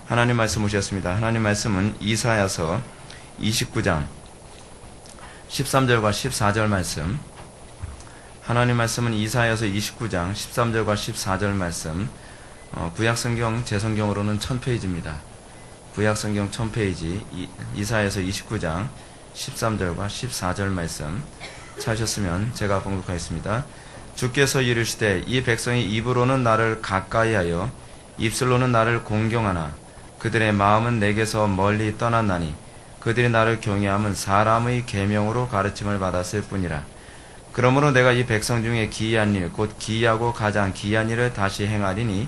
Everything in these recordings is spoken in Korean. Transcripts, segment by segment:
하나님 말씀 오셨습니다. 하나님 말씀은 이사야서 29장 13절과 14절 말씀. 하나님 말씀은 이사야서 29장 13절과 14절 말씀. 구약성경 제 성경으로는 1000페이지입니다. 구약성경 1000페이지 이사야서 29장 13절과 14절 말씀 찾으셨으면 제가 봉독하겠습니다. 주께서 이르시되 이 백성이 입으로는 나를 가까이하여 입술로는 나를 공경하나 그들의 마음은 내게서 멀리 떠났나니 그들이 나를 경외함은 사람의 계명으로 가르침을 받았을 뿐이라. 그러므로 내가 이 백성 중에 기이한 일 곧 기이하고 가장 기이한 일을 다시 행하리니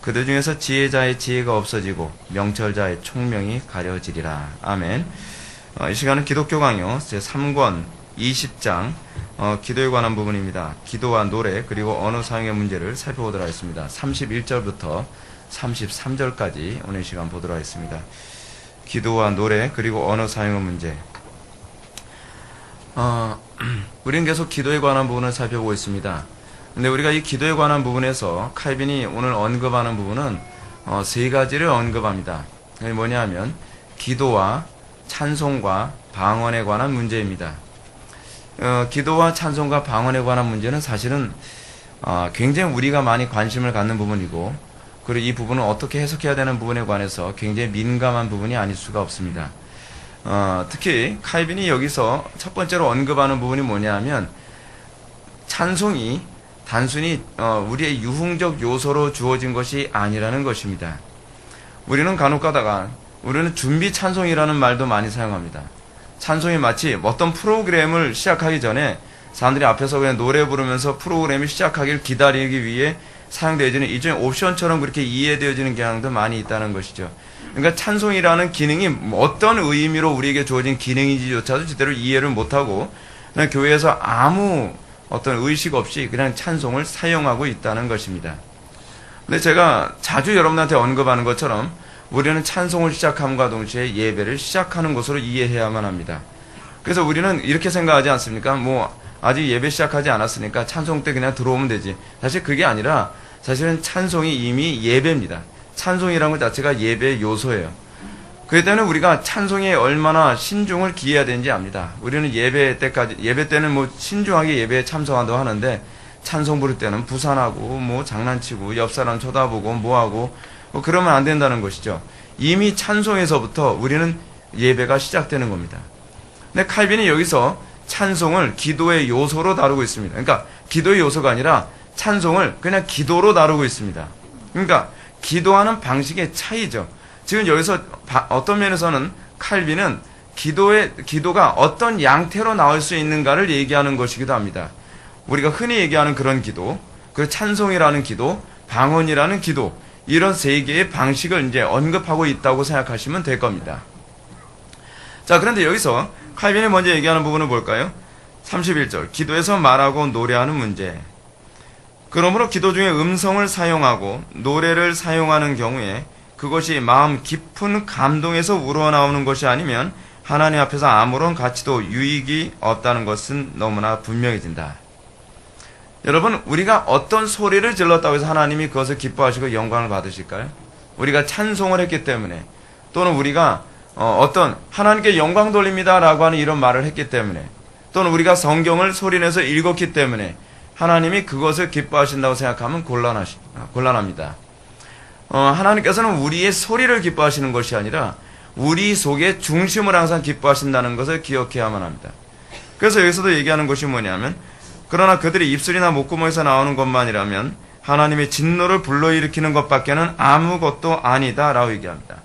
그들 중에서 지혜자의 지혜가 없어지고 명철자의 총명이 가려지리라. 아멘. 이 시간은 기독교 강요 제3권 20장 기도에 관한 부분입니다. 기도와 노래 그리고 언어 사용의 문제를 살펴보도록 하겠습니다. 31절부터 33절까지 오늘 시간 보도록 하겠습니다. 기도와 노래 그리고 언어 사용의 문제. 우리는 계속 기도에 관한 부분을 살펴보고 있습니다. 근데 우리가 이 기도에 관한 부분에서 칼빈이 오늘 언급하는 부분은 세 가지를 언급합니다. 그게 뭐냐 하면 기도와 찬송과 방언에 관한 문제입니다. 기도와 찬송과 방언에 관한 문제는 사실은 굉장히 우리가 많이 관심을 갖는 부분이고, 그리고 이 부분은 어떻게 해석해야 되는 부분에 관해서 굉장히 민감한 부분이 아닐 수가 없습니다. 특히 칼빈이 여기서 첫 번째로 언급하는 부분이 뭐냐 하면 찬송이 단순히 우리의 유흥적 요소로 주어진 것이 아니라는 것입니다. 우리는 간혹 가다가 우리는 준비 찬송이라는 말도 많이 사용합니다. 찬송이 마치 어떤 프로그램을 시작하기 전에 사람들이 앞에서 그냥 노래 부르면서 프로그램이 시작하길 기다리기 위해 사용되어지는 일종의 옵션처럼 그렇게 이해되어지는 경향도 많이 있다는 것이죠. 그러니까 찬송이라는 기능이 어떤 의미로 우리에게 주어진 기능인지조차도 제대로 이해를 못하고 그냥 교회에서 아무 어떤 의식 없이 그냥 찬송을 사용하고 있다는 것입니다. 근데 제가 자주 여러분한테 언급하는 것처럼 우리는 찬송을 시작함과 동시에 예배를 시작하는 것으로 이해해야만 합니다. 그래서 우리는 이렇게 생각하지 않습니까? 아직 예배 시작하지 않았으니까 찬송 때 그냥 들어오면 되지. 사실 그게 아니라 사실은 찬송이 이미 예배입니다. 찬송이라는 것 자체가 예배의 요소예요. 그렇기 때문에 우리가 찬송에 얼마나 신중을 기해야 되는지 압니다. 우리는 예배 때는 신중하게 예배에 참석한다고 하는데 찬송 부를 때는 부산하고 장난치고 옆 사람 쳐다보고 뭐하고 그러면 안 된다는 것이죠. 이미 찬송에서부터 우리는 예배가 시작되는 겁니다. 근데 칼빈이 여기서 찬송을 기도의 요소로 다루고 있습니다. 그러니까 기도의 요소가 아니라 찬송을 그냥 기도로 다루고 있습니다. 그러니까 기도하는 방식의 차이죠. 지금 여기서 어떤 면에서는 칼빈은 기도가 어떤 양태로 나올 수 있는가를 얘기하는 것이기도 합니다. 우리가 흔히 얘기하는 그런 기도, 그 찬송이라는 기도, 방언이라는 기도, 이런 세 개의 방식을 이제 언급하고 있다고 생각하시면 될 겁니다. 자, 그런데 여기서 칼빈이 먼저 얘기하는 부분은 뭘까요? 31절, 기도에서 말하고 노래하는 문제. 그러므로 기도 중에 음성을 사용하고 노래를 사용하는 경우에 그것이 마음 깊은 감동에서 우러나오는 것이 아니면 하나님 앞에서 아무런 가치도 유익이 없다는 것은 너무나 분명해진다. 여러분, 우리가 어떤 소리를 질렀다고 해서 하나님이 그것을 기뻐하시고 영광을 받으실까요? 우리가 찬송을 했기 때문에, 또는 우리가 어떤 하나님께 영광 돌립니다 라고 하는 이런 말을 했기 때문에, 또는 우리가 성경을 소리내서 읽었기 때문에 하나님이 그것을 기뻐하신다고 생각하면 곤란합니다. 하나님께서는 우리의 소리를 기뻐하시는 것이 아니라 우리 속의 중심을 항상 기뻐하신다는 것을 기억해야만 합니다. 그래서 여기서도 얘기하는 것이 뭐냐면, 그러나 그들의 입술이나 목구멍에서 나오는 것만이라면 하나님의 진노를 불러일으키는 것밖에는 아무것도 아니다 라고 얘기합니다.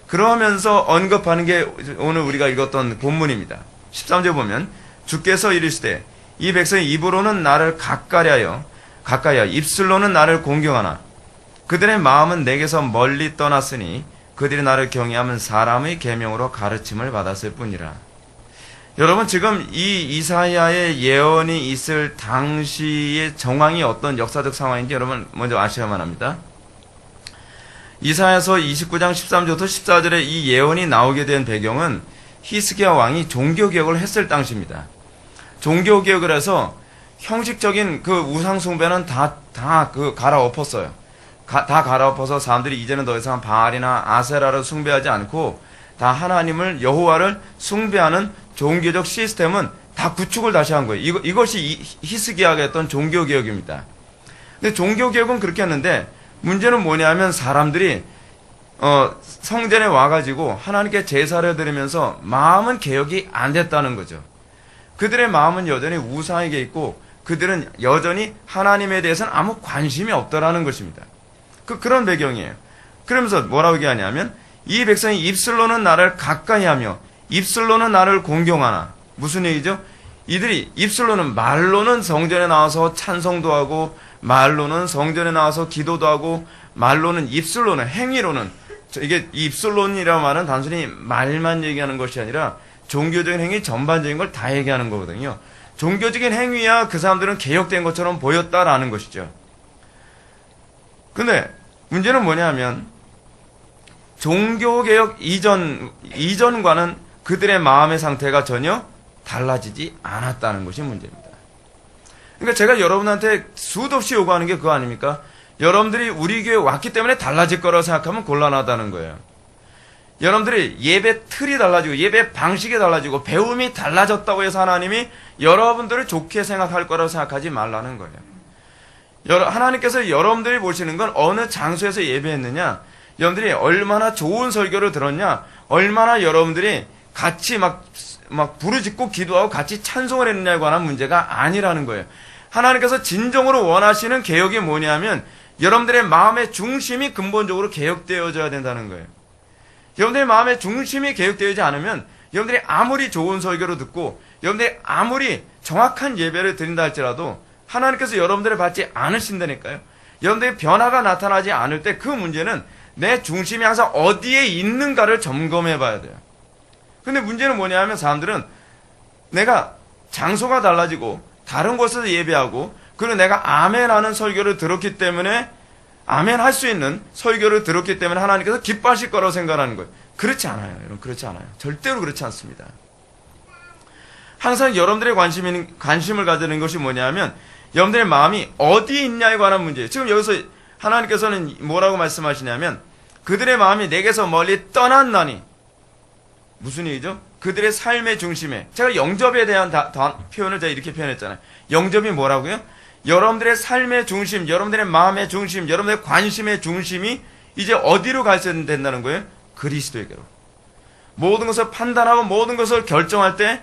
그러면서 언급하는 게 오늘 우리가 읽었던 본문입니다. 13절 보면 주께서 이르시되 이 백성의 입으로는 나를 가까이하여 입술로는 나를 공경하나 그들의 마음은 내게서 멀리 떠났으니 그들이 나를 경외하면 사람의 계명으로 가르침을 받았을 뿐이라. 여러분, 지금 이 이사야의 예언이 있을 당시의 정황이 어떤 역사적 상황인지 여러분 먼저 아셔야만 합니다. 이사야서 29장 13절부터 14절에 이 예언이 나오게 된 배경은 히스기야 왕이 종교개혁을 했을 당시입니다. 종교개혁을 해서 형식적인 그 우상숭배는 다 갈아엎었어요. 다 갈아엎어서 사람들이 이제는 더 이상 바알이나 아세라를 숭배하지 않고 다 하나님을 여호와를 숭배하는 종교적 시스템은 다 구축을 다시 한 거예요. 이것이 히스기야가 했던 종교개혁입니다. 근데 종교개혁은 그렇게 했는데 문제는 뭐냐면 사람들이 성전에 와가지고 하나님께 제사를 드리면서 마음은 개혁이 안 됐다는 거죠. 그들의 마음은 여전히 우상에게 있고 그들은 여전히 하나님에 대해서는 아무 관심이 없더라는 것입니다. 그런 배경이에요. 그러면서 뭐라고 얘기하냐면 이 백성이 입술로는 나를 가까이 하며 입술로는 나를 공경하나. 무슨 얘기죠? 이들이 입술로는 말로는 성전에 나와서 찬송도 하고 말로는 성전에 나와서 기도도 하고 말로는 입술로는 행위로는 이게 입술론이라는 말은 단순히 말만 얘기하는 것이 아니라 종교적인 행위 전반적인 걸 다 얘기하는 거거든요. 종교적인 행위야 그 사람들은 개혁된 것처럼 보였다라는 것이죠. 근데 문제는 뭐냐면 종교개혁 이전과는 그들의 마음의 상태가 전혀 달라지지 않았다는 것이 문제입니다. 그러니까 제가 여러분한테 수도 없이 요구하는 게 그거 아닙니까? 여러분들이 우리 교회 왔기 때문에 달라질 거라고 생각하면 곤란하다는 거예요. 여러분들이 예배 틀이 달라지고 예배 방식이 달라지고 배움이 달라졌다고 해서 하나님이 여러분들을 좋게 생각할 거라고 생각하지 말라는 거예요. 하나님께서 여러분들이 보시는 건 어느 장소에서 예배했느냐, 여러분들이 얼마나 좋은 설교를 들었냐, 얼마나 여러분들이 같이 막 부르짖고 기도하고 같이 찬송을 했느냐에 관한 문제가 아니라는 거예요. 하나님께서 진정으로 원하시는 개혁이 뭐냐면 여러분들의 마음의 중심이 근본적으로 개혁되어져야 된다는 거예요. 여러분들의 마음의 중심이 개혁되지 않으면 여러분들이 아무리 좋은 설교를 듣고 여러분들이 아무리 정확한 예배를 드린다 할지라도 하나님께서 여러분들을 받지 않으신다니까요. 여러분들의 변화가 나타나지 않을 때 그 문제는 내 중심이 항상 어디에 있는가를 점검해 봐야 돼요. 근데 문제는 뭐냐면 사람들은 내가 장소가 달라지고 다른 곳에서 예배하고 그리고 내가 아멘 하는 설교를 들었기 때문에 아멘 할 수 있는 설교를 들었기 때문에 하나님께서 기뻐하실 거라고 생각하는 거예요. 그렇지 않아요. 여러분, 그렇지 않아요. 절대로 그렇지 않습니다. 항상 여러분들의 관심을 가지는 것이 뭐냐면 여러분들의 마음이 어디에 있냐에 관한 문제예요. 지금 여기서 하나님께서는 뭐라고 말씀하시냐면 그들의 마음이 내게서 멀리 떠났나니. 무슨 얘기죠? 그들의 삶의 중심에. 제가 영접에 대한 표현을 제가 이렇게 표현했잖아요. 영접이 뭐라고요? 여러분들의 삶의 중심, 여러분들의 마음의 중심, 여러분들의 관심의 중심이 이제 어디로 가야 된다는 거예요? 그리스도에게로. 모든 것을 판단하고 모든 것을 결정할 때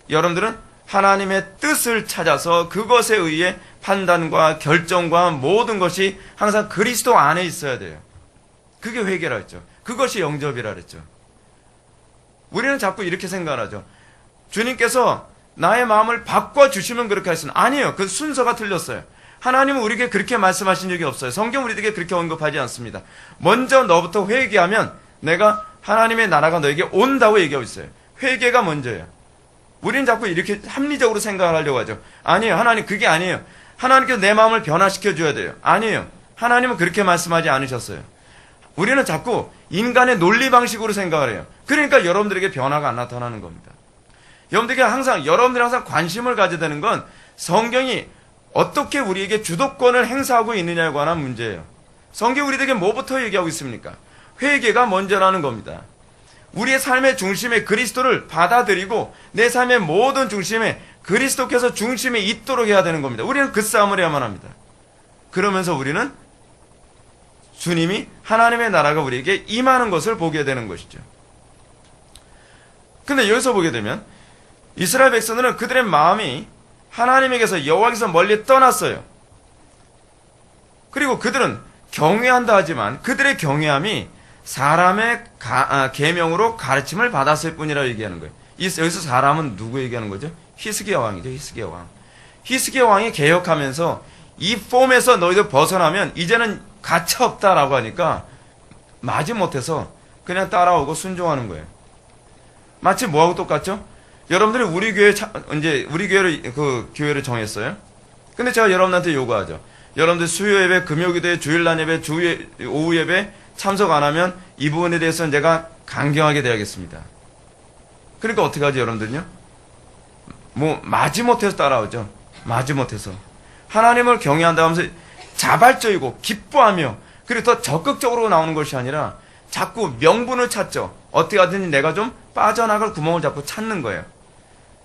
여러분들은 하나님의 뜻을 찾아서 그것에 의해 판단과 결정과 모든 것이 항상 그리스도 안에 있어야 돼요. 그게 회개라 했죠. 그것이 영접이라 그랬죠. 우리는 자꾸 이렇게 생각하죠. 주님께서 나의 마음을 바꿔주시면 그렇게 하시는. 아니에요. 그 순서가 틀렸어요. 하나님은 우리에게 그렇게 말씀하신 적이 없어요. 성경 우리에게 그렇게 언급하지 않습니다. 먼저 너부터 회개하면 내가 하나님의 나라가 너에게 온다고 얘기하고 있어요. 회개가 먼저예요. 우리는 자꾸 이렇게 합리적으로 생각을 하려고 하죠. 아니에요. 하나님 그게 아니에요. 하나님께서 내 마음을 변화시켜줘야 돼요. 아니에요. 하나님은 그렇게 말씀하지 않으셨어요. 우리는 자꾸 인간의 논리 방식으로 생각을 해요. 그러니까 여러분들에게 변화가 안 나타나는 겁니다. 여러분들이 항상 관심을 가져야 되는 건 성경이 어떻게 우리에게 주도권을 행사하고 있느냐에 관한 문제예요. 성경이 우리에게 뭐부터 얘기하고 있습니까? 회개가 먼저라는 겁니다. 우리의 삶의 중심에 그리스도를 받아들이고 내 삶의 모든 중심에 그리스도께서 중심에 있도록 해야 되는 겁니다. 우리는 그 싸움을 해야만 합니다. 그러면서 우리는 주님이 하나님의 나라가 우리에게 임하는 것을 보게 되는 것이죠. 근데 여기서 보게 되면 이스라엘 백성들은 그들의 마음이 하나님에게서 여호와께서 멀리 떠났어요. 그리고 그들은 경외한다 하지만 그들의 경외함이 사람의 계명으로 가르침을 받았을 뿐이라고 얘기하는 거예요. 여기서 사람은 누구 얘기하는 거죠? 히스기야 왕이죠. 히스기야 왕. 히스기야 왕이 개혁하면서 이 폼에서 너희들 벗어나면 이제는 가차 없다라고 하니까 마지못해서 그냥 따라오고 순종하는 거예요. 마치 뭐하고 똑같죠? 여러분들이 우리 교회를 교회를 정했어요. 근데 제가 여러분한테 요구하죠. 여러분들 수요 예배, 금요 기도회, 주일날 예배, 오후 예배 참석 안 하면 이 부분에 대해서는 제가 강경하게 대하겠습니다. 그러니까 어떻게 하죠, 여러분들은요? 마지못해서 따라오죠. 마지못해서. 하나님을 경외한다 하면서 자발적이고 기뻐하며 그리고 더 적극적으로 나오는 것이 아니라 자꾸 명분을 찾죠. 어떻게 하든지 내가 좀 빠져나갈 구멍을 자꾸 찾는 거예요.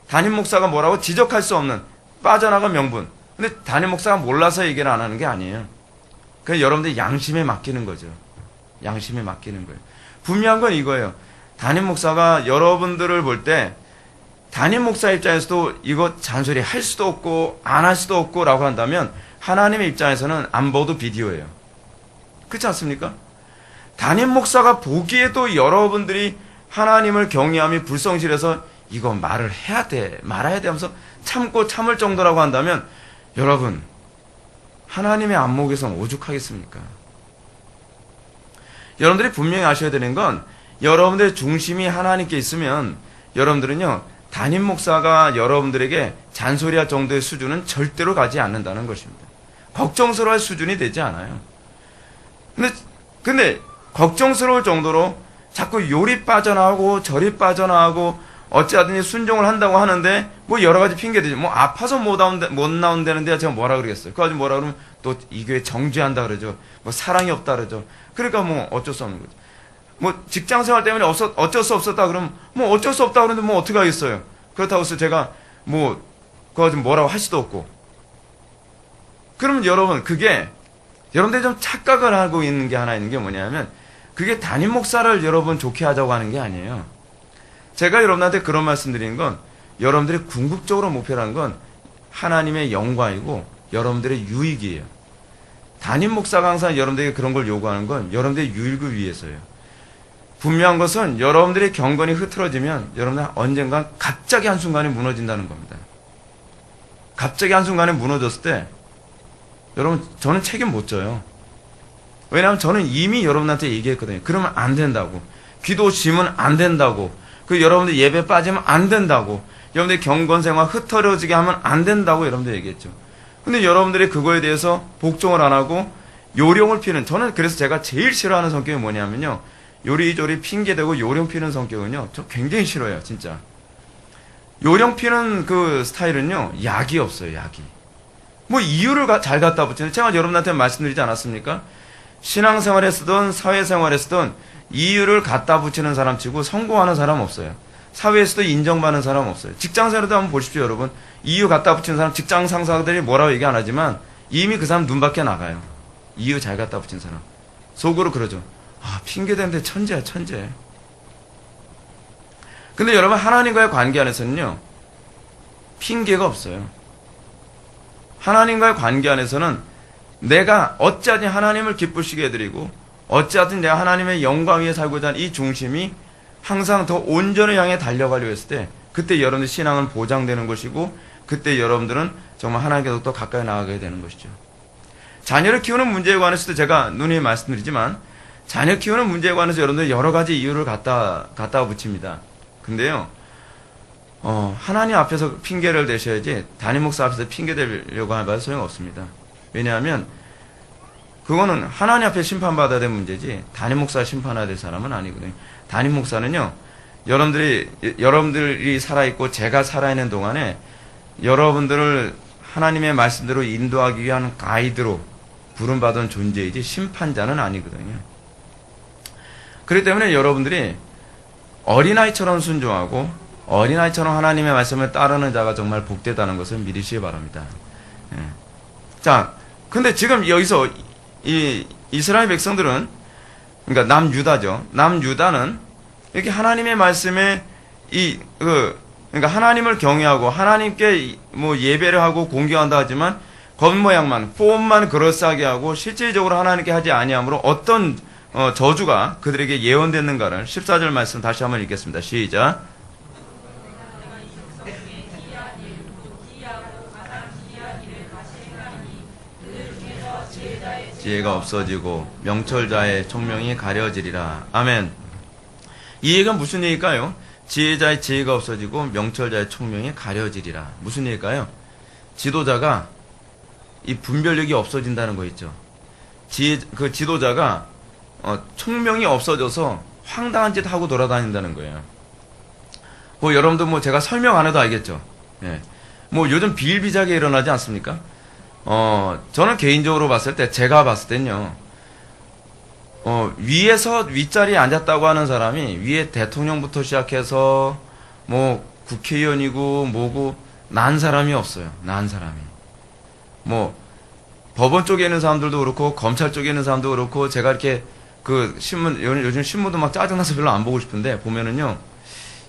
담임 목사가 뭐라고 지적할 수 없는 빠져나갈 명분. 근데 담임 목사가 몰라서 얘기를 안 하는 게 아니에요. 그냥 여러분들 양심에 맡기는 거죠. 양심에 맡기는 거예요. 분명한 건 이거예요. 담임 목사가 여러분들을 볼 때 담임 목사 입장에서도 이거 잔소리 할 수도 없고 안 할 수도 없고 라고 한다면 하나님의 입장에서는 안 봐도 비디오예요. 그렇지 않습니까? 담임 목사가 보기에도 여러분들이 하나님을 경외함이 불성실해서 이거 말을 해야 돼 말아야 돼 하면서 참고 참을 정도라고 한다면 여러분 하나님의 안목에서는 오죽하겠습니까? 여러분들이 분명히 아셔야 되는 건 여러분들의 중심이 하나님께 있으면 여러분들은요 담임 목사가 여러분들에게 잔소리할 정도의 수준은 절대로 가지 않는다는 것입니다. 걱정스러워할 수준이 되지 않아요. 근데 걱정스러울 정도로 자꾸 요리 빠져나오고 저리 빠져나오고 어찌하든지 순종을 한다고 하는데 뭐 여러 가지 핑계대죠. 뭐 아파서 못 나온다는데 제가 뭐라 그러겠어요. 그거 가지고 뭐라 그러면 또 이 교회 정죄한다 그러죠. 뭐 사랑이 없다 그러죠. 그러니까 뭐 어쩔 수 없는 거죠. 뭐 직장 생활 때문에 어쩔 수 없었다 그러면 뭐 어쩔 수 없다 그러는데 뭐 어떻게 하겠어요. 그렇다고 해서 제가 뭐 그거 가지고 뭐라고 할 수도 없고. 그러면 여러분 그게 여러분들이 좀 착각을 하고 있는 게 하나 있는 게 뭐냐면 그게 담임 목사를 여러분 좋게 하자고 하는 게 아니에요. 제가 여러분한테 그런 말씀 드리는 건 여러분들이 궁극적으로 목표라는 건 하나님의 영광이고 여러분들의 유익이에요. 담임 목사가 항상 여러분들에게 그런 걸 요구하는 건 여러분들의 유익을 위해서예요. 분명한 것은 여러분들의 경건이 흐트러지면 여러분들 언젠가 갑자기 한순간에 무너진다는 겁니다. 갑자기 한순간에 무너졌을 때 여러분 저는 책임 못 져요. 왜냐하면 저는 이미 여러분한테 얘기했거든요. 그러면 안 된다고. 기도 쉬면 안 된다고. 그 여러분들 예배 빠지면 안 된다고. 여러분들 경건생활 흐트러지게 하면 안 된다고 여러분들 얘기했죠. 근데 여러분들이 그거에 대해서 복종을 안 하고 요령을 피는, 저는 그래서 제가 제일 싫어하는 성격이 뭐냐면요, 요리조리 핑계대고 요령 피는 성격은요 저 굉장히 싫어요. 진짜 요령 피는 그 스타일은요 약이 없어요. 약이 뭐 이유를 잘 갖다 붙이는, 제가 여러분한테 말씀드리지 않았습니까? 신앙생활에서든 사회생활에서든 이유를 갖다 붙이는 사람 치고 성공하는 사람 없어요. 사회에서도 인정받는 사람 없어요. 직장생활에도 한번 보십시오. 여러분 이유 갖다 붙이는 사람, 직장 상사들이 뭐라고 얘기 안 하지만 이미 그 사람 눈 밖에 나가요. 이유 잘 갖다 붙인 사람 속으로 그러죠. 아, 핑계대는데 천재야 천재. 근데 여러분 하나님과의 관계 안에서는요 핑계가 없어요. 하나님과의 관계 안에서는 내가 어찌하든 하나님을 기쁘시게 해드리고 어찌하든 내가 하나님의 영광 위에 살고자 하는 이 중심이 항상 더 온전히 향해 달려가려고 했을 때 그때 여러분들 신앙은 보장되는 것이고 그때 여러분들은 정말 하나님께서 더 가까이 나아가게 되는 것이죠. 자녀를 키우는 문제에 관해서도 제가 누누이 말씀드리지만 자녀 키우는 문제에 관해서 여러분들 여러 가지 이유를 갖다 붙입니다. 근데요 하나님 앞에서 핑계를 대셔야지 담임 목사 앞에서 핑계 대려고 하면 소용없습니다. 왜냐하면 그거는 하나님 앞에 심판받아야 될 문제지 담임 목사 심판해야 될 사람은 아니거든요. 담임 목사는요 여러분들이 살아있고 제가 살아있는 동안에 여러분들을 하나님의 말씀대로 인도하기 위한 가이드로 부름받은 존재이지 심판자는 아니거든요. 그렇기 때문에 여러분들이 어린아이처럼 순종하고 어린아이처럼 하나님의 말씀을 따르는 자가 정말 복되다는 것을 믿으시기 바랍니다. 예. 자, 근데 지금 여기서 이 이스라엘 백성들은, 그러니까 남유다죠. 남유다는 이렇게 하나님의 말씀에 그러니까 하나님을 경외하고 하나님께 뭐 예배를 하고 공경한다 하지만 겉모양만 폼만 그럴싸하게 하고 실질적으로 하나님께 하지 아니함으로 어떤 저주가 그들에게 예언됐는가를 14절 말씀 다시 한번 읽겠습니다. 시작. 지혜가 없어지고 명철자의 총명이 가려지리라. 아멘. 이 얘기가 무슨 얘기일까요? 지혜자의 지혜가 없어지고 명철자의 총명이 가려지리라. 무슨 얘기일까요? 지도자가 이 분별력이 없어진다는 거 있죠. 그 지도자가 총명이 없어져서 황당한 짓 하고 돌아다닌다는 거예요. 뭐 여러분들 뭐 제가 설명 안 해도 알겠죠. 예. 뭐 요즘 비일비재하게 일어나지 않습니까? 저는 개인적으로 봤을 때, 제가 봤을 땐요, 위에서 윗자리에 앉았다고 하는 사람이 위에 대통령부터 시작해서 뭐 국회의원이고 뭐고 난 사람이 없어요. 난 사람이. 뭐 법원 쪽에 있는 사람들도 그렇고 검찰 쪽에 있는 사람도 그렇고 제가 이렇게 그 신문 요즘 신문도 막 짜증나서 별로 안 보고 싶은데 보면은요.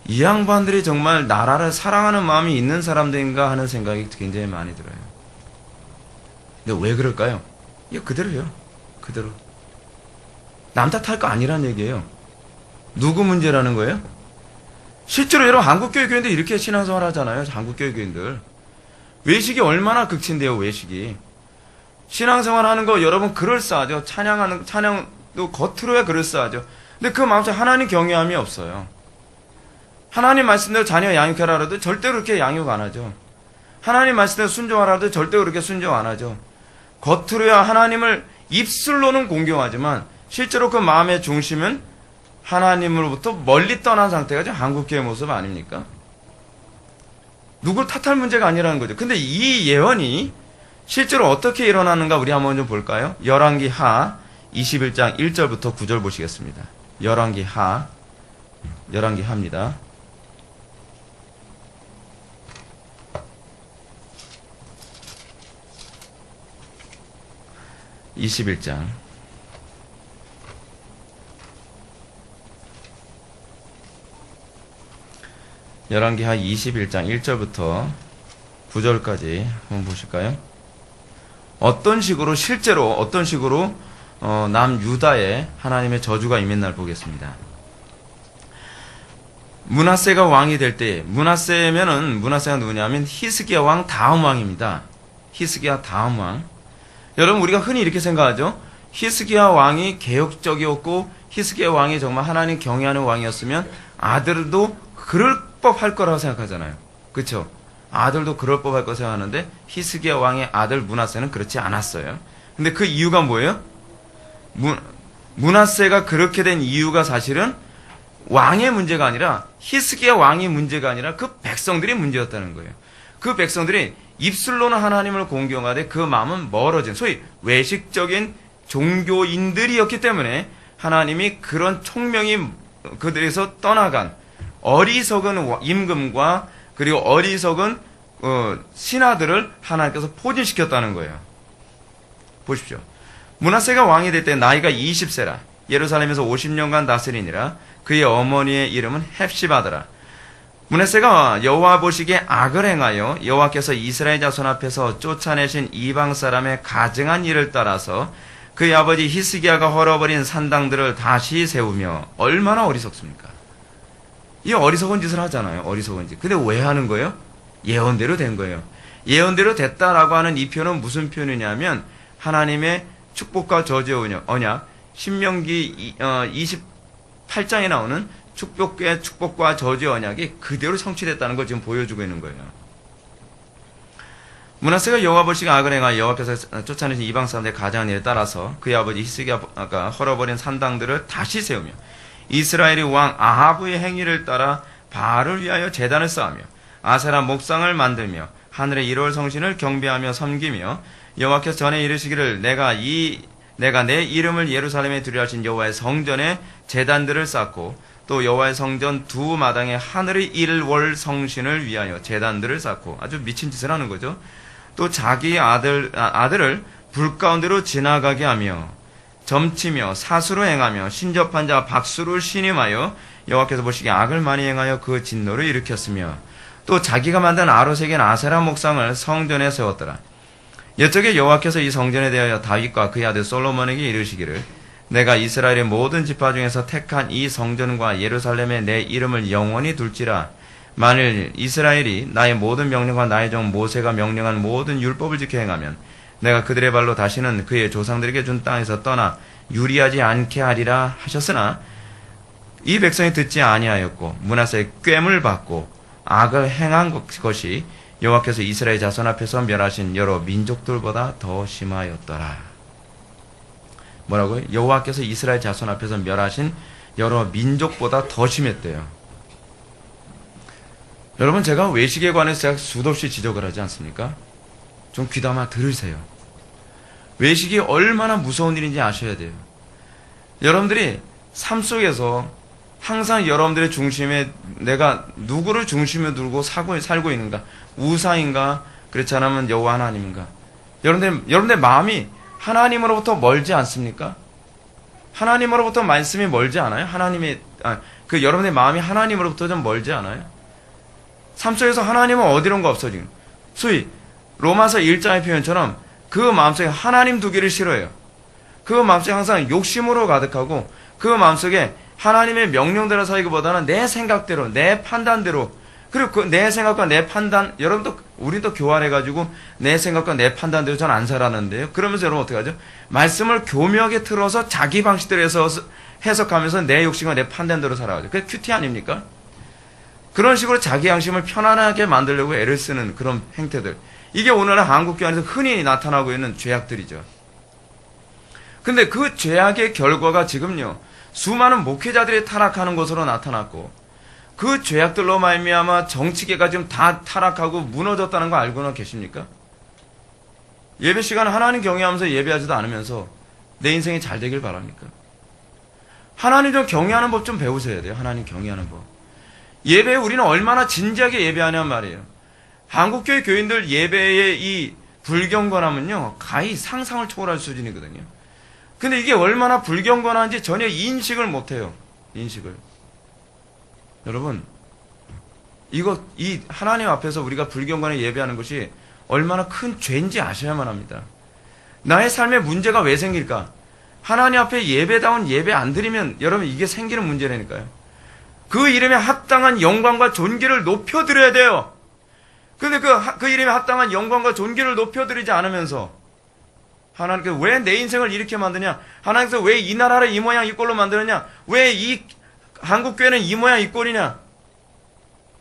이 양반들이 정말 나라를 사랑하는 마음이 있는 사람들인가 하는 생각이 굉장히 많이 들어요. 근데 왜 그럴까요? 이거 그대로요. 그대로. 남 탓할 거 아니란 얘기예요. 누구 문제라는 거예요? 실제로 여러분 한국교회교인들 이렇게 신앙생활 하잖아요. 한국교회교인들. 외식이 얼마나 극치인데요. 외식이. 신앙생활 하는 거 여러분 그럴싸하죠. 찬양도 겉으로야 그럴싸하죠. 근데 그 마음속에 하나님 경외함이 없어요. 하나님 말씀대로 자녀 양육하라 해도 절대로 그렇게 양육 안 하죠. 하나님 말씀대로 순종하라 해도 절대로 그렇게 순종 안 하죠. 겉으로야 하나님을 입술로는 공경하지만 실제로 그 마음의 중심은 하나님으로부터 멀리 떠난 상태가 지금 한국교회 모습 아닙니까? 누굴 탓할 문제가 아니라는 거죠. 근데 이 예언이 실제로 어떻게 일어나는가 우리 한번 좀 볼까요? 열왕기 하 21장 1절부터 9절 보시겠습니다. 열왕기 하입니다. (21장) 열왕기하 21장 1절부터 9절까지 한번 보실까요? 실제로 어떤 식으로 남유다에 하나님의 저주가 임한 날 보겠습니다. 므낫세가 왕이 될 때, 므낫세가 누구냐면 히스기야 왕 다음 왕입니다. 히스기야 다음 왕. 여러분 우리가 흔히 이렇게 생각하죠. 히스기야 왕이 개혁적이었고 히스기야 왕이 정말 하나님 경외하는 왕이었으면 아들도 그럴 법할 거라고 생각하잖아요. 그렇죠? 아들도 그럴 법할 거라고 생각하는데 히스기야 왕의 아들 므낫세는 그렇지 않았어요. 근데 그 이유가 뭐예요? 므낫세가 그렇게 된 이유가 사실은 왕의 문제가 아니라 히스기야 왕의 문제가 아니라 그 백성들이 문제였다는 거예요. 그 백성들이 입술로는 하나님을 공경하되 그 마음은 멀어진 소위 외식적인 종교인들이었기 때문에 하나님이 그런 총명이 그들에서 떠나간 어리석은 임금과 그리고 어리석은 신하들을 하나님께서 포진시켰다는 거예요. 보십시오. 므낫세가 왕이 될 때 나이가 20세라 예루살렘에서 50년간 다스리니라. 그의 어머니의 이름은 헵시바더라. 므낫세가 여호와 보시기에 악을 행하여 여호와께서 이스라엘 자손 앞에서 쫓아내신 이방 사람의 가증한 일을 따라서 그의 아버지 히스기야가 헐어버린 산당들을 다시 세우며 얼마나 어리석습니까? 이 어리석은 짓을 하잖아요. 어리석은 짓. 근데 왜 하는 거예요? 예언대로 된 거예요. 예언대로 됐다라고 하는 이 표현은 무슨 표현이냐면 하나님의 축복과 저주의 언약 신명기 28장에 나오는 축복과 저주의 언약이 그대로 성취됐다는 걸 지금 보여주고 있는 거예요. 므낫세가 여호와 보시기에 악을 행하여 여호와께서 쫓아내신 이방 사람들의 가증한 일에 따라서 그의 아버지 히스기야가 헐어버린 산당들을 다시 세우며 이스라엘의 왕 아하브의 행위를 따라 바알을 위하여 제단을 쌓으며 아세라 목상을 만들며 하늘의 1월 성신을 경배하며 섬기며 여호와께서 전에 이르시기를 내가 내 이름을 예루살렘에 두리라 하신 여호와의 성전에 제단들을 쌓고 또 여호와의 성전 두 마당에 하늘의 1월 성신을 위하여 제단들을 쌓고 아주 미친 짓을 하는 거죠. 또 자기 아들을 불 가운데로 지나가게 하며 점치며 사수로 행하며 신접한 자 박수를 신임하여 여호와께서 보시기에 악을 많이 행하여 그 진노를 일으켰으며 또 자기가 만든 아로색인 아세라 목상을 성전에 세웠더라. 여쪽에 여호와께서 이 성전에 대하여 다윗과 그의 아들 솔로몬에게 이르시기를 내가 이스라엘의 모든 지파 중에서 택한 이 성전과 예루살렘에 내 이름을 영원히 둘지라. 만일 이스라엘이 나의 모든 명령과 나의 종 모세가 명령한 모든 율법을 지켜 행하면 내가 그들의 발로 다시는 그의 조상들에게 준 땅에서 떠나 유리하지 않게 하리라 하셨으나 이 백성이 듣지 아니하였고 므낫세의 꾀물 받고 악을 행한 것이 여호와께서 이스라엘 자손 앞에서 멸하신 여러 민족들보다 더 심하였더라. 뭐라고요? 여호와께서 이스라엘 자손 앞에서 멸하신 여러 민족보다 더 심했대요. 여러분 제가 외식에 관해서 제가 수도 없이 지적을 하지 않습니까? 좀 귀담아 들으세요. 외식이 얼마나 무서운 일인지 아셔야 돼요. 여러분들이 삶 속에서 항상 여러분들의 중심에 내가 누구를 중심에 두고 살고 있는가? 우상인가? 그렇지 않으면 여호와 하나님인가? 여러분들 마음이 하나님으로부터 멀지 않습니까? 하나님으로부터 말씀이 멀지 않아요? 여러분의 마음이 하나님으로부터 좀 멀지 않아요? 삶 속에서 하나님은 어디론가 없어 지금. 소위 로마서 1장의 표현처럼 그 마음속에 하나님 두기를 싫어해요. 그 마음속에 항상 욕심으로 가득하고 그 마음속에 하나님의 명령대로 살기보다는 내 생각대로, 내 판단대로, 그리고 내 생각과 내 판단, 우리도 교환해가지고 내 생각과 내 판단대로 전 안 살았는데요. 그러면서 여러분 어떻게 하죠? 말씀을 교묘하게 틀어서 자기 방식대로 해석하면서 내 욕심과 내 판단대로 살아가죠. 그게 큐티 아닙니까? 그런 식으로 자기 양심을 편안하게 만들려고 애를 쓰는 그런 행태들. 이게 오늘날 한국교회 안에서 흔히 나타나고 있는 죄악들이죠. 근데 그 죄악의 결과가 지금요, 수많은 목회자들이 타락하는 것으로 나타났고, 그 죄악들로 말미암아 정치계가 지금 다 타락하고 무너졌다는 거 알고는 계십니까? 예배 시간 하나님 경외하면서 예배하지도 않으면서 내 인생이 잘 되길 바랍니까? 하나님 좀 경외하는 법 좀 배우셔야 돼요. 하나님 경외하는 법. 예배에 우리는 얼마나 진지하게 예배하냐 말이에요. 한국교회 교인들 예배의 이 불경건함은요, 가히 상상을 초월할 수준이거든요. 근데 이게 얼마나 불경건한지 전혀 인식을 못해요. 인식을. 여러분, 이 하나님 앞에서 우리가 불경건에 예배하는 것이 얼마나 큰 죄인지 아셔야만 합니다. 나의 삶에 문제가 왜 생길까? 하나님 앞에 예배다운 예배 안 드리면 여러분 이게 생기는 문제라니까요. 그 이름에 합당한 영광과 존귀를 높여드려야 돼요. 근데 그 이름에 합당한 영광과 존귀를 높여드리지 않으면서 하나님께서 왜 내 인생을 이렇게 만드냐? 하나님께서 왜 이 나라를 이 모양 이 꼴로 만드느냐? 왜 이 한국교회는 이 모양 이 꼴이냐?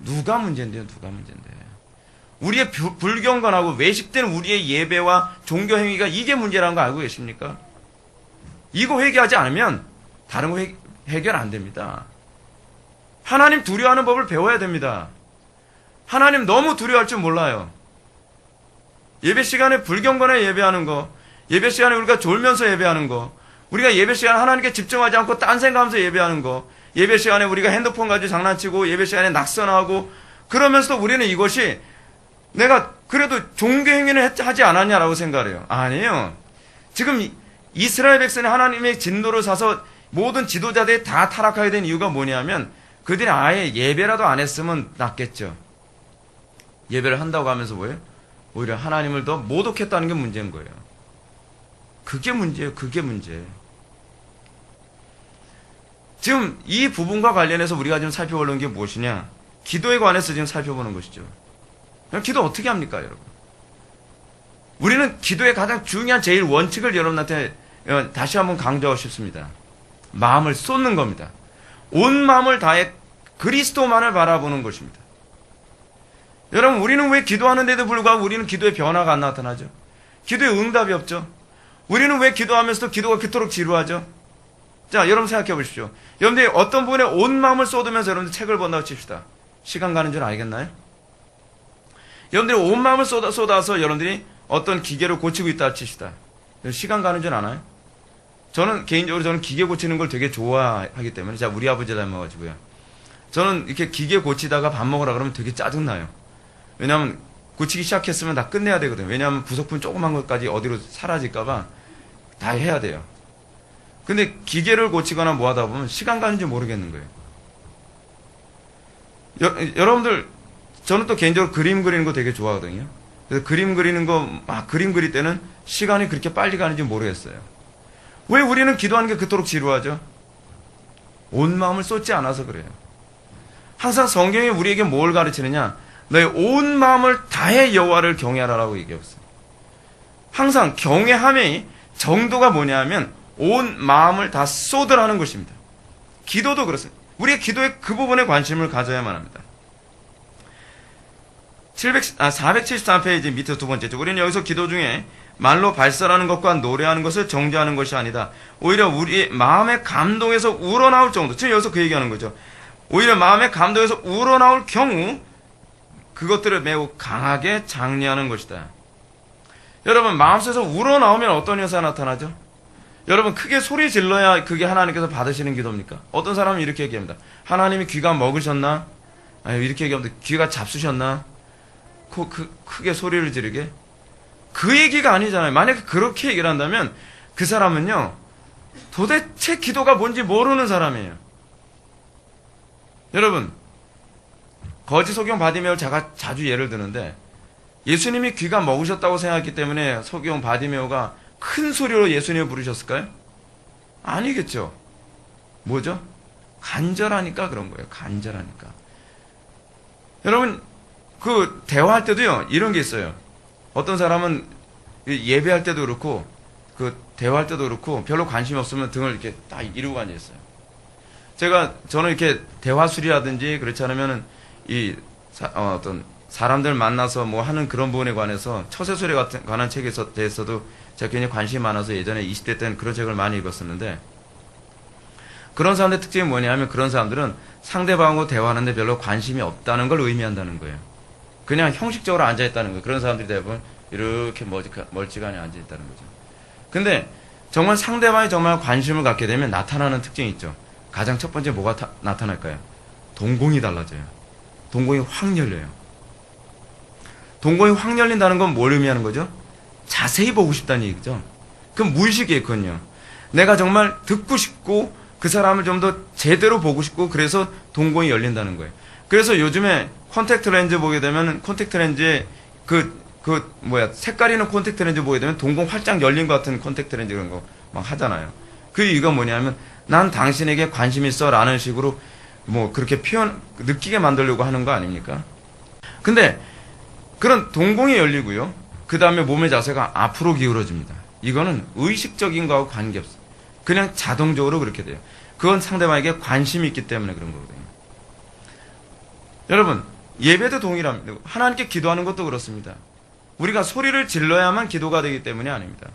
누가 문제인데요? 누가 문제인데? 우리의 불경건하고 외식된 우리의 예배와 종교 행위가 이게 문제라는 거 알고 계십니까? 이거 회개하지 않으면 다른 거 해결 안 됩니다. 하나님 두려워하는 법을 배워야 됩니다. 하나님 너무 두려워할 줄 몰라요. 예배 시간에 불경건에 예배하는 거, 예배 시간에 우리가 졸면서 예배하는 거, 우리가 예배 시간에 하나님께 집중하지 않고 딴 생각하면서 예배하는 거, 예배 시간에 우리가 핸드폰 가지고 장난치고 예배 시간에 낙선하고 그러면서도 우리는 이것이 내가 그래도 종교 행위는 하지 않았냐라고 생각을 해요. 아니에요. 지금 이스라엘 백성이 하나님의 진노를 사서 모든 지도자들이 다 타락하게 된 이유가 뭐냐면 그들이 아예 예배라도 안 했으면 낫겠죠. 예배를 한다고 하면서 뭐예요? 오히려 하나님을 더 모독했다는 게 문제인 거예요. 그게 문제예요. 그게 문제예요. 지금 이 부분과 관련해서 우리가 지금 살펴보는 게 무엇이냐? 기도에 관해서 지금 살펴보는 것이죠. 기도 어떻게 합니까, 여러분? 우리는 기도의 가장 중요한 제일 원칙을 여러분한테 다시 한번 강조하고 싶습니다. 마음을 쏟는 겁니다. 온 마음을 다해 그리스도만을 바라보는 것입니다. 여러분, 우리는 왜 기도하는데도 불구하고 우리는 기도의 변화가 안 나타나죠? 기도의 응답이 없죠? 우리는 왜 기도하면서도 기도가 그토록 지루하죠? 자, 여러분 생각해 보십시오. 여러분들이 어떤 부분에 온 마음을 쏟으면서 여러분들 책을 본다고 칩시다. 시간 가는 줄 알겠나요? 여러분들이 온 마음을 쏟아서 여러분들이 어떤 기계를 고치고 있다 칩시다. 시간 가는 줄 아나요? 개인적으로 저는 기계 고치는 걸 되게 좋아하기 때문에, 자, 우리 아버지 닮아가지고요. 저는 이렇게 기계 고치다가 밥 먹으라 그러면 되게 짜증나요. 왜냐하면 고치기 시작했으면 다 끝내야 되거든요. 왜냐하면 부속품 조그만 것까지 어디로 사라질까봐 다 해야 돼요. 근데 기계를 고치거나 뭐 하다 보면 시간 가는 줄 모르겠는 거예요. 여러분들, 저는 또 개인적으로 그림 그리는 거 되게 좋아하거든요. 그래서 그림 그리는 거, 그림 그릴 때는 시간이 그렇게 빨리 가는지 모르겠어요. 왜 우리는 기도하는 게 그토록 지루하죠? 온 마음을 쏟지 않아서 그래요. 항상 성경이 우리에게 뭘 가르치느냐? 너의 온 마음을 다해 여호와를 경외하라라고 얘기했어요. 항상 경외함의 정도가 뭐냐면 온 마음을 다 쏟으라는 것입니다. 기도도 그렇습니다. 우리의 기도에 그 부분에 관심을 가져야만 합니다. 473페이지 밑에 두 번째죠. 우리는 여기서 기도 중에 말로 발설하는 것과 노래하는 것을 정죄하는 것이 아니다. 오히려 우리 마음의 감동에서 우러나올 정도. 지금 여기서 그 얘기하는 거죠. 오히려 마음의 감동에서 우러나올 경우 그것들을 매우 강하게 장려하는 것이다. 여러분, 마음속에서 우러나오면 어떤 현상이 나타나죠? 여러분, 크게 소리 질러야 그게 하나님께서 받으시는 기도입니까? 어떤 사람은 이렇게 얘기합니다. 하나님이 귀가 먹으셨나? 아니, 이렇게 얘기합니다. 귀가 잡수셨나? 크게 소리를 지르게? 그 얘기가 아니잖아요. 만약에 그렇게 얘기를 한다면 그 사람은요, 도대체 기도가 뭔지 모르는 사람이에요. 여러분, 거짓 소경 바디메오를 제가 자주 예를 드는데, 예수님이 귀가 먹으셨다고 생각했기 때문에 소경 바디메오가 큰 소리로 예수님을 부르셨을까요? 아니겠죠. 뭐죠? 간절하니까 그런 거예요. 간절하니까. 여러분, 그 대화할 때도요, 이런 게 있어요. 어떤 사람은 예배할 때도 그렇고, 그 대화할 때도 그렇고, 별로 관심이 없으면 등을 이렇게 딱 이루고 앉아있어요. 저는 이렇게 대화술이라든지 그렇지 않으면은 어떤 사람들 만나서 뭐 하는 그런 부분에 관해서 처세술에 관한 책에 대해서도 제가 굉장히 관심이 많아서 예전에 20대 때는 그런 책을 많이 읽었었는데, 그런 사람들의 특징이 뭐냐면 그런 사람들은 상대방하고 대화하는데 별로 관심이 없다는 걸 의미한다는 거예요. 그냥 형식적으로 앉아있다는 거예요. 그런 사람들이 대부분 이렇게 멀찌감치 앉아있다는 거죠. 근데 정말 상대방이 정말 관심을 갖게 되면 나타나는 특징이 있죠. 가장 첫 번째 뭐가 나타날까요? 동공이 달라져요. 동공이 확 열려요. 동공이 확 열린다는 건 뭘 의미하는 거죠? 자세히 보고 싶다는 얘기죠. 그럼 무의식이에요, 그건요. 내가 정말 듣고 싶고 그 사람을 좀 더 제대로 보고 싶고 그래서 동공이 열린다는 거예요. 그래서 요즘에 콘택트 렌즈 보게 되면 콘택트 렌즈에 색깔 있는 콘택트 렌즈 보게 되면 동공 활짝 열린 것 같은 콘택트 렌즈 그런 거 막 하잖아요. 그 이유가 뭐냐면 난 당신에게 관심 있어 라는 식으로 뭐 그렇게 느끼게 만들려고 하는 거 아닙니까? 근데 그런 동공이 열리고요. 그 다음에 몸의 자세가 앞으로 기울어집니다. 이거는 의식적인 거하고 관계없어요. 그냥 자동적으로 그렇게 돼요. 그건 상대방에게 관심이 있기 때문에 그런 거거든요. 여러분, 예배도 동일합니다. 하나님께 기도하는 것도 그렇습니다. 우리가 소리를 질러야만 기도가 되기 때문이 아닙니다.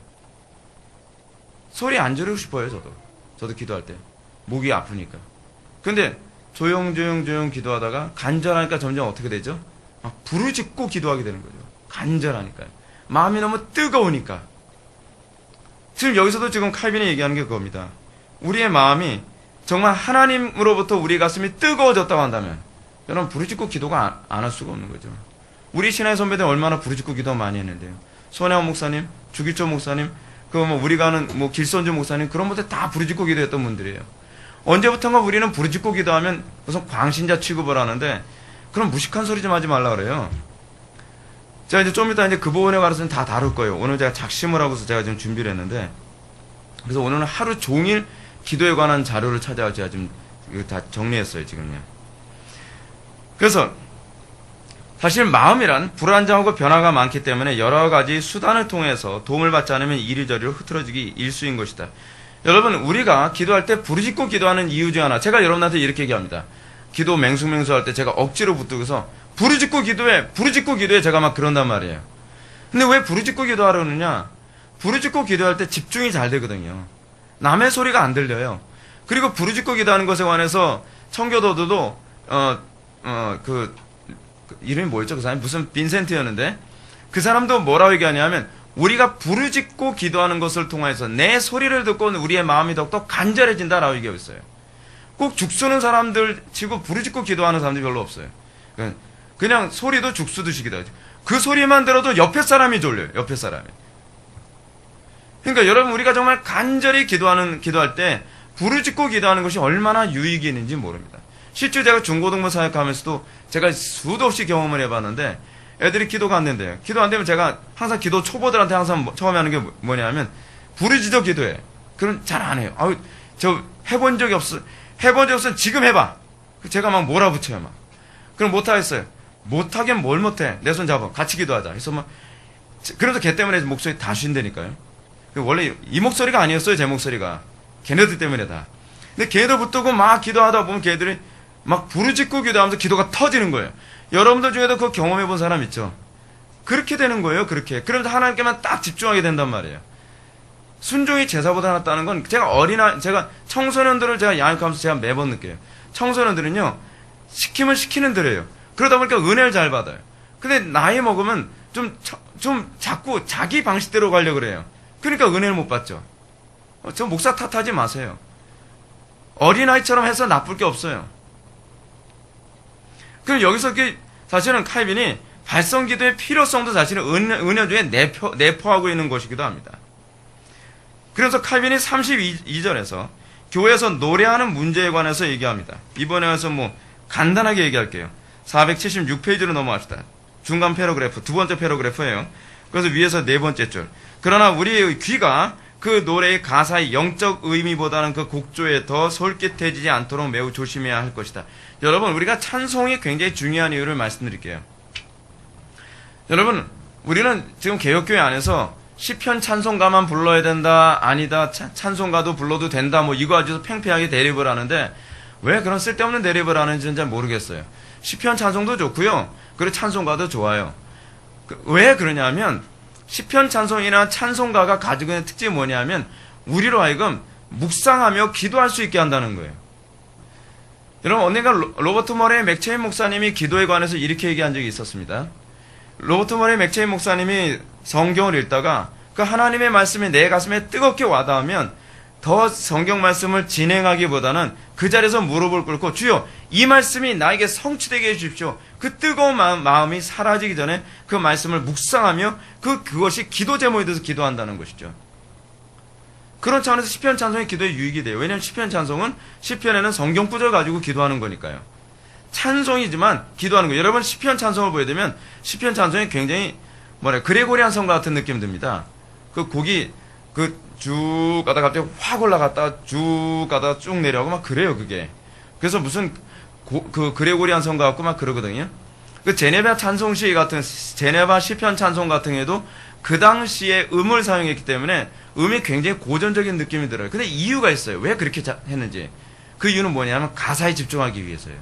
소리 안 지르고 싶어요, 저도 기도할 때. 목이 아프니까. 근데 조용 기도하다가 간절하니까 점점 어떻게 되죠? 부르짖고 기도하게 되는 거죠. 간절하니까요. 마음이 너무 뜨거우니까. 지금 여기서도 지금 칼빈이 얘기하는 게 그겁니다. 우리의 마음이 정말 하나님으로부터 우리 가슴이 뜨거워졌다고 한다면 여러분 부르짖고 기도가 안 할 수가 없는 거죠. 우리 신앙의 선배들 얼마나 부르짖고 기도 많이 했는데요. 손혜원 목사님, 주기초 목사님, 우리가 아는 길선주 목사님 그런 분들 다 부르짖고 기도했던 분들이에요. 언제부턴가 우리는 부르짖고 기도하면 무슨 광신자 취급을 하는데 그런 무식한 소리 좀 하지 말라 그래요. 제가 이제 좀 이따 그 부분에 관해서는 다 다룰 거예요. 오늘 제가 작심을 하고서 제가 지금 준비를 했는데, 그래서 오늘은 하루 종일 기도에 관한 자료를 찾아서 제가 지금 다 정리했어요, 지금요. 그래서 사실 마음이란 불안정하고 변화가 많기 때문에 여러 가지 수단을 통해서 도움을 받지 않으면 이리저리로 흐트러지기 일수인 것이다. 여러분, 우리가 기도할 때 부르짖고 기도하는 이유 중 하나, 제가 여러분한테 이렇게 얘기합니다. 기도 맹수할 때 제가 억지로 붙들고서 부르짖고 기도해 제가 막 그런단 말이에요. 근데 왜 부르짖고 기도하려느냐? 부르짖고 기도할 때 집중이 잘 되거든요. 남의 소리가 안 들려요. 그리고 부르짖고 기도하는 것에 관해서 청교도들도 이름이 뭐였죠? 그 사람이 무슨 빈센트였는데 그 사람도 뭐라고 얘기하냐면 우리가 부르짖고 기도하는 것을 통해서 내 소리를 듣고 우리의 마음이 더욱더 간절해진다라고 얘기하고 있어요. 꼭 죽쓰는 사람들 치고 부르짖고 기도하는 사람들이 별로 없어요. 그냥 소리도 죽쓰듯이 기도하죠. 그 소리만 들어도 옆에 사람이 졸려요. 옆에 사람이. 그러니까 여러분 우리가 정말 간절히 기도할 때 부르짖고 기도하는 것이 얼마나 유익이 있는지 모릅니다. 실제 제가 중고등부 사역하면서도 제가 수도 없이 경험을 해봤는데 애들이 기도가 안 된대요. 기도 안 되면 제가 항상 기도 초보들한테 항상 처음에 하는 게 뭐냐면 부르짖어 기도해. 그럼 잘 안 해요. 저 해본 적이 없어. 지금 해봐. 제가 막 몰아붙여요 막. 그럼 못하겠어요. 못하긴 뭘 못해. 내 손 잡아. 같이 기도하자. 그래서 그래서 걔 때문에 목소리 다 쉰다니까요. 원래 이 목소리가 아니었어요. 제 목소리가. 걔네들 때문에 다. 근데 걔네들 붙들고 막 기도하다 보면 걔들이 막 부르짖고 기도하면서 기도가 터지는 거예요. 여러분들 중에도 그거 경험해 본 사람 있죠? 그렇게 되는 거예요. 그렇게. 그러면서 하나님께만 딱 집중하게 된단 말이에요. 순종이 제사보다 낫다는 건 제가 청소년들을 제가 양육하면서 제가 매번 느껴요. 청소년들은요, 시키면 시키는 대로예요. 그러다 보니까 은혜를 잘 받아요. 근데 나이 먹으면 좀 자꾸 자기 방식대로 가려고 그래요. 그러니까 은혜를 못 받죠. 저 목사 탓하지 마세요. 어린아이처럼 해서 나쁠 게 없어요. 그럼 여기서 사실은 칼빈이 발성기도의 필요성도 사실은 은혜주에 내포하고 있는 것이기도 합니다. 그래서 칼빈이 32절에서 교회에서 노래하는 문제에 관해서 얘기합니다. 이번에 와서 간단하게 얘기할게요. 476페이지로 넘어갑시다. 중간 패러그래프, 두 번째 패러그래프예요. 그래서 위에서 네 번째 줄. 그러나 우리의 귀가 그 노래의 가사의 영적 의미보다는 그 곡조에 더 솔깃해지지 않도록 매우 조심해야 할 것이다. 여러분, 우리가 찬송이 굉장히 중요한 이유를 말씀드릴게요. 여러분, 우리는 지금 개혁교회 안에서 시편 찬송가만 불러야 된다, 아니다, 찬송가도 불러도 된다, 이거 가지고 팽팽하게 대립을 하는데 왜 그런 쓸데없는 대립을 하는지는 잘 모르겠어요. 시편 찬송도 좋고요. 그리고 찬송가도 좋아요. 왜 그러냐면 시편 찬송이나 찬송가가 가지고 있는 특징이 뭐냐면 우리로 하여금 묵상하며 기도할 수 있게 한다는 거예요. 여러분, 언젠가 로버트 머레이 맥체인 목사님이 기도에 관해서 이렇게 얘기한 적이 있었습니다. 로버트 머레이 맥체인 목사님이 성경을 읽다가 그 하나님의 말씀이 내 가슴에 뜨겁게 와닿으면 더 성경 말씀을 진행하기보다는 그 자리에서 무릎을 꿇고 주여 이 말씀이 나에게 성취되게 해주십시오. 그 뜨거운 마음이 사라지기 전에 그 말씀을 묵상하며 그것이 기도 제목이 돼서 기도한다는 것이죠. 그런 차원에서 시편 찬송이 기도에 유익이 돼요. 왜냐하면 시편 찬송은 시편에는 성경 구절 가지고 기도하는 거니까요. 찬송이지만 기도하는 거예요. 여러분 시편 찬송을 보게 되면 시편 찬송이 굉장히 그레고리안 성가 같은 느낌 듭니다. 그 곡이 쭉 가다 갑자기 확 올라갔다 쭉 가다 쭉 내려가고 막 그래요, 그게. 그래서 무슨 그레고리안 성가 같고 막 그러거든요. 그 제네바 찬송시 같은 제네바 시편 찬송 같은 경우에도 그 당시에 음을 사용했기 때문에 음이 굉장히 고전적인 느낌이 들어요. 근데 이유가 있어요. 왜 그렇게 했는지. 그 이유는 뭐냐면 가사에 집중하기 위해서예요.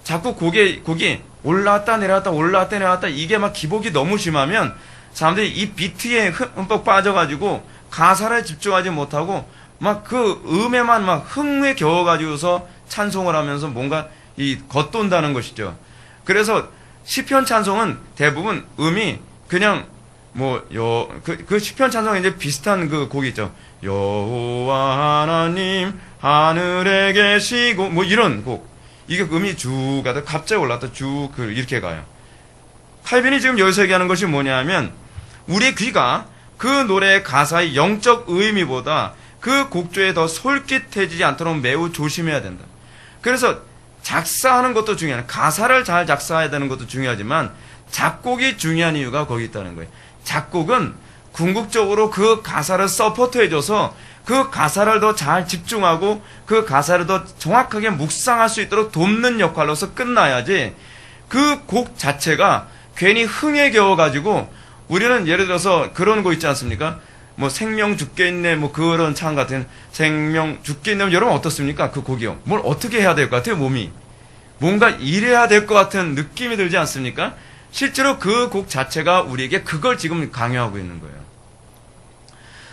자꾸 곡이 올라왔다 내려왔다 올라왔다 내려왔다 이게 막 기복이 너무 심하면 사람들이 이 비트에 흠뻑 빠져가지고 가사를 집중하지 못하고 막 그 음에만 막 흥에 겨워가지고서 찬송을 하면서 뭔가 겉돈다는 것이죠. 그래서 시편 찬송은 대부분 음이 그냥 그 시편 찬송에 이제 비슷한 그 곡이 있죠. 여호와 하나님 하늘에 계시고 이런 곡. 이게 음이 쭉 가다 갑자기 올랐다 쭉 이렇게 가요. 칼빈이 지금 여기서 얘기하는 것이 뭐냐면 우리의 귀가 그 노래의 가사의 영적 의미보다 그 곡조에 더 솔깃해지지 않도록 매우 조심해야 된다. 그래서 작사하는 것도 중요해요. 가사를 잘 작사해야 되는 것도 중요하지만 작곡이 중요한 이유가 거기 있다는 거예요. 작곡은 궁극적으로 그 가사를 서포트해줘서 그 가사를 더 잘 집중하고 그 가사를 더 정확하게 묵상할 수 있도록 돕는 역할로서 끝나야지 그 곡 자체가 괜히 흥에 겨워가지고 우리는 예를 들어서 그런 거 있지 않습니까? 생명 죽게 있네 그런 창 같은 생명 죽게 있네 여러분 어떻습니까? 그 곡이요. 뭘 어떻게 해야 될 것 같아요? 몸이 뭔가 이래야 될 것 같은 느낌이 들지 않습니까? 실제로 그 곡 자체가 우리에게 그걸 지금 강요하고 있는 거예요.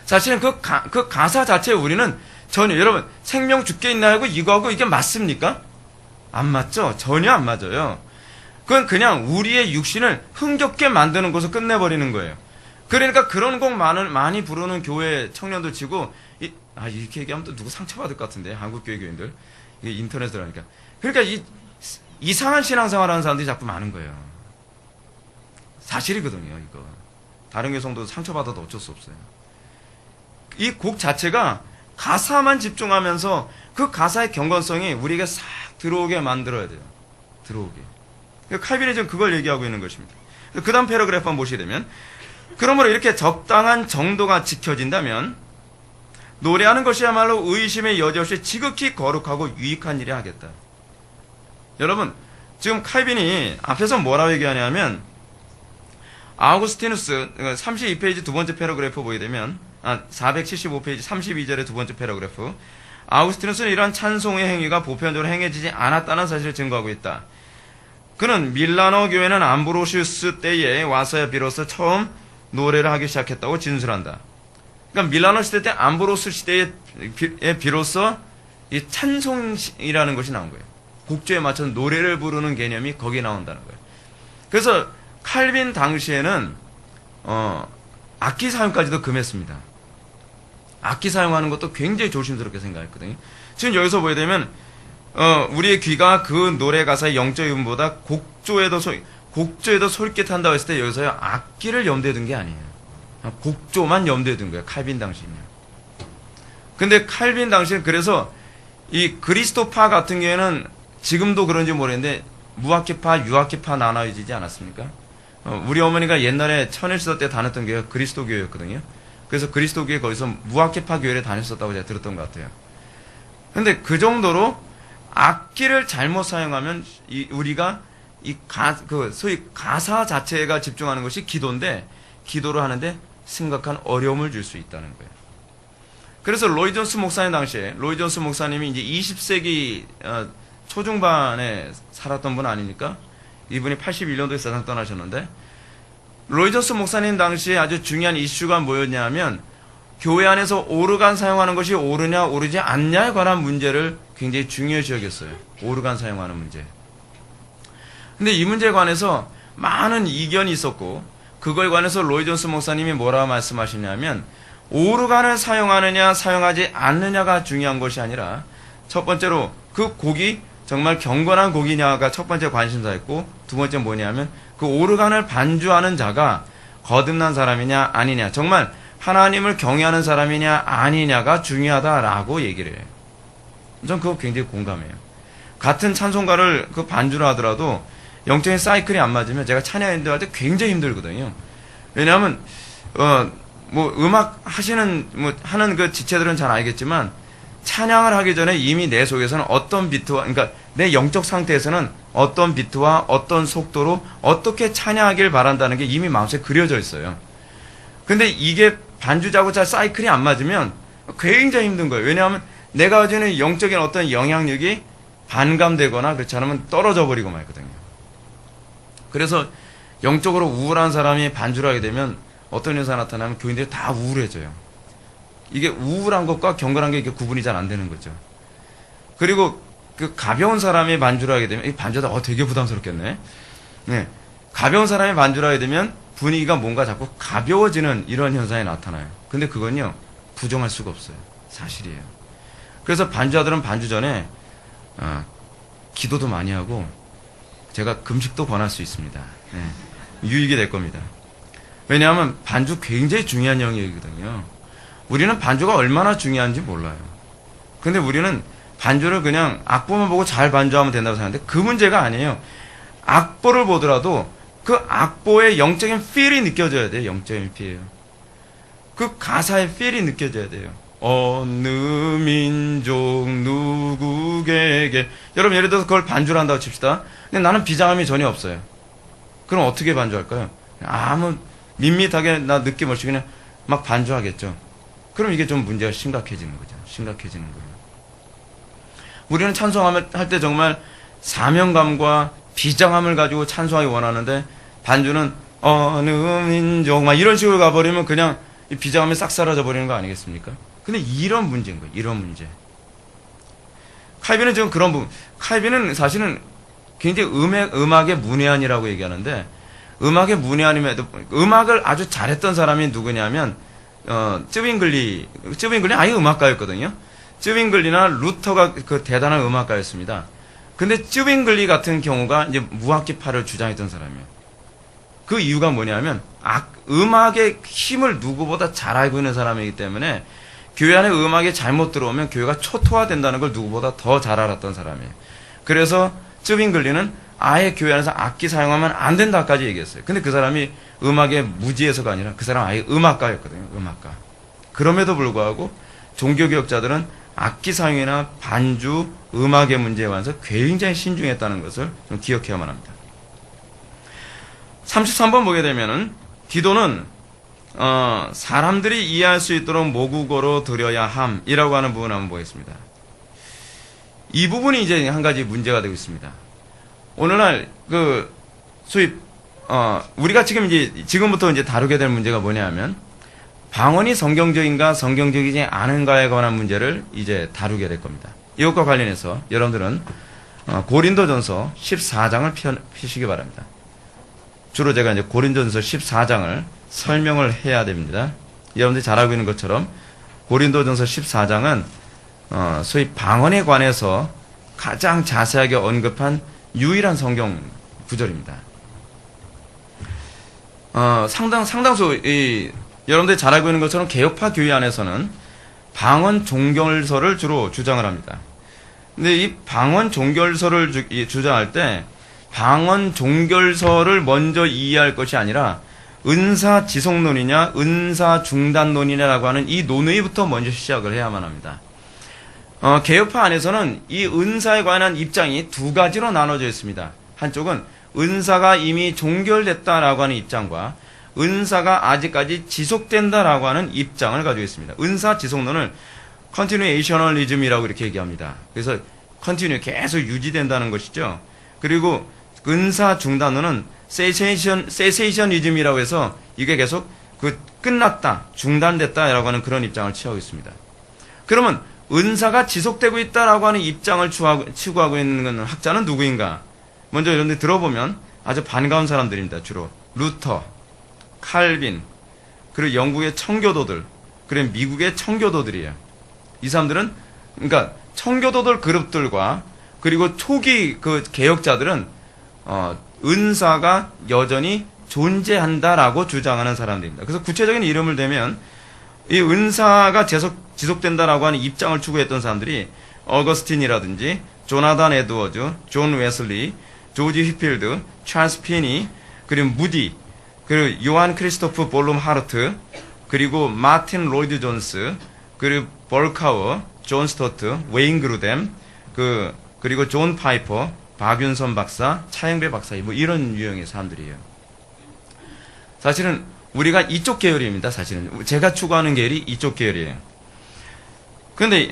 사실은 그 가사 자체에 우리는 전혀 여러분 생명 죽게 있나 하고 이거하고 이게 맞습니까? 안 맞죠? 전혀 안 맞아요. 그건 그냥 우리의 육신을 흥겹게 만드는 것으로 끝내버리는 거예요. 그러니까 그런 곡 많이 부르는 교회 청년들 치고 이렇게 얘기하면 또 누구 상처받을 것 같은데 한국 교회 교인들 이게 인터넷으로 하니까 그러니까 이상한 신앙생활 하는 사람들이 자꾸 많은 거예요. 사실이거든요. 이거 다른 교회 성도도 상처받아도 어쩔 수 없어요. 이 곡 자체가 가사만 집중하면서 그 가사의 경건성이 우리에게 싹 들어오게 만들어야 돼요. 들어오게. 칼빈이 지금 그걸 얘기하고 있는 것입니다. 그 다음 패러그래프 한번 보시게 되면 그러므로 이렇게 적당한 정도가 지켜진다면 노래하는 것이야말로 의심의 여지 없이 지극히 거룩하고 유익한 일이 하겠다. 여러분 지금 칼빈이 앞에서 뭐라고 얘기하냐면 아우구스티누스 32페이지 두 번째 패러그래프 보게 되면 475페이지 32절의 두 번째 패러그래프 아우구스티누스는 이러한 찬송의 행위가 보편적으로 행해지지 않았다는 사실을 증거하고 있다. 그는 밀라노 교회는 암브로시우스 때에 와서야 비로소 처음 노래를 하기 시작했다고 진술한다. 그러니까 밀라노 시대 때 암브로스 시대에 비로소 이 찬송이라는 것이 나온 거예요. 곡조에 맞춰서 노래를 부르는 개념이 거기에 나온다는 거예요. 그래서 칼빈 당시에는 악기 사용까지도 금했습니다. 악기 사용하는 것도 굉장히 조심스럽게 생각했거든요. 지금 여기서 보게 되면 우리의 귀가 그 노래 가사의 영적 의미보다 곡조에도 솔깃한다고 했을 때 여기서 악기를 염두에 둔 게 아니에요. 곡조만 염두에 둔 거예요. 칼빈 당시는요. 근데 칼빈 당시는 그래서 이 그리스도파 같은 경우에는 지금도 그런지 모르겠는데 무악기파, 유악기파 나눠지지 않았습니까? 우리 어머니가 옛날에 천일시대 때 다녔던 교회가 그리스도 교회였거든요. 그래서 그리스도 교회 거기서 무악기파 교회를 다녔었다고 제가 들었던 것 같아요. 근데 그 정도로 악기를 잘못 사용하면 우리가 소위 가사 자체가 집중하는 것이 기도인데 기도를 하는데 심각한 어려움을 줄 수 있다는 거예요. 그래서 로이 존스 목사님 당시에 로이 존스 목사님이 이제 20세기 초중반에 살았던 분 아닙니까? 이분이 81년도에 세상 떠나셨는데 로이 존스 목사님 당시에 아주 중요한 이슈가 뭐였냐면 교회 안에서 오르간 사용하는 것이 옳으냐 옳지 않냐에 관한 문제를 굉장히 중요시 여겼어요. 오르간 사용하는 문제. 근데 이 문제에 관해서 많은 이견이 있었고 그거에 관해서 로이 존스 목사님이 뭐라고 말씀하시냐면 오르간을 사용하느냐 사용하지 않느냐가 중요한 것이 아니라 첫 번째로 그 곡이 정말 경건한 곡이냐가 첫 번째 관심사였고 두 번째 뭐냐면 그 오르간을 반주하는 자가 거듭난 사람이냐 아니냐 정말 하나님을 경외하는 사람이냐 아니냐가 중요하다라고 얘기를 해요. 전 그거 굉장히 공감해요. 같은 찬송가를 그 반주를 하더라도 영적인 사이클이 안 맞으면 제가 찬양 인도할 때 굉장히 힘들거든요. 왜냐하면 음악 하시는 하는 그 지체들은 잘 알겠지만 찬양을 하기 전에 이미 내 속에서는 어떤 비트와 그러니까 내 영적 상태에서는 어떤 비트와 어떤 속도로 어떻게 찬양하길 바란다는 게 이미 마음속에 그려져 있어요. 근데 이게 반주자고 잘 사이클이 안 맞으면 굉장히 힘든 거예요. 왜냐하면 내가 가지고 있는 영적인 어떤 영향력이 반감되거나 그렇지 않으면 떨어져 버리고 말거든요. 그래서 영적으로 우울한 사람이 반주를 하게 되면 어떤 현상이 나타나면 교인들이 다 우울해져요. 이게 우울한 것과 경건한 게 이게 구분이 잘 안 되는 거죠. 그리고 그 가벼운 사람이 반주를 하게 되면 이 반주다 되게 부담스럽겠네. 네. 가벼운 사람이 반주를 하게 되면 분위기가 뭔가 자꾸 가벼워지는 이런 현상이 나타나요. 근데 그건요 부정할 수가 없어요. 사실이에요. 그래서 반주자들은 반주 전에 기도도 많이 하고 제가 금식도 권할 수 있습니다. 네. 유익이 될 겁니다. 왜냐하면 반주 굉장히 중요한 영역이거든요. 우리는 반주가 얼마나 중요한지 몰라요. 근데 우리는 반주를 그냥 악보만 보고 잘 반주하면 된다고 생각하는데 그 문제가 아니에요. 악보를 보더라도 그 악보의 영적인 필이 느껴져야 돼요. 영적인 필이에요. 그 가사의 필이 느껴져야 돼요. 어느 민족 누구에게 여러분 예를 들어서 그걸 반주를 한다고 칩시다. 근데 나는 비장함이 전혀 없어요. 그럼 어떻게 반주할까요? 아무 밋밋하게 나 느낌 없이 그냥 막 반주하겠죠. 그럼 이게 좀 문제가 심각해지는 거죠. 심각해지는 거예요. 우리는 찬송할 때 정말 사명감과 비장함을 가지고 찬송하기 원하는데 반주는 어느 민족 막 이런 식으로 가버리면 그냥 이 비장함이 싹 사라져 버리는 거 아니겠습니까? 근데 이런 문제인 거예요. 이런 문제. 칼빈은 지금 그런 부분. 칼빈은 사실은 굉장히 음악의 문외한이라고 얘기하는데 음악의 문외한임에도 음악을 아주 잘했던 사람이 누구냐면 쯔윙글리 아예 음악가였거든요. 쯔윙글리나 루터가 그 대단한 음악가였습니다. 근데 쯔윙글리 같은 경우가 이제 무악기파를 주장했던 사람이에요. 그 이유가 뭐냐면 음악의 힘을 누구보다 잘 알고 있는 사람이기 때문에 교회 안에 음악이 잘못 들어오면 교회가 초토화된다는 걸 누구보다 더 잘 알았던 사람이에요. 그래서 쯔윙글리는 아예 교회 안에서 악기 사용하면 안 된다까지 얘기했어요. 근데 그 사람이 음악에 무지해서가 아니라 그 사람 아예 음악가였거든요. 음악가. 그럼에도 불구하고 종교개혁자들은 악기 사용이나 반주, 음악의 문제에 관해서 굉장히 신중했다는 것을 좀 기억해야만 합니다. 33번 보게 되면은 기도는 사람들이 이해할 수 있도록 모국어로 드려야 함이라고 하는 부분을 한번 보겠습니다. 이 부분이 이제 한 가지 문제가 되고 있습니다. 오늘날 소위 우리가 지금부터 이제 다루게 될 문제가 뭐냐면 방언이 성경적인가 성경적이지 않은가에 관한 문제를 이제 다루게 될 겁니다. 이것과 관련해서 여러분들은 고린도전서 14장을 펴시기 바랍니다. 주로 제가 이제 고린도전서 14장을 설명을 해야 됩니다. 여러분들이 잘 알고 있는 것처럼 고린도전서 14장은 소위 방언에 관해서 가장 자세하게 언급한 유일한 성경 구절입니다. 상당수 여러분들이 잘 알고 있는 것처럼 개혁파 교회 안에서는 방언 종결설을 주로 주장을 합니다. 근데 이 방언 종결설을 주장할 때 방언 종결설을 먼저 이해할 것이 아니라 은사 지속론이냐 은사 중단론이냐라고 하는 이 논의부터 먼저 시작을 해야만 합니다. 개혁파 안에서는 이 은사에 관한 입장이 두 가지로 나눠져 있습니다. 한쪽은 은사가 이미 종결됐다라고 하는 입장과 은사가 아직까지 지속된다라고 하는 입장을 가지고 있습니다. 은사 지속론을 컨티뉴에이셔널리즘이라고 이렇게 얘기합니다. 그래서 컨티뉴 계속 유지된다는 것이죠. 그리고 은사 중단론은 세세이션리즘이라고 해서 이게 계속 끝났다, 중단됐다라고 하는 그런 입장을 취하고 있습니다. 그러면 은사가 지속되고 있다라고 하는 입장을 추구하고 있는 학자는 누구인가? 먼저 여러분들 들어보면 아주 반가운 사람들입니다. 주로 루터, 칼빈, 그리고 영국의 청교도들, 그리고 미국의 청교도들이에요. 이 사람들은 그러니까 청교도들 그룹들과 그리고 초기 개혁자들은 은사가 여전히 존재한다라고 주장하는 사람들입니다. 그래서 구체적인 이름을 대면 이 은사가 지속된다라고 하는 입장을 추구했던 사람들이 어거스틴이라든지 조나단 에드워즈, 존 웨슬리, 조지 휘필드, 찰스 피니, 그리고 무디, 그리고 요한 크리스토프 볼룸 하르트, 그리고 마틴 로이드 존스, 그리고 벌카워, 존 스토트, 웨인 그루뎀, 그리고 존 파이퍼, 박윤선 박사, 차영배 박사, 뭐 이런 유형의 사람들이에요. 사실은 우리가 이쪽 계열입니다. 사실은 제가 추구하는 계열이 이쪽 계열이에요. 그런데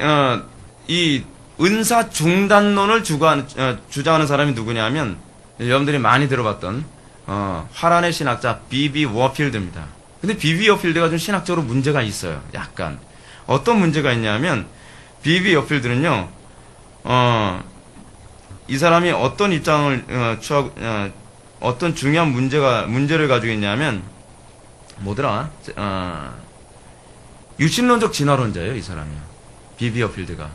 이 은사 중단론을 주장하는 사람이 누구냐면 여러분들이 많이 들어봤던 화란의 신학자 B.B. 워필드입니다. 근데 B.B. 워필드가 좀 신학적으로 문제가 있어요. 약간 어떤 문제가 있냐면 B.B. 워필드는요, 이 사람이 어떤 입장을 어떤 중요한 문제를 가지고 있냐면 뭐더라? 유신론적 진화론자예요, 이 사람이요. B.B. 워필드가.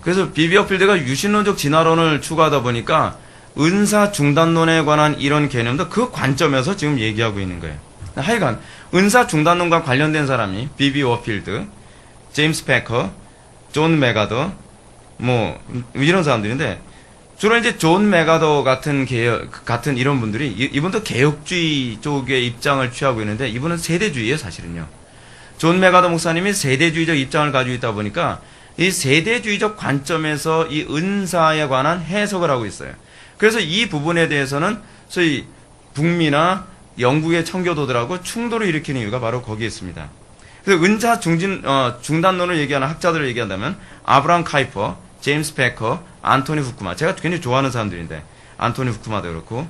그래서 B.B. 워필드가 유신론적 진화론을 추구하다 보니까 은사 중단론에 관한 이런 개념도 그 관점에서 지금 얘기하고 있는 거예요. 하여간 은사 중단론과 관련된 사람이 B.B. 워필드, 제임스 패커, 존 메가더, 뭐 이런 사람들인데 주로 이제 존 메가더 같은 이런 분들이 이분도 개혁주의 쪽의 입장을 취하고 있는데 이분은 세대주의예요, 사실은요. 존 메가더 목사님이 세대주의적 입장을 가지고 있다 보니까 이 세대주의적 관점에서 이 은사에 관한 해석을 하고 있어요. 그래서 이 부분에 대해서는 소위 북미나 영국의 청교도들하고 충돌을 일으키는 이유가 바로 거기에 있습니다. 그래서 은사 중단론을 얘기하는 학자들을 얘기한다면 아브라함 카이퍼, 제임스 패커, 안토니 후쿠마, 제가 굉장히 좋아하는 사람들인데 안토니 후쿠마도 그렇고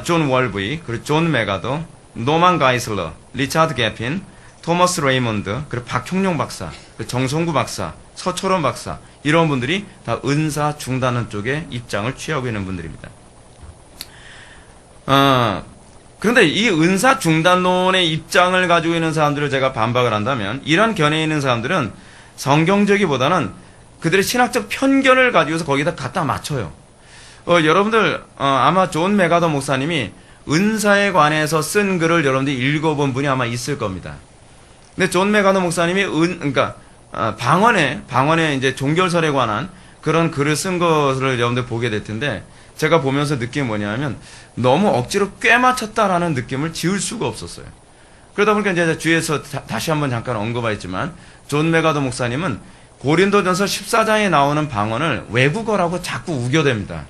존 월브이, 그리고 존 메가더, 노만 가이슬러, 리차드 게핀, 토머스 레이먼드, 그리고 박형룡 박사, 정성구 박사, 서철원 박사, 이런 분들이 다 은사 중단론 쪽에 입장을 취하고 있는 분들입니다. 그런데 이 은사 중단론의 입장을 가지고 있는 사람들을 제가 반박을 한다면 이런 견해에 있는 사람들은 성경적이보다는 그들의 신학적 편견을 가지고서 거기다 갖다 맞춰요. 여러분들 아마 존 메가더 목사님이 은사에 관해서 쓴 글을 여러분들이 읽어본 분이 아마 있을 겁니다. 근데 존 메가더 목사님이 그러니까 방언에 이제 종결설에 관한 그런 글을 쓴 것을 여러분들 보게 될 텐데 제가 보면서 느낀 게 뭐냐면 너무 억지로 꿰맞췄다라는 느낌을 지울 수가 없었어요. 그러다 보니까 이제 뒤에서 다시 한번 잠깐 언급하였지만 존 메가더 목사님은 고린도전서 14장에 나오는 방언을 외국어라고 자꾸 우겨댑니다.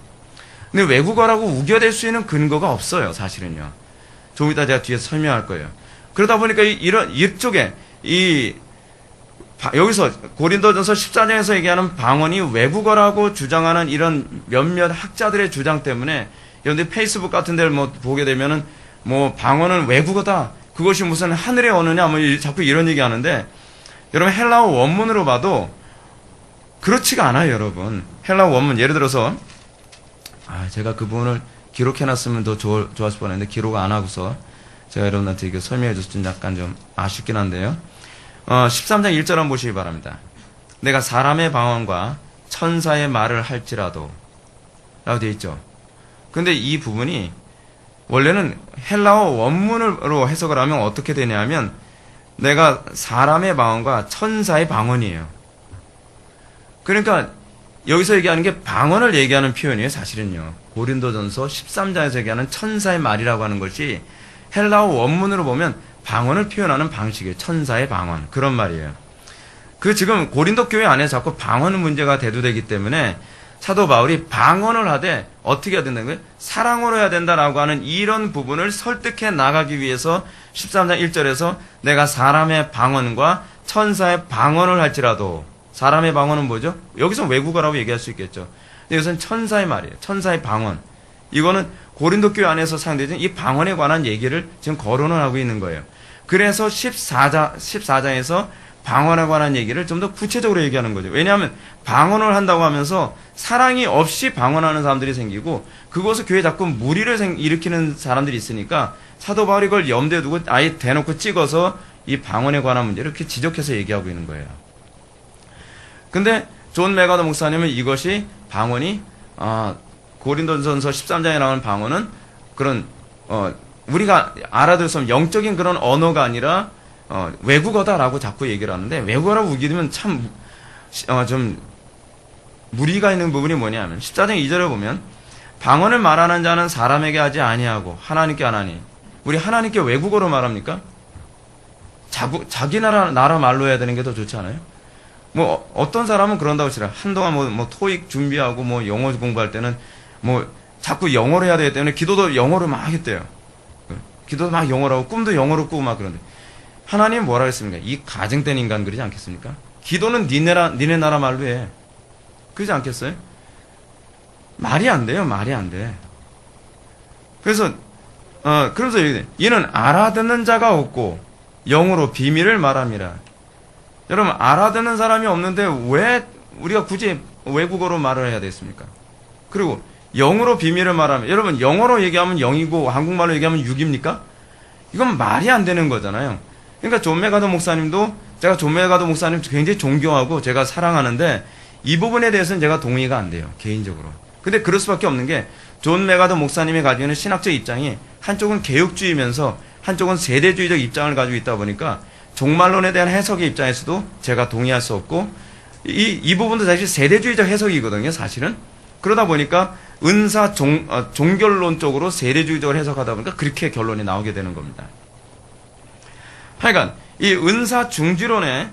근데 외국어라고 우겨댈 수 있는 근거가 없어요, 사실은요. 좀 이따 제가 뒤에서 설명할 거예요. 그러다 보니까 이쪽에 여기서 고린도전서 14장에서 얘기하는 방언이 외국어라고 주장하는 이런 몇몇 학자들의 주장 때문에 여러분들 페이스북 같은 데를 뭐 보게 되면은 뭐 방언은 외국어다. 그것이 무슨 하늘의 언어냐 뭐 자꾸 이런 얘기 하는데 여러분 헬라어 원문으로 봐도 그렇지가 않아요, 여러분. 헬라어 원문 예를 들어서 제가 그 부분을 기록해놨으면 더 좋았을 뻔했는데 기록 안 하고서 제가 여러분한테 이거 설명해줘서 좀 약간 좀 아쉽긴 한데요. 13장 1절 한번 보시기 바랍니다. 내가 사람의 방언과 천사의 말을 할지라도 라고 되어 있죠. 근데 이 부분이 원래는 헬라어 원문으로 해석을 하면 어떻게 되냐면 내가 사람의 방언과 천사의 방언이에요. 그러니까 여기서 얘기하는 게 방언을 얘기하는 표현이에요. 사실은요. 고린도전서 13장에서 얘기하는 천사의 말이라고 하는 것이 헬라어 원문으로 보면 방언을 표현하는 방식이에요. 천사의 방언. 그런 말이에요. 그 지금 고린도 교회 안에서 자꾸 방언 문제가 대두되기 때문에 사도 바울이 방언을 하되 어떻게 해야 된다는 거예요? 사랑으로 해야 된다라고 하는 이런 부분을 설득해 나가기 위해서 13장 1절에서 내가 사람의 방언과 천사의 방언을 할지라도 사람의 방언은 뭐죠? 여기서 외국어라고 얘기할 수 있겠죠. 근데 이것은 천사의 말이에요. 천사의 방언. 이거는 고린도 교회 안에서 사용되는 이 방언에 관한 얘기를 지금 거론을 하고 있는 거예요. 그래서 14장에서 방언에 관한 얘기를 좀 더 구체적으로 얘기하는 거죠. 왜냐하면 방언을 한다고 하면서 사랑이 없이 방언하는 사람들이 생기고 그것을 교회에 자꾸 무리를 일으키는 사람들이 있으니까 사도 바울이 그걸 염두에 두고 아예 대놓고 찍어서 이 방언에 관한 문제를 이렇게 지적해서 얘기하고 있는 거예요. 근데 존 메가더 목사님은 이것이 방언이 고린도전서 13장에 나오는 방언은 그런 우리가 알아들 수 없는 영적인 그런 언어가 아니라 외국어다라고 자꾸 얘기를 하는데 외국어라고 우기면 참 좀 무리가 있는 부분이 뭐냐면 14장 2절에 보면 방언을 말하는 자는 사람에게 하지 아니하고 하나님께 하나니 우리 하나님께 외국어로 말합니까? 자기 나라 말로 해야 되는 게 더 좋지 않아요? 뭐 어떤 사람은 그런다고 치라 한동안 뭐 토익 준비하고 뭐 영어 공부할 때는 뭐 자꾸 영어로 해야 되기 때문에 기도도 영어로 막 했대요. 기도도 막 영어로 하고 꿈도 영어로 꾸고 막 그런데 하나님은 뭐라 했습니까? 이 가증된 인간 그러지 않겠습니까? 기도는 니네 나라 말로 해. 그러지 않겠어요? 말이 안 돼요. 말이 안 돼. 그래서 그래서 이는 알아듣는 자가 없고 영어로 비밀을 말함이라. 여러분 알아듣는 사람이 없는데 왜 우리가 굳이 외국어로 말을 해야 되겠습니까? 그리고 영어로 비밀을 말하면 여러분 영어로 얘기하면 0이고 한국말로 얘기하면 6입니까? 이건 말이 안 되는 거잖아요. 그러니까 존 메가더 목사님도 제가 존 메가더 목사님 굉장히 존경하고 제가 사랑하는데 이 부분에 대해서는 제가 동의가 안 돼요. 개인적으로. 근데 그럴 수밖에 없는 게 존 메가더 목사님이 가지고 있는 신학적 입장이 한쪽은 개혁주의면서 한쪽은 세대주의적 입장을 가지고 있다 보니까 종말론에 대한 해석의 입장에서도 제가 동의할 수 없고 이 부분도 사실 세대주의적 해석이거든요. 사실은. 그러다 보니까 종결론 쪽으로 세대주의적으로 해석하다 보니까 그렇게 결론이 나오게 되는 겁니다. 하여간 이 은사 중지론에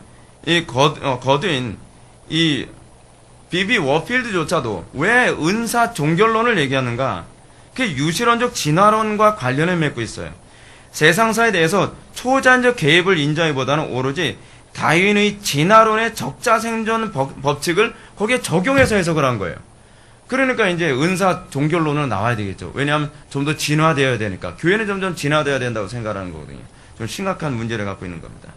거두인 이 비비 워필드조차도 왜 은사 종결론을 얘기하는가? 그게 유실론적 진화론과 관련을 맺고 있어요. 세상사에 대해서 초자연적 개입을 인정하기보다는 오로지 다윈의 진화론의 적자생존 법칙을 거기에 적용해서 해석을 한 거예요. 그러니까 이제 은사 종결론으로 나와야 되겠죠. 왜냐하면 좀 더 진화되어야 되니까. 교회는 점점 진화되어야 된다고 생각하는 거거든요. 좀 심각한 문제를 갖고 있는 겁니다.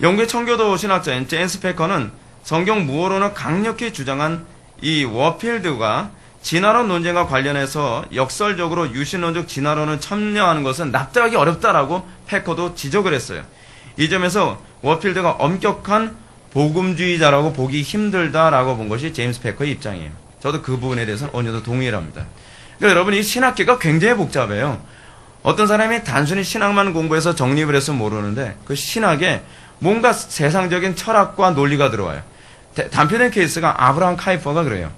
영국의 청교도 신학자인 제임스 패커는 성경 무어론을 강력히 주장한 이 워필드가 진화론 논쟁과 관련해서 역설적으로 유신론적 진화론을 첨예하는 것은 납득하기 어렵다라고 패커도 지적을 했어요. 이 점에서 워필드가 엄격한 복음주의자라고 보기 힘들다라고 본 것이 제임스 패커의 입장이에요. 저도 그 부분에 대해서는 어느 정도 동의를 합니다. 그러니까 여러분 이 신학계가 굉장히 복잡해요. 어떤 사람이 단순히 신학만 공부해서 정립을 해서 모르는데 그 신학에 뭔가 세상적인 철학과 논리가 들어와요. 단편된 케이스가 아브라함 카이퍼가 그래요.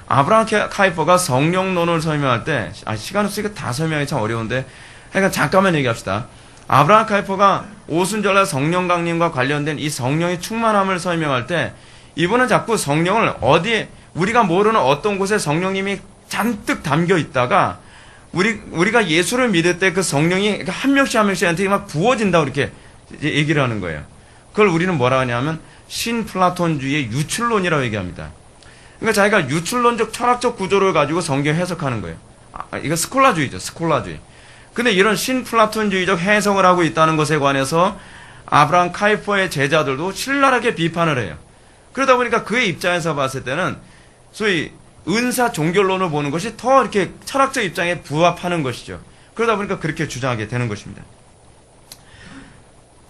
아브라함 카이퍼가 성령론을 설명할 때 시간 없으니까 다 설명이 참 어려운데 하여간 잠깐만 얘기합시다. 아브라함 카이퍼가 오순절날 성령 강림과 관련된 이 성령의 충만함을 설명할 때 이분은 자꾸 성령을 어디에 우리가 모르는 어떤 곳에 성령님이 잔뜩 담겨 있다가 우리가 예수를 믿을 때 그 성령이 한 명씩 한 명씩한테 막 부어진다고 이렇게 얘기를 하는 거예요. 그걸 우리는 뭐라 하냐면 신플라톤주의의 유출론이라고 얘기합니다. 그러니까 자기가 유출론적 철학적 구조를 가지고 성경 해석하는 거예요. 이거 스콜라주의죠. 스콜라주의. 근데 이런 신플라톤주의적 해석을 하고 있다는 것에 관해서 아브라함 카이퍼의 제자들도 신랄하게 비판을 해요. 그러다 보니까 그의 입장에서 봤을 때는 소위 은사 종결론을 보는 것이 더 이렇게 철학적 입장에 부합하는 것이죠. 그러다 보니까 그렇게 주장하게 되는 것입니다.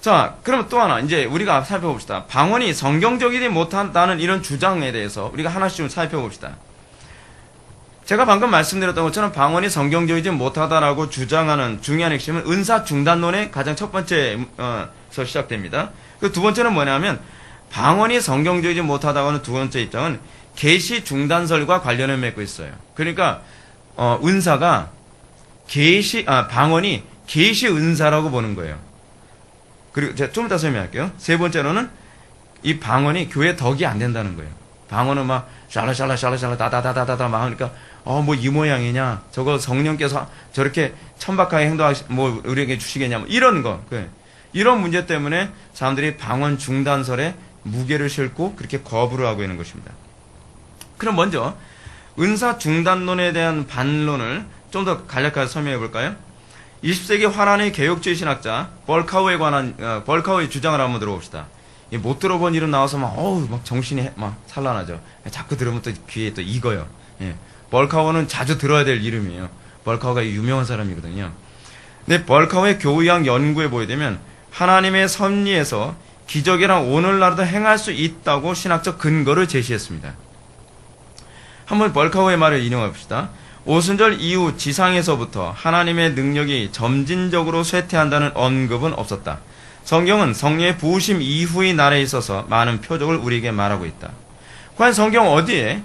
자, 그러면 또 하나 이제 우리가 살펴봅시다. 방언이 성경적이지 못한다는 이런 주장에 대해서 우리가 하나씩 좀 살펴봅시다. 제가 방금 말씀드렸던 것처럼 방언이 성경적이지 못하다라고 주장하는 중요한 핵심은 은사 중단론의 가장 첫 번째에서 시작됩니다. 그 두 번째는 뭐냐면 방언이 성경적이지 못하다고 하는 두 번째 입장은 계시 중단설과 관련을 맺고 있어요. 그러니까 은사가 방언이 계시 은사라고 보는 거예요. 그리고 제가 좀 이따 설명할게요. 세 번째로는 이 방언이 교회 덕이 안 된다는 거예요. 방언은 막 샬라샬라 다다다다다 막 하니까 뭐 이 모양이냐, 저거 성령께서 저렇게 천박하게 뭐 우리에게 주시겠냐, 뭐 이런 거. 이런 문제 때문에 사람들이 방언 중단설에 무게를 싣고 그렇게 거부를 하고 있는 것입니다. 그럼 먼저 은사 중단론에 대한 반론을 좀 더 간략하게 설명해 볼까요? 20세기 화란의 개혁주의 신학자 벌카우의 주장을 한번 들어봅시다. 못 들어본 이름 나와서 막 정신이 막 산란하죠. 자꾸 들으면 또 귀에 또 익어요. 예. 벌카우는 자주 들어야 될 이름이에요. 벌카우가 유명한 사람이거든요. 근데 벌카우의 교의학 연구에 보게 되면 하나님의 섭리에서 기적이랑 오늘날도 행할 수 있다고 신학적 근거를 제시했습니다. 한번 벌카우의 말을 인용해 봅시다. 오순절 이후 지상에서부터 하나님의 능력이 점진적으로 쇠퇴한다는 언급은 없었다. 성경은 성령의 부으심 이후의 날에 있어서 많은 표적을 우리에게 말하고 있다. 과연 성경 어디에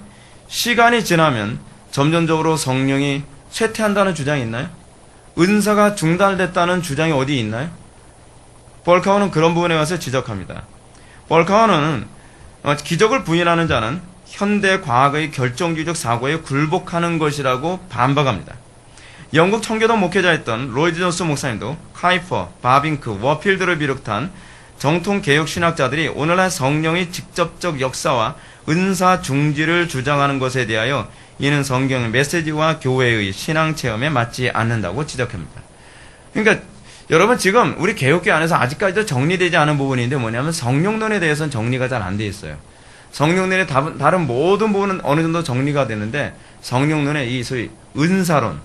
시간이 지나면 점점적으로 성령이 쇠퇴한다는 주장이 있나요? 은사가 중단됐다는 주장이 어디 있나요? 벌카우는 그런 부분에 가서 지적합니다. 벌카우는 기적을 부인하는 자는 현대 과학의 결정주의적 사고에 굴복하는 것이라고 반박합니다. 영국 청교도 목회자였던 로이드 존스 목사님도 카이퍼, 바빙크, 워필드를 비롯한 정통 개혁 신학자들이 오늘날 성령의 직접적 역사와 은사 중지를 주장하는 것에 대하여 이는 성경의 메시지와 교회의 신앙 체험에 맞지 않는다고 지적합니다. 그러니까 여러분 지금 우리 개혁교 안에서 아직까지도 정리되지 않은 부분인데 뭐냐면 성령론에 대해서는 정리가 잘 안 돼 있어요. 성령론의 다른 모든 부분은 어느 정도 정리가 되는데 성령론의 이 소위 은사론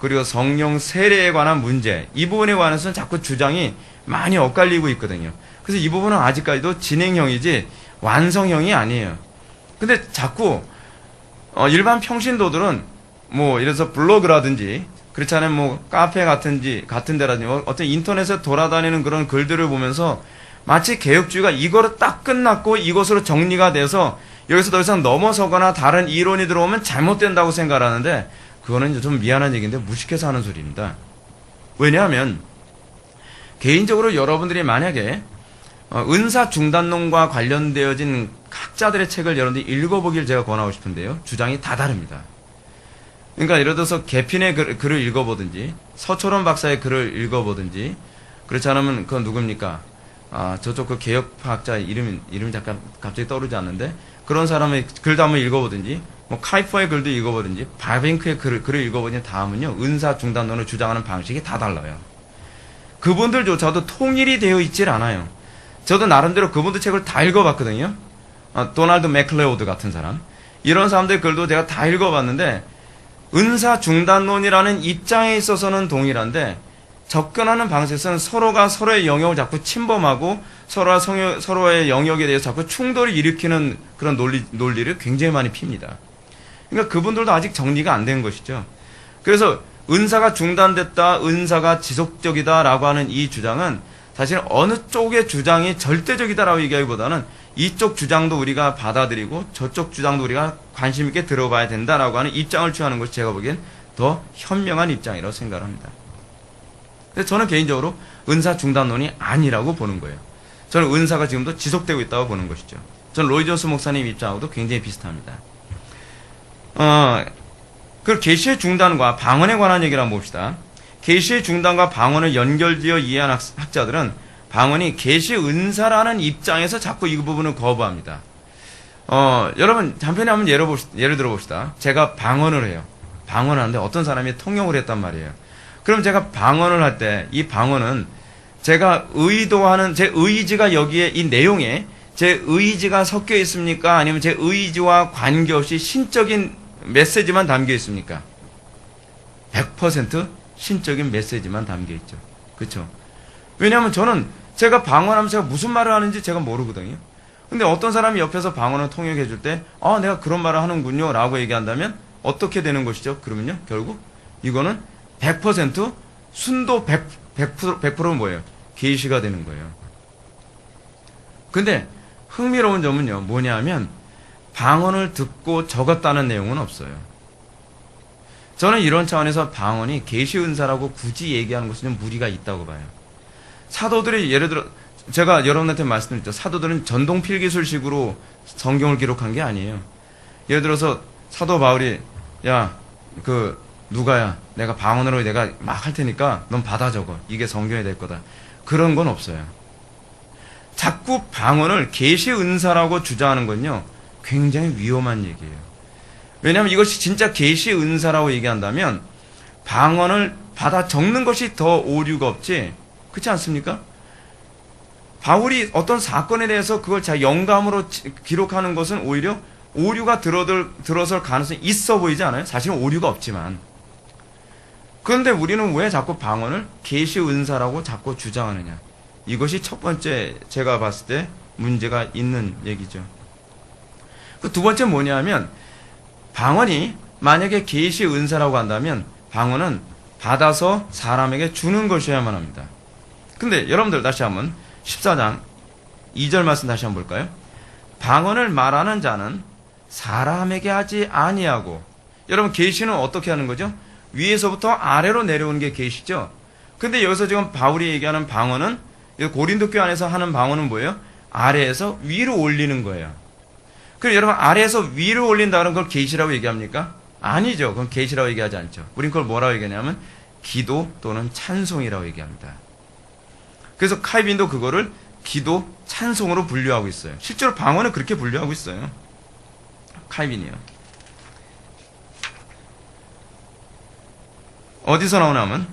그리고 성령 세례에 관한 문제 이 부분에 관해서는 자꾸 주장이 많이 엇갈리고 있거든요. 그래서 이 부분은 아직까지도 진행형이지 완성형이 아니에요. 근데 자꾸 일반 평신도들은 뭐 이래서 블로그라든지 그렇지 않으면 뭐 카페 같은 데라든지 어떤 인터넷에 돌아다니는 그런 글들을 보면서 마치 개혁주의가 이거로 딱 끝났고 이것으로 정리가 돼서 여기서 더 이상 넘어서거나 다른 이론이 들어오면 잘못된다고 생각하는데 그거는 좀 미안한 얘기인데 무식해서 하는 소리입니다. 왜냐하면 개인적으로 여러분들이 만약에 은사 중단론과 관련되어진 학자들의 책을 여러분들이 읽어보길 제가 권하고 싶은데요. 주장이 다 다릅니다. 그러니까 예를 들어서 개핀의 글을 읽어보든지 서초론 박사의 글을 읽어보든지 그렇지 않으면 그건 누굽니까? 저쪽 그 개혁학자 이름이 잠깐 갑자기 떠오르지 않는데 그런 사람의 글도 한번 읽어보든지 뭐 카이퍼의 글도 읽어보든지 바빙크의 글을 읽어보든지 다음은요 은사 중단론을 주장하는 방식이 다 달라요. 그분들조차도 통일이 되어 있질 않아요. 저도 나름대로 그분들 책을 다 읽어봤거든요. 도널드 맥클레오드 같은 사람 이런 사람들 글도 제가 다 읽어봤는데 은사 중단론이라는 입장에 있어서는 동일한데 접근하는 방식에서는 서로가 서로의 영역을 자꾸 침범하고 서로의 영역에 대해서 자꾸 충돌을 일으키는 그런 논리를 굉장히 많이 핍니다. 그러니까 그분들도 아직 정리가 안 된 것이죠. 그래서 은사가 중단됐다, 은사가 지속적이다라고 하는 이 주장은 사실 어느 쪽의 주장이 절대적이다라고 얘기하기보다는 이쪽 주장도 우리가 받아들이고 저쪽 주장도 우리가 관심 있게 들어봐야 된다라고 하는 입장을 취하는 것이 제가 보기엔 더 현명한 입장이라고 생각합니다. 근데 저는 개인적으로 은사 중단론이 아니라고 보는 거예요. 저는 은사가 지금도 지속되고 있다고 보는 것이죠. 저는 로이 존스 목사님 입장하고도 굉장히 비슷합니다. 그 계시의 중단과 방언에 관한 얘기를 한번 봅시다. 계시의 중단과 방언을 연결지어 이해한 학자들은 방언이 계시 은사라는 입장에서 자꾸 이 부분을 거부합니다. 여러분 한편에 한번 예를 들어봅시다. 제가 방언을 해요. 방언을 하는데 어떤 사람이 통역을 했단 말이에요. 그럼 제가 방언을 할 때 이 방언은 제가 의도하는 제 의지가 여기에 이 내용에 제 의지가 섞여 있습니까? 아니면 제 의지와 관계없이 신적인 메시지만 담겨 있습니까? 100% 신적인 메시지만 담겨 있죠. 그렇죠? 왜냐하면 저는 제가 방언하면 제가 무슨 말을 하는지 제가 모르거든요. 근데 어떤 사람이 옆에서 방언을 통역해 줄 때, 내가 그런 말을 하는군요 라고 얘기한다면 어떻게 되는 것이죠? 그러면요, 결국 이거는 100% 순도 100%는 뭐예요? 계시가 되는 거예요. 근데 흥미로운 점은요, 뭐냐면 방언을 듣고 적었다는 내용은 없어요. 저는 이런 차원에서 방언이 계시 은사라고 굳이 얘기하는 것은 좀 무리가 있다고 봐요. 사도들이 예를 들어 제가 여러분한테 말씀드렸죠. 사도들은 전동 필기술식으로 성경을 기록한 게 아니에요. 예를 들어서 사도 바울이 누가야 내가 방언으로 내가 막 할 테니까 넌 받아 적어. 이게 성경이 될 거다. 그런 건 없어요. 자꾸 방언을 계시 은사라고 주장하는 건요, 굉장히 위험한 얘기예요. 왜냐하면 이것이 진짜 계시 은사라고 얘기한다면 방언을 받아 적는 것이 더 오류가 없지, 그렇지 않습니까? 바울이 어떤 사건에 대해서 그걸 자 영감으로 기록하는 것은 오히려 오류가 들어설 가능성이 있어 보이지 않아요? 사실은 오류가 없지만. 그런데 우리는 왜 자꾸 방언을 계시 은사라고 자꾸 주장하느냐? 이것이 첫 번째 제가 봤을 때 문제가 있는 얘기죠. 그 두 번째 뭐냐면 방언이 만약에 계시 은사라고 한다면 방언은 받아서 사람에게 주는 것이어야만 합니다. 근데 여러분들 다시 한번 14장 2절 말씀 다시 한번 볼까요? 방언을 말하는 자는 사람에게 하지 아니하고, 여러분 계시는 어떻게 하는 거죠? 위에서부터 아래로 내려오는 게 계시죠. 근데 여기서 지금 바울이 얘기하는 방언은, 고린도 교회 안에서 하는 방언은 뭐예요? 아래에서 위로 올리는 거예요. 그럼 여러분 아래에서 위로 올린다는 걸 계시라고 얘기합니까? 아니죠. 그건 계시라고 얘기하지 않죠. 우린 그걸 뭐라고 얘기하냐면 기도 또는 찬송이라고 얘기합니다. 그래서 칼빈도 그거를 기도, 찬송으로 분류하고 있어요. 실제로 방언은 그렇게 분류하고 있어요. 칼빈이요. 어디서 나오냐면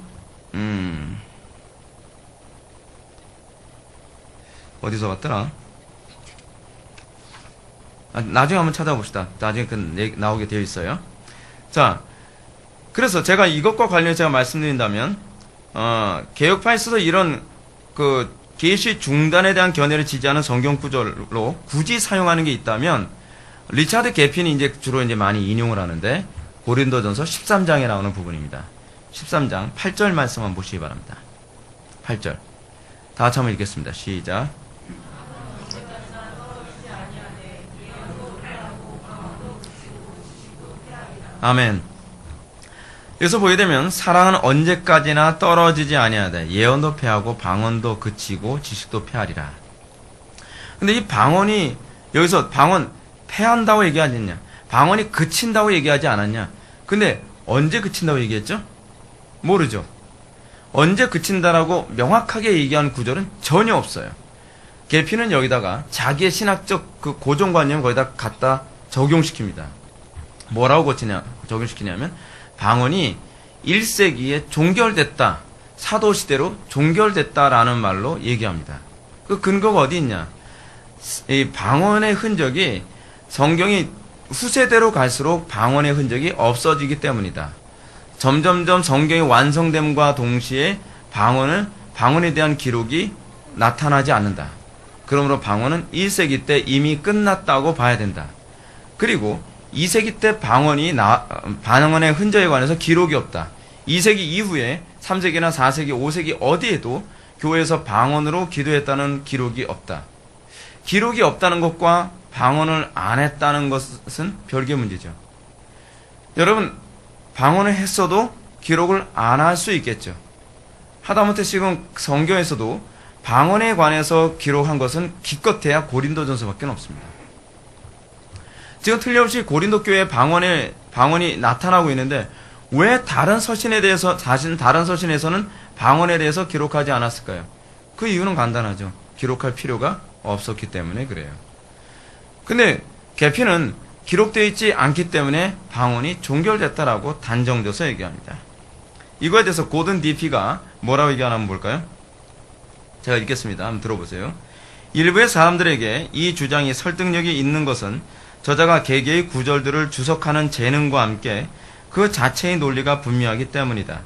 어디서 봤더라? 나중에 한번 찾아봅시다. 나중에 나오게 되어 있어요. 자, 그래서 제가 이것과 관련해서 제가 말씀드린다면, 개혁파에서도 이런 계시 중단에 대한 견해를 지지하는 성경 구절로 굳이 사용하는 게 있다면, 리차드 개핀이 이제 주로 이제 많이 인용을 하는데, 고린도전서 13장에 나오는 부분입니다. 13장 8절 말씀 한번 보시기 바랍니다. 8절. 다 같이 한번 읽겠습니다. 시작. 아멘. 여기서 보게 되면 사랑은 언제까지나 떨어지지 아니하되 예언도 패하고 방언도 그치고 지식도 패하리라. 근데 이 방언이 여기서 방언 패한다고 얘기하지 않냐? 방언이 그친다고 얘기하지 않았냐? 근데 언제 그친다고 얘기했죠? 모르죠. 언제 그친다라고 명확하게 얘기한 구절은 전혀 없어요. 계피는 여기다가 자기의 신학적 그 고정관념을 거기다 갖다 적용시킵니다. 뭐라고 적용시키냐면 방언이 1세기에 종결됐다, 사도시대로 종결됐다라는 말로 얘기합니다. 그 근거가 어디 있냐? 이 방언의 흔적이 성경이 후세대로 갈수록 방언의 흔적이 없어지기 때문이다. 점점점 성경이 완성됨과 동시에 방언에 대한 기록이 나타나지 않는다. 그러므로 방언은 1세기 때 이미 끝났다고 봐야 된다. 그리고 2세기 때 방언의 흔적에 관해서 기록이 없다. 2세기 이후에 3세기나 4세기, 5세기 어디에도 교회에서 방언으로 기도했다는 기록이 없다. 기록이 없다는 것과 방언을 안 했다는 것은 별개 문제죠. 여러분, 방언을 했어도 기록을 안 할 수 있겠죠. 하다못해 지금 성경에서도 방언에 관해서 기록한 것은 기껏해야 고린도전서밖에 없습니다. 지금 틀림없이 고린도 교회에 방언이 나타나고 있는데 왜 다른 서신에서는 방언에 대해서 기록하지 않았을까요? 그 이유는 간단하죠. 기록할 필요가 없었기 때문에 그래요. 근데 계피는 기록되어 있지 않기 때문에 방언이 종결됐다라고 단정져서 얘기합니다. 이거에 대해서 고든 DP가 뭐라고 얘기하나 한번 볼까요? 제가 읽겠습니다. 한번 들어보세요. 일부의 사람들에게 이 주장이 설득력이 있는 것은 저자가 개개의 구절들을 주석하는 재능과 함께 그 자체의 논리가 분명하기 때문이다.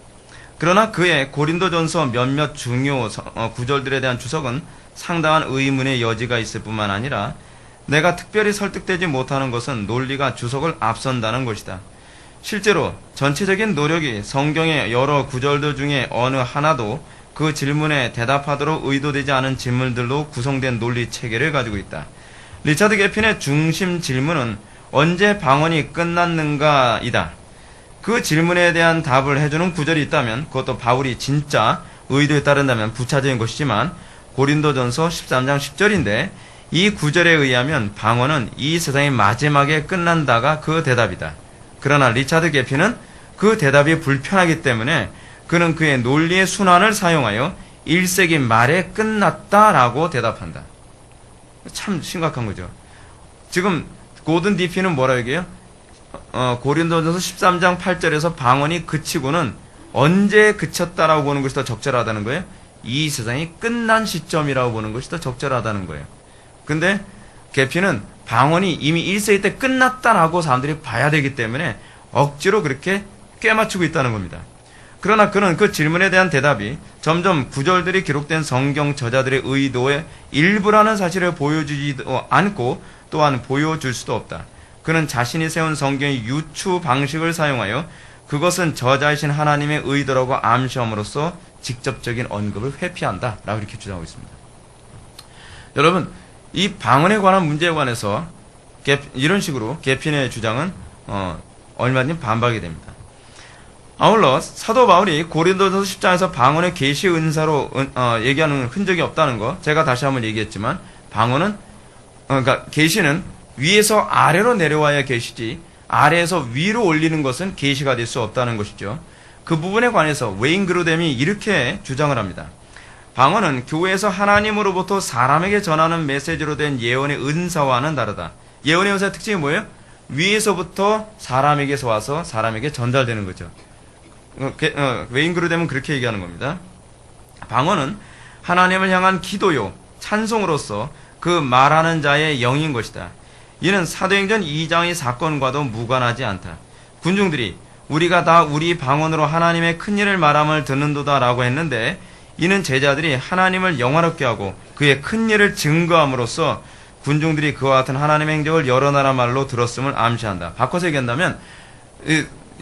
그러나 그의 고린도전서 몇몇 중요 구절들에 대한 주석은 상당한 의문의 여지가 있을 뿐만 아니라 내가 특별히 설득되지 못하는 것은 논리가 주석을 앞선다는 것이다. 실제로 전체적인 노력이 성경의 여러 구절들 중에 어느 하나도 그 질문에 대답하도록 의도되지 않은 질문들로 구성된 논리 체계를 가지고 있다. 리차드 게핀의 중심 질문은 언제 방언이 끝났는가이다. 그 질문에 대한 답을 해주는 구절이 있다면 그것도 바울이 진짜 의도에 따른다면 부차적인 것이지만 고린도전서 13장 10절인데 이 구절에 의하면 방언은 이 세상의 마지막에 끝난다가 그 대답이다. 그러나 리차드 게피는 그 대답이 불편하기 때문에 그는 그의 논리의 순환을 사용하여 1세기 말에 끝났다라고 대답한다. 참 심각한 거죠. 지금 고든 디피는 뭐라 얘기해요? 고린도전서 13장 8절에서 방언이 그치고는 언제 그쳤다라고 보는 것이 더 적절하다는 거예요? 이 세상이 끝난 시점이라고 보는 것이 더 적절하다는 거예요. 근데 게피는 방언이 이미 1세기 때 끝났다라고 사람들이 봐야 되기 때문에 억지로 그렇게 꿰맞추고 있다는 겁니다. 그러나 그는 그 질문에 대한 대답이 점점 구절들이 기록된 성경 저자들의 의도의 일부라는 사실을 보여주지도 않고 또한 보여줄 수도 없다. 그는 자신이 세운 성경의 유추 방식을 사용하여 그것은 저자이신 하나님의 의도라고 암시함으로써 직접적인 언급을 회피한다 라고 이렇게 주장하고 있습니다. 여러분, 이 방언에 관한 문제에 관해서 이런 식으로 게핀의 주장은 얼마든지 반박이 됩니다. 아울러 사도 바울이 고린도전서 10장에서 방언의 계시 은사로 얘기하는 흔적이 없다는 거 제가 다시 한번 얘기했지만 방언은 그러니까 계시는 위에서 아래로 내려와야 계시지 아래에서 위로 올리는 것은 계시가 될 수 없다는 것이죠. 그 부분에 관해서 웨인 그루뎀이 이렇게 주장을 합니다. 방언은 교회에서 하나님으로부터 사람에게 전하는 메시지로 된 예언의 은사와는 다르다. 예언의 은사의 특징이 뭐예요? 위에서부터 사람에게서 와서 사람에게 전달되는 거죠. 웨인 그루뎀은 그렇게 얘기하는 겁니다. 방언은 하나님을 향한 기도요, 찬송으로서 그 말하는 자의 영인 것이다. 이는 사도행전 2장의 사건과도 무관하지 않다. 군중들이 우리가 다 우리 방언으로 하나님의 큰일을 말함을 듣는도다 라고 했는데 이는 제자들이 하나님을 영화롭게 하고 그의 큰일을 증거함으로써 군중들이 그와 같은 하나님의 행적을 여러 나라 말로 들었음을 암시한다. 바꿔서 얘기한다면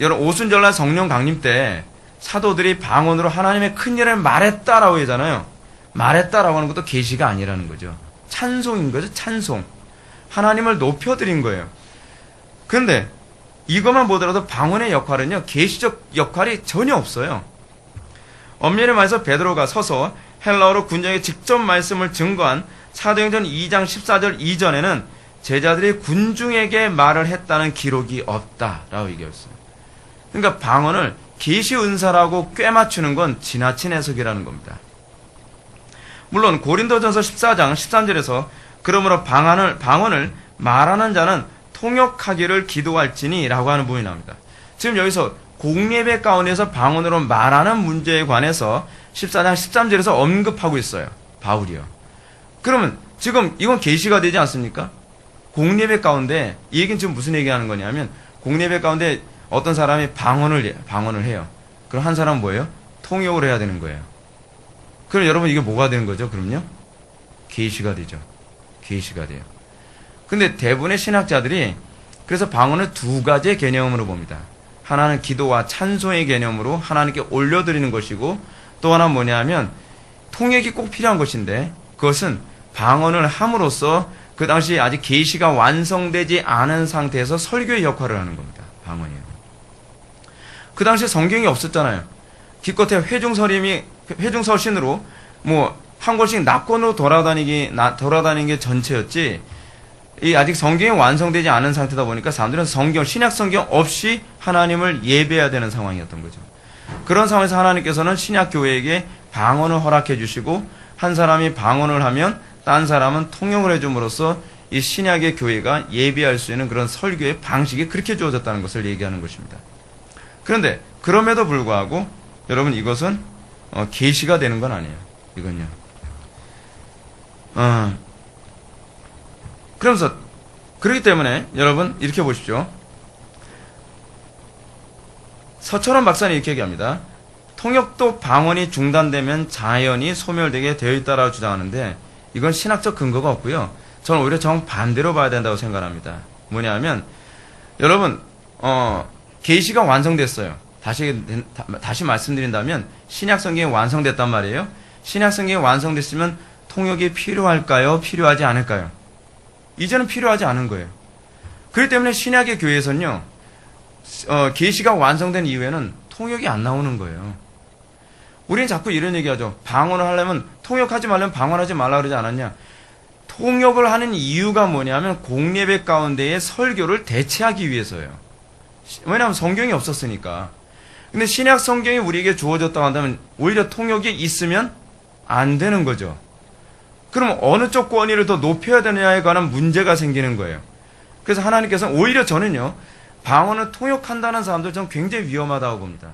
여러 오순절날 성령 강림 때 사도들이 방언으로 하나님의 큰일을 말했다라고 하잖아요. 말했다라고 하는 것도 계시가 아니라는 거죠. 찬송인 거죠. 찬송. 하나님을 높여드린 거예요. 그런데 이것만 보더라도 방언의 역할은요, 계시적 역할이 전혀 없어요. 엄밀히 말해서 베드로가 서서 헬라어로 군중에게 직접 말씀을 증거한 사도행전 2장 14절 이전에는 제자들이 군중에게 말을 했다는 기록이 없다라고 얘기했어요. 그러니까 방언을 계시 은사라고 꿰맞추는 건 지나친 해석이라는 겁니다. 물론 고린도전서 14장 13절에서 그러므로 방언을 말하는 자는 통역하기를 기도할지니 라고 하는 부분이 나옵니다. 지금 여기서 공예배 가운데서 방언으로 말하는 문제에 관해서 14장 13절에서 언급하고 있어요. 바울이요. 그러면 지금 이건 계시가 되지 않습니까? 공예배 가운데 이 얘기는 지금 무슨 얘기하는 거냐면 공예배 가운데 어떤 사람이 방언을 해요. 그럼 한 사람은 뭐예요? 통역을 해야 되는 거예요. 그럼 여러분 이게 뭐가 되는 거죠? 그럼요? 계시가 되죠. 계시가 돼요. 근데 대부분의 신학자들이 그래서 방언을 두 가지의 개념으로 봅니다. 하나는 기도와 찬송의 개념으로 하나님께 올려드리는 것이고 또 하나는 뭐냐면 통역이 꼭 필요한 것인데 그것은 방언을 함으로써 그 당시 아직 계시가 완성되지 않은 상태에서 설교의 역할을 하는 겁니다. 방언이요. 그 당시에 성경이 없었잖아요. 기껏해 회중서신으로 한 권씩 낙권으로 돌아다니는 게 전체였지 이 아직 성경이 완성되지 않은 상태다 보니까 사람들은 신약 성경 없이 하나님을 예배해야 되는 상황이었던 거죠. 그런 상황에서 하나님께서는 신약 교회에게 방언을 허락해 주시고 한 사람이 방언을 하면 딴 사람은 통역을 해줌으로써 이 신약의 교회가 예배할 수 있는 그런 설교의 방식이 그렇게 주어졌다는 것을 얘기하는 것입니다. 그런데 그럼에도 불구하고 여러분 이것은 계시가 되는 건 아니에요. 이건요. 그러면서 그렇기 때문에 여러분 이렇게 보십시오. 서철원 박사는 이렇게 얘기합니다. 통역도 방언이 중단되면 자연이 소멸되게 되어 있다라고 주장하는데 이건 신학적 근거가 없고요. 저는 오히려 정반대로 봐야 된다고 생각합니다. 뭐냐면 여러분 계시가 완성됐어요. 다시 말씀드린다면 신약 성경이 완성됐단 말이에요. 신약 성경이 완성됐으면 통역이 필요할까요? 필요하지 않을까요? 이제는 필요하지 않은 거예요. 그렇기 때문에 신약의 교회에서는요. 계시가 완성된 이후에는 통역이 안 나오는 거예요. 우리는 자꾸 이런 얘기하죠. 방언을 하려면 통역하지 말려면 방언하지 말라 그러지 않았냐? 통역을 하는 이유가 뭐냐면 공예배 가운데의 설교를 대체하기 위해서예요. 왜냐하면 성경이 없었으니까. 근데 신약 성경이 우리에게 주어졌다고 한다면 오히려 통역이 있으면 안 되는 거죠. 그럼 어느 쪽 권위를 더 높여야 되느냐에 관한 문제가 생기는 거예요. 그래서 하나님께서는 오히려 저는요. 방언을 통역한다는 사람들 전 굉장히 위험하다고 봅니다.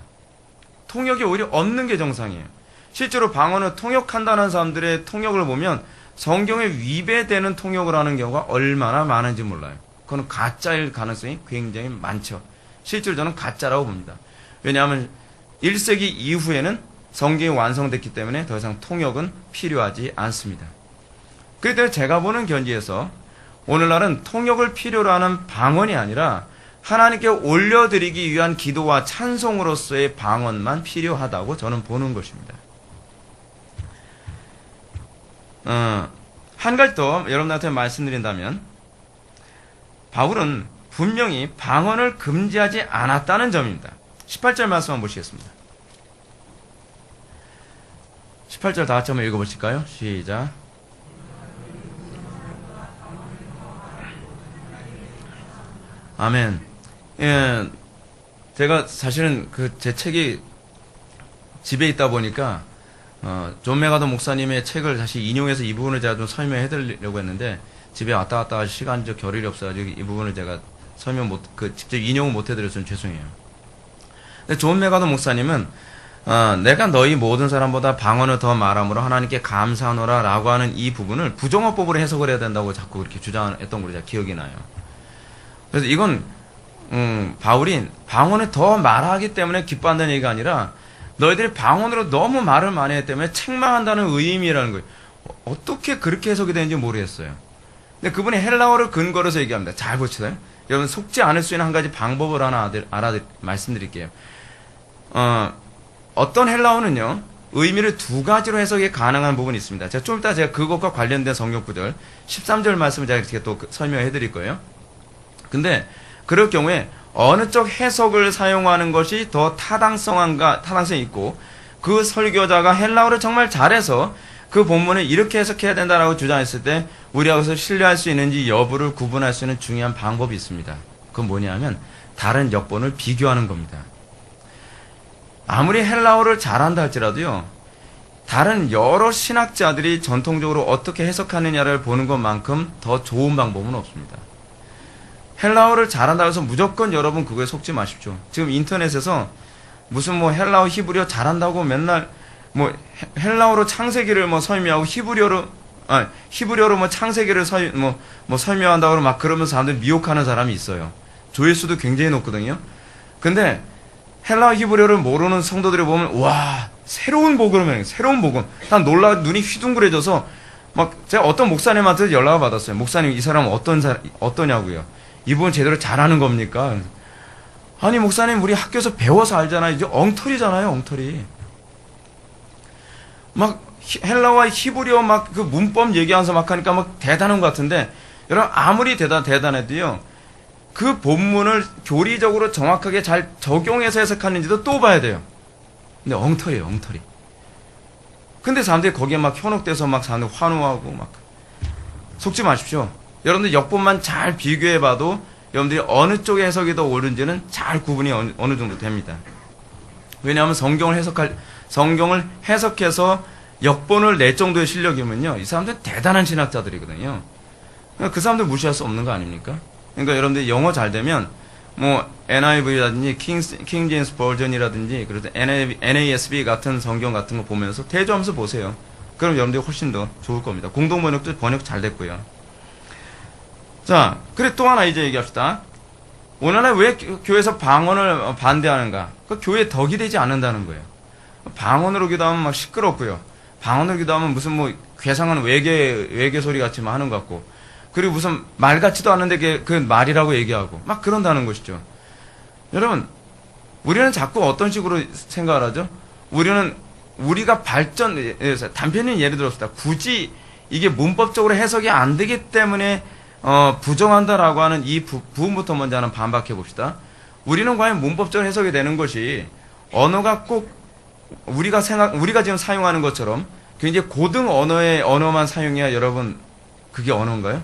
통역이 오히려 없는 게 정상이에요. 실제로 방언을 통역한다는 사람들의 통역을 보면 성경에 위배되는 통역을 하는 경우가 얼마나 많은지 몰라요. 그건 가짜일 가능성이 굉장히 많죠. 실제로 저는 가짜라고 봅니다. 왜냐하면 1세기 이후에는 성경이 완성됐기 때문에 더 이상 통역은 필요하지 않습니다. 그렇기 때문에 제가 보는 견지에서 오늘날은 통역을 필요로 하는 방언이 아니라 하나님께 올려드리기 위한 기도와 찬송으로서의 방언만 필요하다고 저는 보는 것입니다. 한 가지 더 여러분들한테 말씀드린다면 바울은 분명히 방언을 금지하지 않았다는 점입니다. 18절 말씀 한번 보시겠습니다. 18절 다 같이 한번 읽어보실까요? 시작. 아멘. 예, 제가 사실은 제 책이 집에 있다 보니까 존 메가더 목사님의 책을 다시 인용해서 이 부분을 제가 좀 설명해 드리려고 했는데 집에 왔다 갔다 할 시간적 겨를이 없어가지고 이 부분을 제가 직접 인용을 못 해드려서 죄송해요. 근데 존 메가더 목사님은 내가 너희 모든 사람보다 방언을 더 말함으로 하나님께 감사하노라 라고 하는 이 부분을 부정어법으로 해석을 해야 된다고 자꾸 그렇게 주장했던 걸로 제가 기억이 나요. 그래서 이건 바울이 방언을 더 말하기 때문에 기뻐한다는 얘기가 아니라 너희들이 방언으로 너무 말을 많이 했기 때문에 책망한다는 의미라는 거예요. 어떻게 그렇게 해석이 되는지 모르겠어요. 근데 그분이 헬라어를 근거로 해서 얘기합니다. 잘 보시세요. 여러분 속지 않을 수 있는 한 가지 방법을 하나 말씀드릴게요. 어떤 헬라어는요. 의미를 두 가지로 해석이 가능한 부분이 있습니다. 좀 이따 제가 그것과 관련된 성경 구절 13절 말씀을 제가 이렇게 또 설명해 드릴 거예요. 근데 그럴 경우에 어느 쪽 해석을 사용하는 것이 더 타당성이 있고 그 설교자가 헬라어를 정말 잘해서 그 본문을 이렇게 해석해야 된다라고 주장했을 때 우리가 그것을 신뢰할 수 있는지 여부를 구분할 수 있는 중요한 방법이 있습니다. 그건 뭐냐면 다른 역본을 비교하는 겁니다. 아무리 헬라어를 잘한다 할지라도요. 다른 여러 신학자들이 전통적으로 어떻게 해석하느냐를 보는 것만큼 더 좋은 방법은 없습니다. 헬라어를 잘한다고 해서 무조건 여러분 그거에 속지 마십시오. 지금 인터넷에서 무슨 헬라어 히브리어 잘한다고 맨날 헬라어로 창세기를 설명하고 히브리어로 창세기를 설명한다고 막 그러면서 사람들 미혹하는 사람이 있어요. 조회수도 굉장히 높거든요. 근데 헬라어 히브리어를 모르는 성도들이 보면 와 새로운 복음이에요. 새로운 복음. 난 놀라 눈이 휘둥그레져서 제가 어떤 목사님한테 연락을 받았어요. 목사님 이 사람은 어떠냐고요. 이분 제대로 잘하는 겁니까? 아니 목사님 우리 학교에서 배워서 알잖아요. 이제 엉터리잖아요. 엉터리. 헬라어와 히브리어 그 문법 얘기하면서 하니까 대단한 것 같은데 여러분 아무리 대단해도요. 그 본문을 교리적으로 정확하게 잘 적용해서 해석하는지도 또 봐야 돼요. 근데 엉터리예요. 엉터리. 근데 사람들이 거기에 현혹돼서 사람들 환호하고 속지 마십시오. 여러분들 역본만 잘 비교해봐도 여러분들이 어느 쪽의 해석이 더 옳은지는 잘 구분이 어느 정도 됩니다. 왜냐하면 성경을 해석해서 역본을 낼 정도의 실력이면요. 이 사람들은 대단한 신학자들이거든요. 그 사람들 무시할 수 없는 거 아닙니까? 그러니까 여러분들이 영어 잘 되면 NIV라든지 킹 제임스 버전이라든지 그래서 NASB 같은 성경 같은 거 보면서 대조하면서 보세요. 그럼 여러분들이 훨씬 더 좋을 겁니다. 공동 번역도 번역 잘 됐고요. 자, 그래 또 하나 이제 얘기합시다. 오늘날 왜 교회에서 방언을 반대하는가? 그 교회에 덕이 되지 않는다는 거예요. 방언으로 기도하면 막 시끄럽고요. 방언으로 기도하면 무슨 뭐 괴상한 외계 소리 같이 막 하는 것 같고, 그리고 무슨 말 같지도 않은데 그 말이라고 얘기하고 막 그런다는 것이죠. 여러분, 우리는 자꾸 어떤 식으로 생각을 하죠? 우리가 단편히 예를 들었습니다. 굳이 이게 문법적으로 해석이 안 되기 때문에 부정한다라고 하는 이 부분부터 먼저 하나 반박해 봅시다. 우리는 과연 문법적으로 해석이 되는 것이 언어가 꼭 우리가 지금 사용하는 것처럼 굉장히 고등 언어만 사용해야 여러분 그게 언어인가요?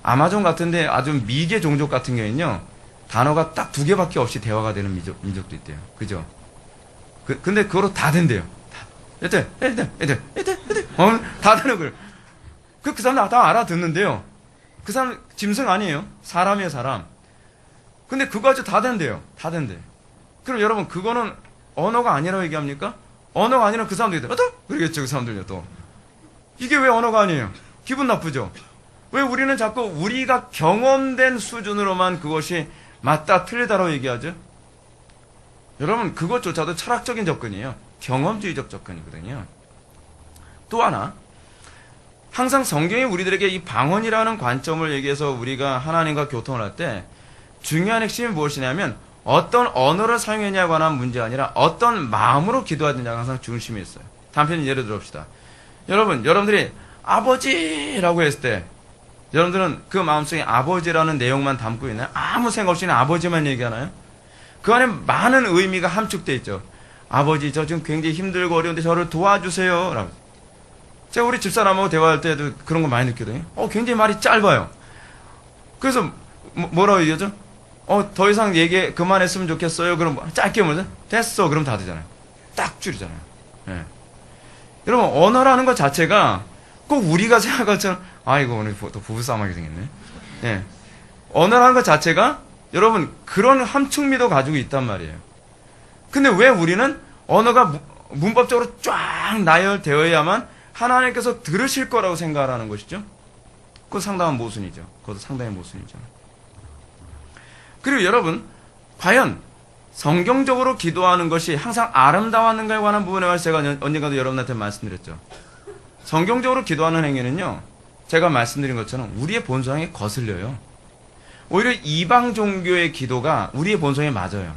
아마존 같은데 아주 미개 종족 같은 경우에는요, 단어가 딱 2개밖에 없이 대화가 되는 민족도 있대요. 그죠? 근데 그거로 다 된대요. 애들, 다 되는 거예요. 그 사람 다 알아듣는데요. 그 사람 짐승 아니에요. 사람이에요, 사람. 근데 그거 가지고 다 된대요. 다 된대. 그럼 여러분, 그거는 언어가 아니라고 얘기합니까? 언어가 아니라 그 사람들이 그러겠죠, 그 사람들요, 또. 이게 왜 언어가 아니에요? 기분 나쁘죠? 왜 우리는 자꾸 우리가 경험된 수준으로만 그것이 맞다, 틀리다라고 얘기하죠? 여러분, 그것조차도 철학적인 접근이에요. 경험주의적 접근이거든요. 또 하나, 항상 성경이 우리들에게 이 방언이라는 관점을 얘기해서 우리가 하나님과 교통을 할 때 중요한 핵심이 무엇이냐면 어떤 언어를 사용했냐에 관한 문제가 아니라 어떤 마음으로 기도하느냐가 항상 중심이 있어요. 단편히 예를 들어봅시다. 여러분들이 아버지라고 했을 때 여러분들은 그 마음속에 아버지라는 내용만 담고 있나요? 아무 생각 없이 아버지만 얘기하나요? 그 안에 많은 의미가 함축되어 있죠. 아버지, 저 지금 굉장히 힘들고 어려운데 저를 도와주세요. 라고. 제가 우리 집사람하고 대화할 때도 그런 거 많이 느끼거든요. 굉장히 말이 짧아요. 그래서 뭐라고 얘기하죠? 더 이상 얘기 그만했으면 좋겠어요. 그럼 짧게 뭐죠? 됐어. 그럼 다 되잖아요. 딱 줄이잖아요. 예. 여러분, 언어라는 것 자체가 꼭 우리가 생각할 것처럼, 이거 오늘 또 부부싸움 하게 생겼네. 예. 언어라는 것 자체가 여러분, 그런 함축미도 가지고 있단 말이에요. 근데 왜 우리는 언어가 문법적으로 쫙 나열되어야만 하나님께서 들으실 거라고 생각을 하는 것이죠? 그건 상당한 모순이죠. 그것도 상당히 모순이죠. 그리고 여러분, 과연 성경적으로 기도하는 것이 항상 아름다웠는가에 관한 부분에 관해서 제가 언젠가도 여러분한테 말씀드렸죠. 성경적으로 기도하는 행위는요, 제가 말씀드린 것처럼 우리의 본성에 거슬려요. 오히려 이방 종교의 기도가 우리의 본성에 맞아요.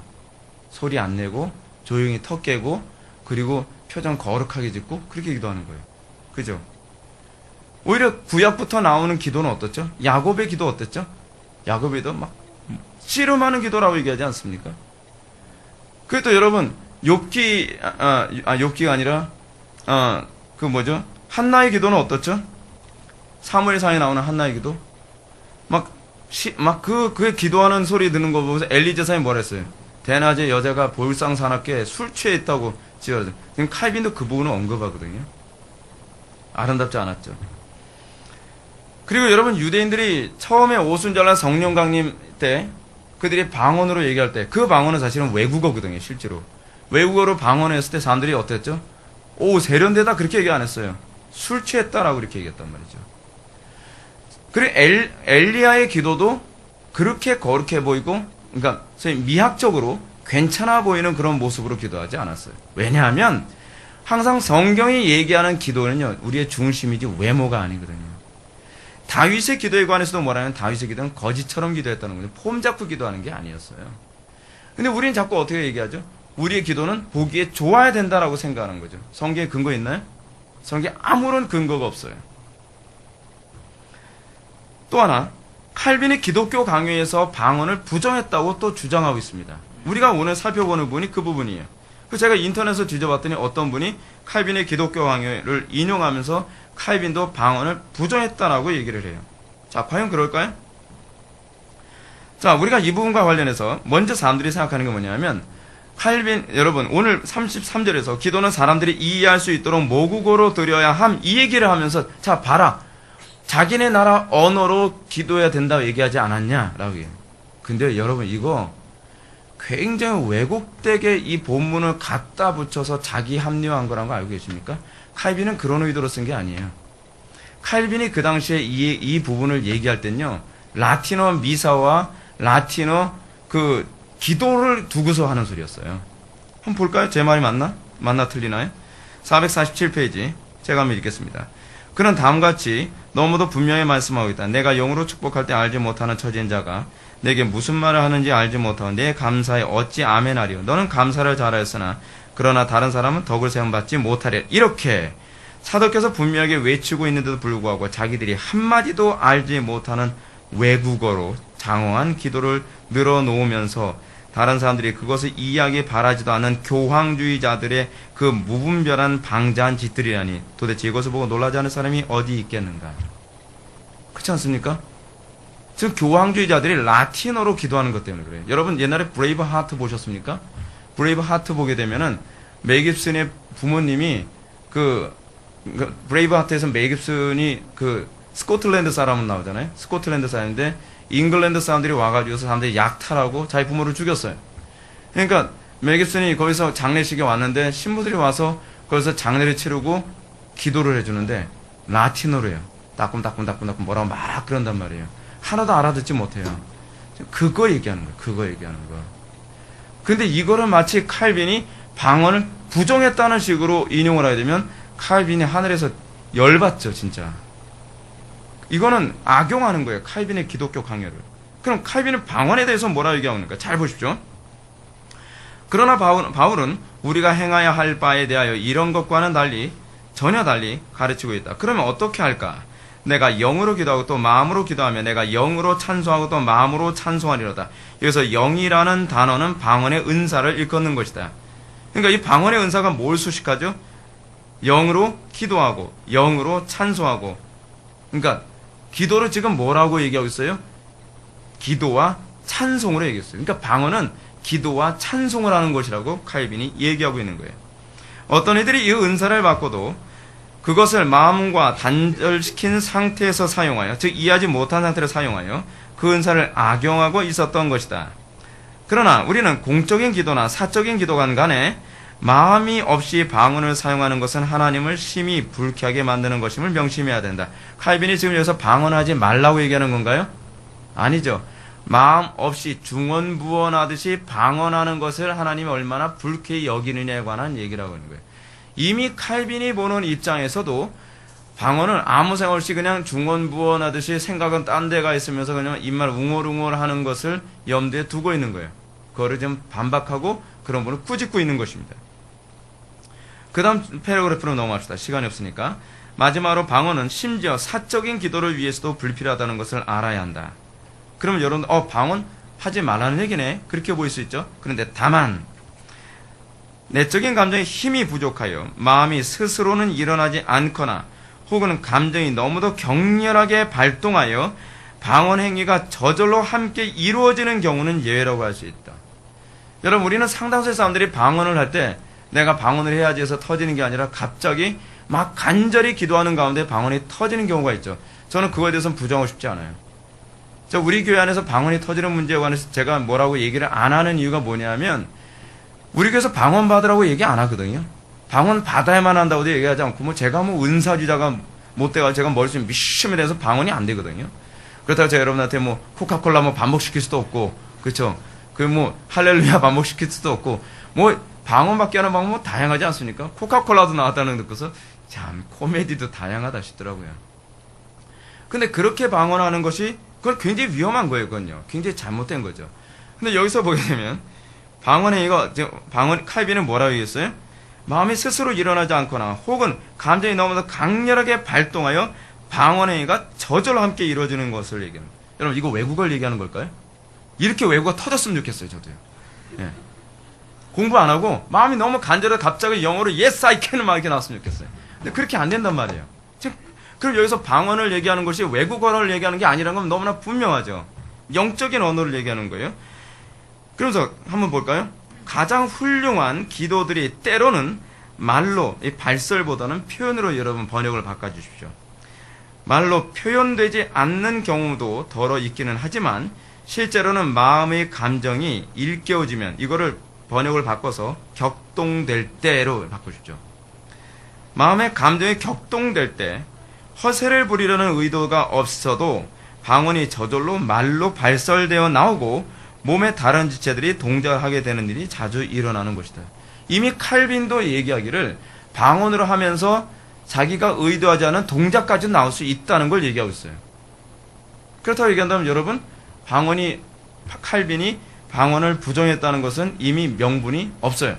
소리 안 내고 조용히 턱 깨고 그리고 표정 거룩하게 짓고 그렇게 기도하는 거예요. 그죠? 오히려 구약부터 나오는 기도는 어떻죠? 야곱의 기도 어땠죠? 야곱이도 막 씨름하는 기도라고 얘기하지 않습니까? 그래도 여러분 욥기가 아니라 한나의 기도는 어떻죠? 사무엘상에 나오는 한나의 기도 그 기도하는 소리 듣는 거 보면서 엘리제사이 뭐라 했어요? 대낮에 여자가 볼상사납게 술 취해 있다고 지어져. 칼빈도 그 부분을 언급하거든요. 아름답지 않았죠. 그리고 여러분, 유대인들이 처음에 오순절날 성령 강림 때 그들이 방언으로 얘기할 때 그 방언은 사실은 외국어거든요. 실제로 외국어로 방언했을 때 사람들이 어땠죠? 세련되다 그렇게 얘기 안 했어요. 술 취했다라고 그렇게 얘기했단 말이죠. 그리고 엘리야의 기도도 그렇게 거룩해 보이고, 그러니까 미학적으로 괜찮아 보이는 그런 모습으로 기도하지 않았어요. 왜냐하면 항상 성경이 얘기하는 기도는요, 우리의 중심이지 외모가 아니거든요. 다윗의 기도에 관해서도 뭐라면 다윗의 기도는 거지처럼 기도했다는 거죠. 폼 잡고 기도하는 게 아니었어요. 근데 우리는 자꾸 어떻게 얘기하죠? 우리의 기도는 보기에 좋아야 된다라고 생각하는 거죠. 성경에 근거 있나요? 성경에 아무런 근거가 없어요. 또 하나, 칼빈이 기독교 강요에서 방언을 부정했다고 또 주장하고 있습니다. 우리가 오늘 살펴보는 부분이 그 부분이에요. 제가 인터넷에서 뒤져봤더니 어떤 분이 칼빈의 기독교 강요를 인용하면서 칼빈도 방언을 부정했다라고 얘기를 해요. 자, 과연 그럴까요? 자, 우리가 이 부분과 관련해서 먼저 사람들이 생각하는 게 뭐냐면, 칼빈, 여러분, 오늘 33절에서 기도는 사람들이 이해할 수 있도록 모국어로 드려야 함, 이 얘기를 하면서, 자, 봐라. 자기네 나라 언어로 기도해야 된다고 얘기하지 않았냐라고 해요. 근데 여러분, 이거 굉장히 왜곡되게 이 본문을 갖다 붙여서 자기 합리화한 거라는 거 알고 계십니까? 칼빈은 그런 의도로 쓴 게 아니에요. 칼빈이 그 당시에 이 부분을 얘기할 땐요, 라틴어 미사와 라틴어 그 기도를 두고서 하는 소리였어요. 한번 볼까요? 제 말이 맞나 틀리나요? 447페이지 제가 한번 읽겠습니다. 그는 다음같이 너무도 분명히 말씀하고 있다. 내가 영으로 축복할 때 알지 못하는 처지인 자가 내게 무슨 말을 하는지 알지 못하고 내 감사에 어찌 아멘하리요. 너는 감사를 잘하였으나 그러나 다른 사람은 덕을 세움받지 못하리라. 이렇게 사도께서 분명하게 외치고 있는데도 불구하고 자기들이 한마디도 알지 못하는 외국어로 장황한 기도를 늘어놓으면서 다른 사람들이 그것을 이해하기 바라지도 않는 교황주의자들의 그 무분별한 방자한 짓들이라니 도대체 이것을 보고 놀라지 않을 사람이 어디 있겠는가. 그렇지 않습니까? 지금 교황주의자들이 라틴어로 기도하는 것 때문에 그래요. 여러분 옛날에 브레이브 하트 보셨습니까? 브레이브 하트 보게 되면은 멜 깁슨의 부모님이 브레이브 하트에서 멜 깁슨이 스코틀랜드 사람은 나오잖아요. 스코틀랜드 사람인데 잉글랜드 사람들이 와가지고 사람들이 약탈하고 자기 부모를 죽였어요. 그러니까 멜 깁슨이 거기서 장례식에 왔는데 신부들이 와서 거기서 장례를 치르고 기도를 해주는데 라틴어로 해요. 따끔따끔따끔따끔 뭐라고 막 그런단 말이에요. 하나도 알아듣지 못해요. 그거 얘기하는 거예요. 그거 얘기하는 거. 근데 이거를 마치 칼빈이 방언을 부정했다는 식으로 인용을 하게 되면 칼빈이 하늘에서 열받죠, 진짜. 이거는 악용하는 거예요. 칼빈의 기독교 강요를. 그럼 칼빈은 방언에 대해서 뭐라 얘기하고 있는가? 잘 보십시오. 그러나 바울은 우리가 행해야 할 바에 대하여 이런 것과는 전혀 달리 가르치고 있다. 그러면 어떻게 할까? 내가 영으로 기도하고 또 마음으로 기도하며 내가 영으로 찬송하고 또 마음으로 찬송하리로다. 여기서 영이라는 단어는 방언의 은사를 일컫는 것이다. 그러니까 이 방언의 은사가 뭘 수식하죠? 영으로 기도하고 영으로 찬송하고. 그러니까 기도를 지금 뭐라고 얘기하고 있어요? 기도와 찬송으로 얘기했어요. 그러니까 방언은 기도와 찬송을 하는 것이라고 칼빈이 얘기하고 있는 거예요. 어떤 이들이 이 은사를 받고도 그것을 마음과 단절시킨 상태에서 사용하여, 즉 이해하지 못한 상태로 사용하여 그 은사를 악용하고 있었던 것이다. 그러나 우리는 공적인 기도나 사적인 기도간 간에 마음이 없이 방언을 사용하는 것은 하나님을 심히 불쾌하게 만드는 것임을 명심해야 된다. 칼빈이 지금 여기서 방언하지 말라고 얘기하는 건가요? 아니죠. 마음 없이 중언부언하듯이 방언하는 것을 하나님이 얼마나 불쾌히 여기느냐에 관한 얘기라고 하는 거예요. 이미 칼빈이 보는 입장에서도 방언은 아무 생각 없이 그냥 중언부언하듯이 생각은 딴 데가 있으면서 그냥 입만 웅얼웅얼 하는 것을 염두에 두고 있는 거예요. 그거를 좀 반박하고 그런 분을 꾸짖고 있는 것입니다. 그 다음 패러그래프로 넘어갑시다. 시간이 없으니까. 마지막으로 방언은 심지어 사적인 기도를 위해서도 불필요하다는 것을 알아야 한다. 그러면 여러분, 방언 하지 말라는 얘기네. 그렇게 보일 수 있죠. 그런데 다만 내적인 감정에 힘이 부족하여 마음이 스스로는 일어나지 않거나 혹은 감정이 너무도 격렬하게 발동하여 방언 행위가 저절로 함께 이루어지는 경우는 예외라고 할 수 있다. 여러분, 우리는 상당수의 사람들이 방언을 할 때 내가 방언을 해야지 해서 터지는 게 아니라 갑자기 막 간절히 기도하는 가운데 방언이 터지는 경우가 있죠. 저는 그거에 대해서는 부정하고 싶지 않아요. 우리 교회 안에서 방언이 터지는 문제에 관해서 제가 뭐라고 얘기를 안 하는 이유가 뭐냐면 우리 교회에서 방언 받으라고 얘기 안 하거든요. 방언 받아야만 한다고도 얘기하지 않고 제가 은사주자가 못 돼가지고 제가 머릿속에 미심에 대해서 방언이 안 되거든요. 그렇다고 제가 여러분한테 코카콜라 반복시킬 수도 없고, 그렇죠? 할렐루야 반복시킬 수도 없고, 방언밖에 하는 방법은 다양하지 않습니까? 코카콜라도 나왔다는 거 듣고서 참 코미디도 다양하다 싶더라고요. 근데 그렇게 방언하는 것이 그건 굉장히 위험한 거예요. 그건요. 굉장히 잘못된 거죠. 근데 여기서 보게 되면 칼빈은 뭐라고 얘기했어요? 마음이 스스로 일어나지 않거나 혹은 감정이 너무나 강렬하게 발동하여 방언행위가 저절로 함께 이루어지는 것을 얘기합니다. 여러분, 이거 외국어를 얘기하는 걸까요? 이렇게 외국어 터졌으면 좋겠어요, 저도요. 예. 공부 안 하고 마음이 너무 간절해 갑자기 영어로 yes I can 막 이렇게 나왔으면 좋겠어요. 근데 그렇게 안 된단 말이에요. 그럼 여기서 방언을 얘기하는 것이 외국어를 얘기하는 게 아니라는 건 너무나 분명하죠. 영적인 언어를 얘기하는 거예요. 그래서 한번 볼까요? 가장 훌륭한 기도들이 때로는 말로, 이 발설보다는 표현으로 여러분 번역을 바꿔주십시오. 말로 표현되지 않는 경우도 덜어 있기는 하지만 실제로는 마음의 감정이 일깨워지면 이거를 번역을 바꿔서 격동될 때로 바꾸십시오. 마음의 감정이 격동될 때 허세를 부리려는 의도가 없어도 방언이 저절로 말로 발설되어 나오고 몸의 다른 지체들이 동작하게 되는 일이 자주 일어나는 것이다. 이미 칼빈도 얘기하기를 방언으로 하면서 자기가 의도하지 않은 동작까지 나올 수 있다는 걸 얘기하고 있어요. 그렇다고 얘기한다면 여러분, 칼빈이 방언을 부정했다는 것은 이미 명분이 없어요.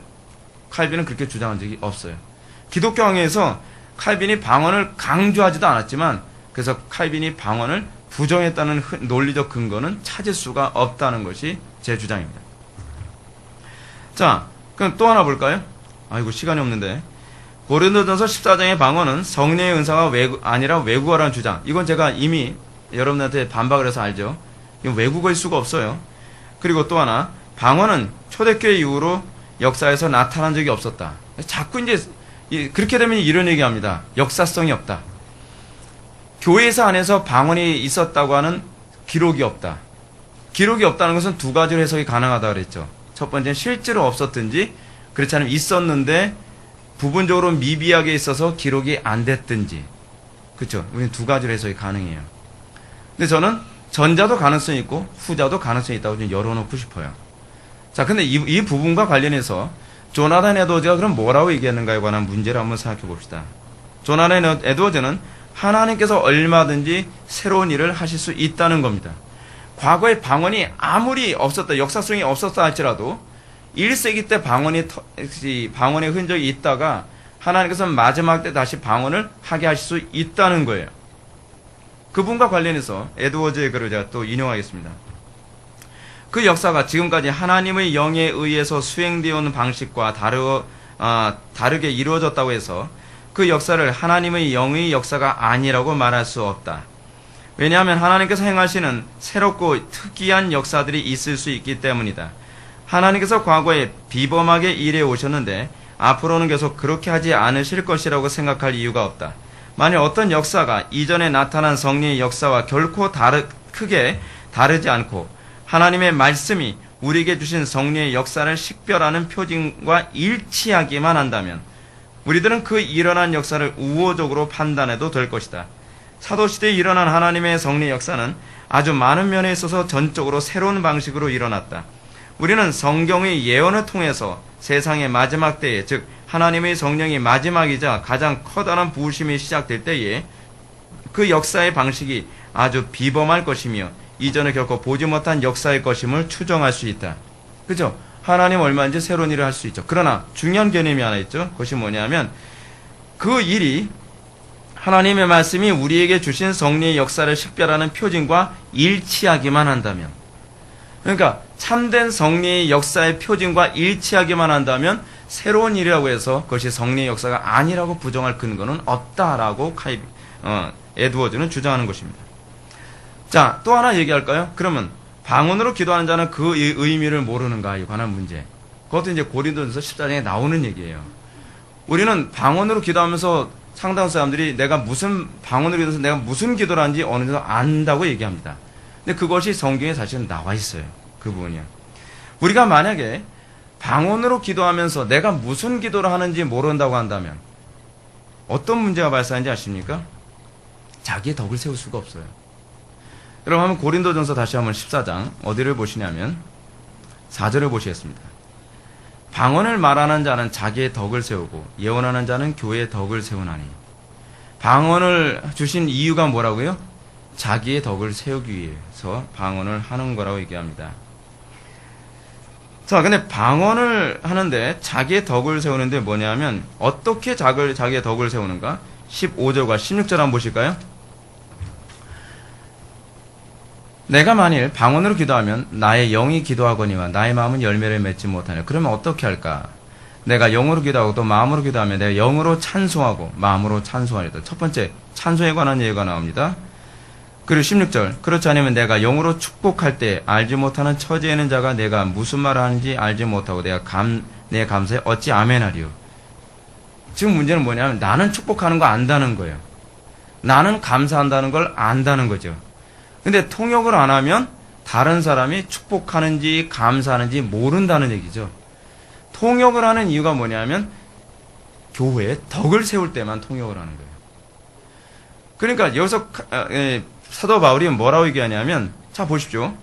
칼빈은 그렇게 주장한 적이 없어요. 기독교 항해에서 칼빈이 방언을 강조하지도 않았지만, 그래서 칼빈이 방언을 부정했다는 논리적 근거는 찾을 수가 없다는 것이 제 주장입니다. 자, 그럼 또 하나 볼까요? 아이고, 시간이 없는데. 고린도전서 14장의 방언은 성령의 은사가 아니라 외국어라는 주장. 이건 제가 이미 여러분한테 반박을 해서 알죠. 이건 외국어일 수가 없어요. 그리고 또 하나, 방언은 초대교회 이후로 역사에서 나타난 적이 없었다. 자꾸 이제 그렇게 되면 이런 얘기합니다. 역사성이 없다. 교회에서 안에서 방언이 있었다고 하는 기록이 없다. 기록이 없다는 것은 두 가지로 해석이 가능하다고 그랬죠. 첫 번째는 실제로 없었든지, 그렇지 않으면 있었는데 부분적으로 미비하게 있어서 기록이 안 됐든지. 그렇죠? 우리는 두 가지로 해석이 가능해요. 근데 저는 전자도 가능성이 있고 후자도 가능성이 있다고 좀 열어놓고 싶어요. 자, 근데 이 부분과 관련해서 조나단 에드워즈가 그럼 뭐라고 얘기했는가에 관한 문제를 한번 생각해 봅시다. 조나단 에드워즈는 하나님께서 얼마든지 새로운 일을 하실 수 있다는 겁니다. 과거에 방언이 아무리 없었다, 역사성이 없었다 할지라도 1세기 때 방언의 흔적이 있다가 하나님께서 마지막 때 다시 방언을 하게 하실 수 있다는 거예요. 그분과 관련해서 에드워즈의 글을 제가 또 인용하겠습니다. 그 역사가 지금까지 하나님의 영에 의해서 수행되어 오는 방식과 다르게 이루어졌다고 해서 그 역사를 하나님의 영의 역사가 아니라고 말할 수 없다. 왜냐하면 하나님께서 행하시는 새롭고 특이한 역사들이 있을 수 있기 때문이다. 하나님께서 과거에 비범하게 일해 오셨는데 앞으로는 계속 그렇게 하지 않으실 것이라고 생각할 이유가 없다. 만약 어떤 역사가 이전에 나타난 성령의 역사와 결코 크게 다르지 않고 하나님의 말씀이 우리에게 주신 성령의 역사를 식별하는 표징과 일치하기만 한다면 우리들은 그 일어난 역사를 우호적으로 판단해도 될 것이다. 사도시대에 일어난 하나님의 성령의 역사는 아주 많은 면에 있어서 전적으로 새로운 방식으로 일어났다. 우리는 성경의 예언을 통해서 세상의 마지막 때에, 즉 하나님의 성령이 마지막이자 가장 커다란 부으심이 시작될 때에 그 역사의 방식이 아주 비범할 것이며 이전에 결코 보지 못한 역사의 것임을 추정할 수 있다. 그죠? 하나님 얼마든지 새로운 일을 할 수 있죠. 그러나 중요한 개념이 하나 있죠. 그것이 뭐냐면 그 일이 하나님의 말씀이 우리에게 주신 성령의 역사를 식별하는 표징과 일치하기만 한다면, 그러니까 참된 성령의 역사의 표징과 일치하기만 한다면 새로운 일이라고 해서 그것이 성령의 역사가 아니라고 부정할 근거는 없다라고 에드워즈는 주장하는 것입니다. 자, 또 하나 얘기할까요? 그러면 방언으로 기도하는 자는 그 의미를 모르는가에 관한 문제. 그것도 이제 고린도전서 14장에 나오는 얘기예요. 우리는 방언으로 기도하면서 상당 사람들이 내가 무슨 방언으로 기도해서 내가 무슨 기도를 하는지 어느 정도 안다고 얘기합니다. 근데 그것이 성경에 사실은 나와 있어요. 그 부분이요. 우리가 만약에 방언으로 기도하면서 내가 무슨 기도를 하는지 모른다고 한다면 어떤 문제가 발생하는지 아십니까? 자기의 덕을 세울 수가 없어요. 여러분 한번 고린도전서 다시 한번 14장 어디를 보시냐면 4절을 보시겠습니다. 방언을 말하는 자는 자기의 덕을 세우고 예언하는 자는 교회의 덕을 세우나니. 방언을 주신 이유가 뭐라고요? 자기의 덕을 세우기 위해서 방언을 하는 거라고 얘기합니다. 자, 근데 방언을 하는데 자기의 덕을 세우는데 뭐냐면 어떻게 자기의 덕을 세우는가? 15절과 16절 한번 보실까요? 내가 만일 방언으로 기도하면 나의 영이 기도하거니와 나의 마음은 열매를 맺지 못하냐. 그러면 어떻게 할까? 내가 영으로 기도하고 또 마음으로 기도하면 내가 영으로 찬송하고 마음으로 찬송하리다. 첫 번째, 찬송에 관한 예가 나옵니다. 그리고 16절, 그렇지 않으면 내가 영으로 축복할 때 알지 못하는 처지에 있는 자가 내가 무슨 말을 하는지 알지 못하고 내 감사에 어찌 아멘하리요. 지금 문제는 뭐냐면 나는 축복하는 거 안다는 거예요. 나는 감사한다는 걸 안다는 거죠. 근데 통역을 안 하면 다른 사람이 축복하는지 감사하는지 모른다는 얘기죠. 통역을 하는 이유가 뭐냐면 교회에 덕을 세울 때만 통역을 하는 거예요. 그러니까 여기서 사도 바울이 뭐라고 얘기하냐면, 자 보십시오.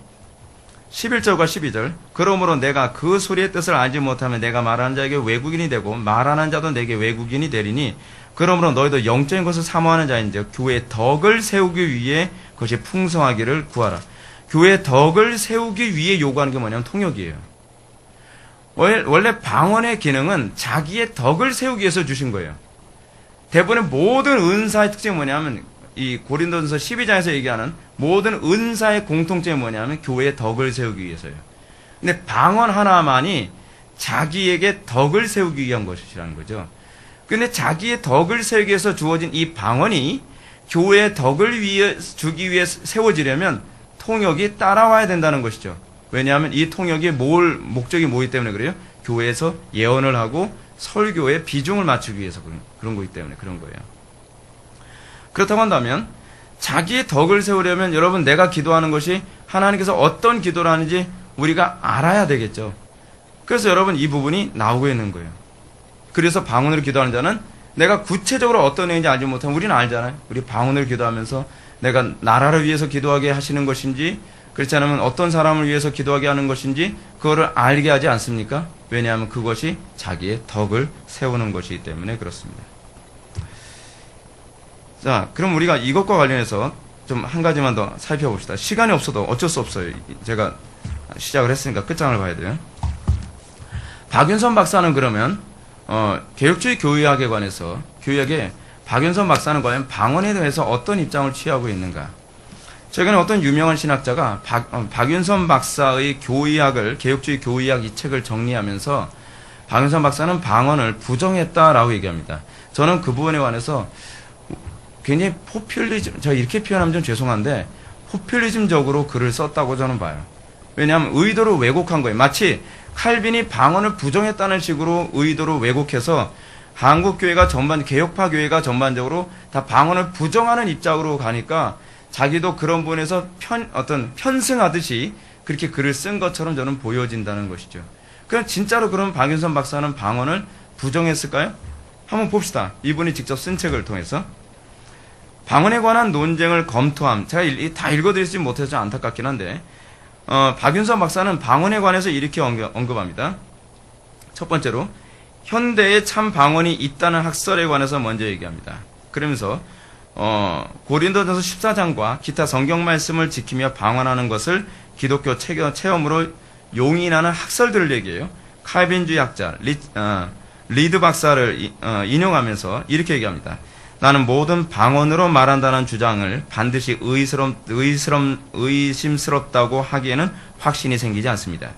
11절과 12절. 그러므로 내가 그 소리의 뜻을 알지 못하면 내가 말하는 자에게 외국인이 되고 말하는 자도 내게 외국인이 되리니, 그러므로 너희도 영적인 것을 사모하는 자인즉 교회의 덕을 세우기 위해 그것이 풍성하기를 구하라. 교회의 덕을 세우기 위해 요구하는 게 뭐냐면 통역이에요. 원래 방언의 기능은 자기의 덕을 세우기 위해서 주신 거예요. 대부분의 모든 은사의 특징이 뭐냐면, 이 고린도전서 12장에서 얘기하는 모든 은사의 공통점이 뭐냐면 교회의 덕을 세우기 위해서예요. 근데 방언 하나만이 자기에게 덕을 세우기 위한 것이라는 거죠. 근데 자기의 덕을 세우기 위해서 주어진 이 방언이 교회의 덕을 주기 위해 세워지려면 통역이 따라와야 된다는 것이죠. 왜냐하면 이 통역이 목적이 뭐기 때문에 그래요? 교회에서 예언을 하고 설교에 비중을 맞추기 위해서 그런 거기 때문에 그런 거예요. 그렇다고 한다면 자기의 덕을 세우려면 여러분, 내가 기도하는 것이 하나님께서 어떤 기도를 하는지 우리가 알아야 되겠죠. 그래서 여러분, 이 부분이 나오고 있는 거예요. 그래서 방언으로 기도하는 자는 내가 구체적으로 어떤 내용인지 알지 못하면, 우리는 알잖아요. 우리 방언으로 기도하면서 내가 나라를 위해서 기도하게 하시는 것인지, 그렇지 않으면 어떤 사람을 위해서 기도하게 하는 것인지 그거를 알게 하지 않습니까? 왜냐하면 그것이 자기의 덕을 세우는 것이기 때문에 그렇습니다. 자, 그럼 우리가 이것과 관련해서 좀 한 가지만 더 살펴봅시다. 시간이 없어도 어쩔 수 없어요. 제가 시작을 했으니까 끝장을 봐야 돼요. 박윤선 박사는 그러면 개혁주의 교의학에 관해서, 교의학에 박윤선 박사는 과연 방언에 대해서 어떤 입장을 취하고 있는가? 최근에 어떤 유명한 신학자가 박윤선 박사의 교의학을, 개혁주의 교의학 이 책을 정리하면서 박윤선 박사는 방언을 부정했다라고 얘기합니다. 저는 그 부분에 관해서 굉장히 제가 이렇게 표현하면 좀 죄송한데, 포퓰리즘적으로 글을 썼다고 저는 봐요. 왜냐하면 의도로 왜곡한 거예요. 마치 칼빈이 방언을 부정했다는 식으로 의도로 왜곡해서 한국교회가 개혁파 교회가 전반적으로 다 방언을 부정하는 입장으로 가니까 자기도 그런 부분에서 편승하듯이 그렇게 글을 쓴 것처럼 저는 보여진다는 것이죠. 그럼 진짜로 그럼 박윤선 박사는 방언을 부정했을까요? 한번 봅시다. 이분이 직접 쓴 책을 통해서. 방언에 관한 논쟁을 검토함. 제가 다 읽어드리지 못해서 안타깝긴 한데, 박윤선 박사는 방언에 관해서 이렇게 언급합니다. 첫 번째로, 현대에 참 방언이 있다는 학설에 관해서 먼저 얘기합니다. 그러면서 고린도전서 14장과 기타 성경 말씀을 지키며 방언하는 것을 기독교 체험으로 용인하는 학설들을 얘기해요. 칼빈주의 학자 리드 박사를 인용하면서 이렇게 얘기합니다. 나는 모든 방언으로 말한다는 주장을 반드시 의심스럽다고 하기에는 확신이 생기지 않습니다.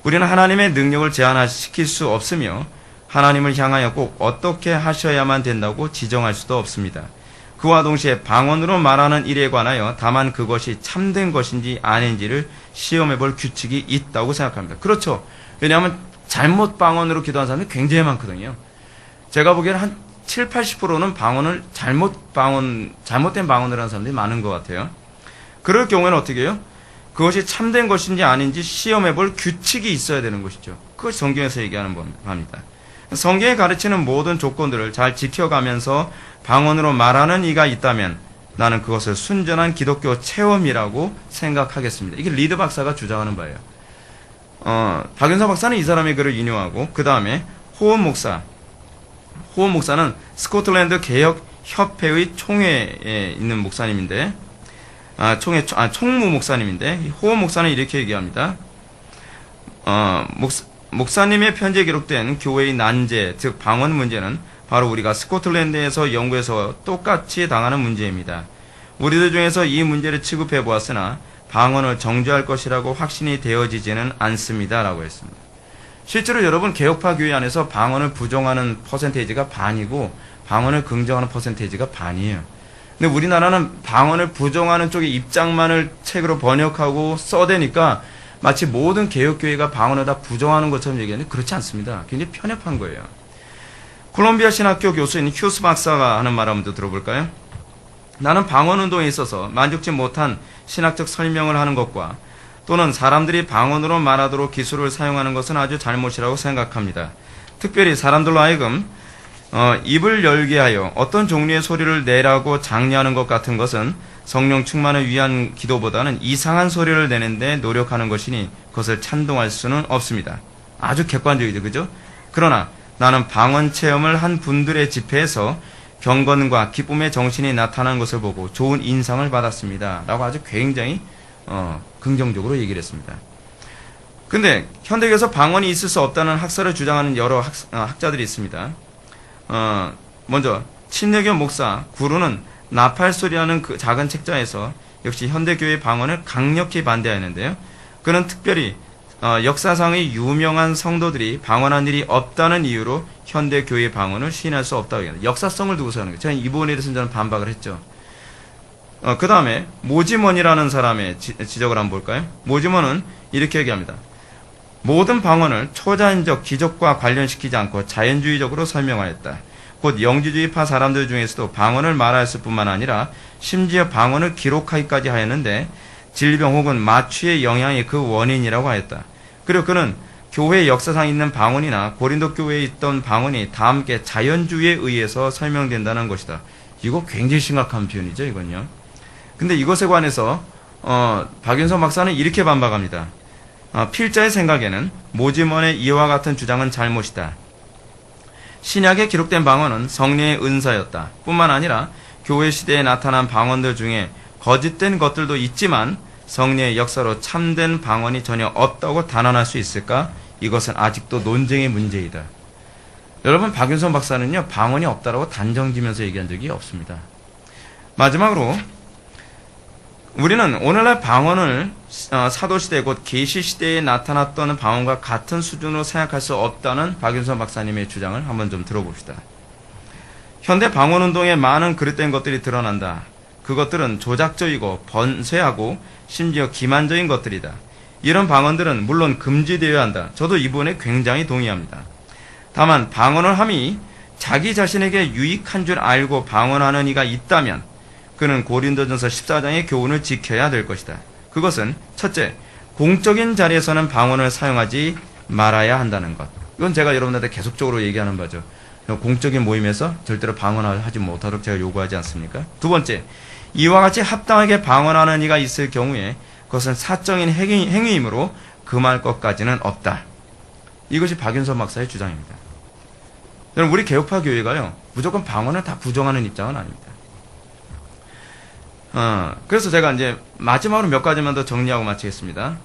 우리는 하나님의 능력을 제한시킬 수 없으며 하나님을 향하여 꼭 어떻게 하셔야만 된다고 지정할 수도 없습니다. 그와 동시에 방언으로 말하는 일에 관하여 다만 그것이 참된 것인지 아닌지를 시험해 볼 규칙이 있다고 생각합니다. 그렇죠. 왜냐하면 잘못 방언으로 기도하는 사람이 굉장히 많거든요. 제가 보기에는 한 7, 80%는 방언을 잘못된 방언을 하는 사람들이 많은 것 같아요. 그럴 경우에는 어떻게 해요? 그것이 참된 것인지 아닌지 시험해 볼 규칙이 있어야 되는 것이죠. 그것이 성경에서 얘기하는 겁니다. 성경이 가르치는 모든 조건들을 잘 지켜가면서 방언으로 말하는 이가 있다면 나는 그것을 순전한 기독교 체험이라고 생각하겠습니다. 이게 리드 박사가 주장하는 바예요. 박윤서 박사는 이 사람의 글을 인용하고 그 다음에 호원 목사는 스코틀랜드 개혁협회의 총회에 있는 목사님인데 총무 목사님인데 호원 목사는 이렇게 얘기합니다. 목사님의 편지에 기록된 교회의 난제, 즉 방언 문제는 바로 우리가 스코틀랜드에서 영국에서 똑같이 당하는 문제입니다. 우리들 중에서 이 문제를 취급해 보았으나 방언을 정죄할 것이라고 확신이 되어지지는 않습니다. 라고 했습니다. 실제로 여러분 개혁파 교회 안에서 방언을 부정하는 퍼센테이지가 반이고 방언을 긍정하는 퍼센테이지가 반이에요. 근데 우리나라는 방언을 부정하는 쪽의 입장만을 책으로 번역하고 써대니까 마치 모든 개혁교회가 방언을 다 부정하는 것처럼 얘기하는데 그렇지 않습니다. 굉장히 편협한 거예요. 콜롬비아 신학교 교수인 휴스 박사가 하는 말 한번 들어볼까요? 나는 방언운동에 있어서 만족지 못한 신학적 설명을 하는 것과 또는 사람들이 방언으로 말하도록 기술을 사용하는 것은 아주 잘못이라고 생각합니다. 특별히 사람들로 하여금 입을 열게 하여 어떤 종류의 소리를 내라고 장려하는 것 같은 것은 성령 충만을 위한 기도보다는 이상한 소리를 내는데 노력하는 것이니 그것을 찬동할 수는 없습니다. 아주 객관적이죠, 그죠? 그러나 나는 방언 체험을 한 분들의 집회에서 경건과 기쁨의 정신이 나타난 것을 보고 좋은 인상을 받았습니다. 라고 아주 굉장히 긍정적으로 얘기를 했습니다. 근데 현대교에서 방언이 있을 수 없다는 학설을 주장하는 여러 학자들이 있습니다. 먼저 친례교 목사 구루는 나팔소리라는 그 작은 책자에서 역시 현대교의 방언을 강력히 반대하였는데요. 그는 특별히 역사상의 유명한 성도들이 방언한 일이 없다는 이유로 현대교의 방언을 시인할 수 없다고 얘기합니다. 역사성을 두고서 하는 거예요. 제가 이 부분에 대해서는 저는 반박을 했죠. 그 다음에 모지먼이라는 사람의 지적을 한번 볼까요? 모지먼은 이렇게 얘기합니다. 모든 방언을 초자연적 기적과 관련시키지 않고 자연주의적으로 설명하였다. 곧 영지주의파 사람들 중에서도 방언을 말하였을 뿐만 아니라 심지어 방언을 기록하기까지 하였는데 질병 혹은 마취의 영향이 그 원인이라고 하였다. 그리고 그는 교회 역사상 있는 방언이나 고린도 교회에 있던 방언이 다 함께 자연주의에 의해서 설명된다는 것이다. 이거 굉장히 심각한 표현이죠, 이건요. 근데 이것에 관해서 박윤선 박사는 이렇게 반박합니다. 필자의 생각에는 모지먼의 이와 같은 주장은 잘못이다. 신약에 기록된 방언은 성령의 은사였다. 뿐만 아니라 교회 시대에 나타난 방언들 중에 거짓된 것들도 있지만 성령의 역사로 참된 방언이 전혀 없다고 단언할 수 있을까? 이것은 아직도 논쟁의 문제이다. 여러분, 박윤선 박사는요, 방언이 없다라고 단정지면서 얘기한 적이 없습니다. 마지막으로 우리는 오늘날 방언을 사도시대 곧 계시시대에 나타났던 방언과 같은 수준으로 생각할 수 없다는 박윤선 박사님의 주장을 한번 좀 들어봅시다. 현대 방언운동에 많은 그릇된 것들이 드러난다. 그것들은 조작적이고 번쇄하고 심지어 기만적인 것들이다. 이런 방언들은 물론 금지되어야 한다. 저도 이 부분에 굉장히 동의합니다. 다만 방언을 함이 자기 자신에게 유익한 줄 알고 방언하는 이가 있다면 그는 고린도전서 14장의 교훈을 지켜야 될 것이다. 그것은 첫째, 공적인 자리에서는 방언을 사용하지 말아야 한다는 것. 이건 제가 여러분들한테 계속적으로 얘기하는 바죠. 공적인 모임에서 절대로 방언을 하지 못하도록 제가 요구하지 않습니까? 두 번째, 이와 같이 합당하게 방언하는 이가 있을 경우에 그것은 사적인 행위이므로 금할 것까지는 없다. 이것이 박윤선 박사의 주장입니다. 여러분, 우리 개혁파 교회가요, 무조건 방언을 다 부정하는 입장은 아닙니다. 그래서 제가 이제 마지막으로 몇 가지만 더 정리하고 마치겠습니다.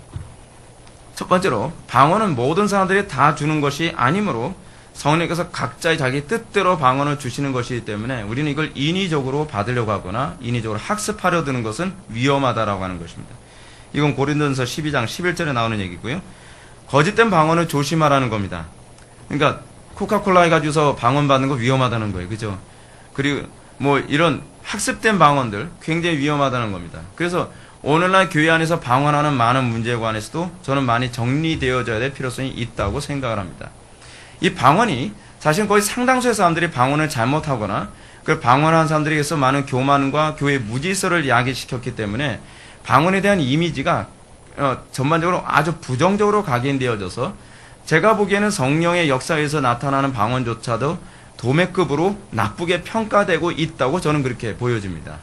첫 번째로, 방언은 모든 사람들이 다 주는 것이 아니므로 성령께서 각자의 자기 뜻대로 방언을 주시는 것이기 때문에 우리는 이걸 인위적으로 받으려고 하거나 인위적으로 학습하려 드는 것은 위험하다라고 하는 것입니다. 이건 고린도전서 12장 11절에 나오는 얘기고요. 거짓된 방언을 조심하라는 겁니다. 그러니까 코카콜라 해가지고서 방언 받는 거 위험하다는 거예요. 그죠? 그리고 뭐 이런 학습된 방언들 굉장히 위험하다는 겁니다. 그래서 오늘날 교회 안에서 방언하는 많은 문제에 관해서도 저는 많이 정리되어져야 될 필요성이 있다고 생각을 합니다. 이 방언이 사실 거의 상당수의 사람들이 방언을 잘못하거나 그 방언하는 사람들에게서 많은 교만과 교회의 무질서를 야기시켰기 때문에 방언에 대한 이미지가 전반적으로 아주 부정적으로 각인되어져서 제가 보기에는 성령의 역사에서 나타나는 방언조차도 도매급으로 나쁘게 평가되고 있다고 저는 그렇게 보여집니다.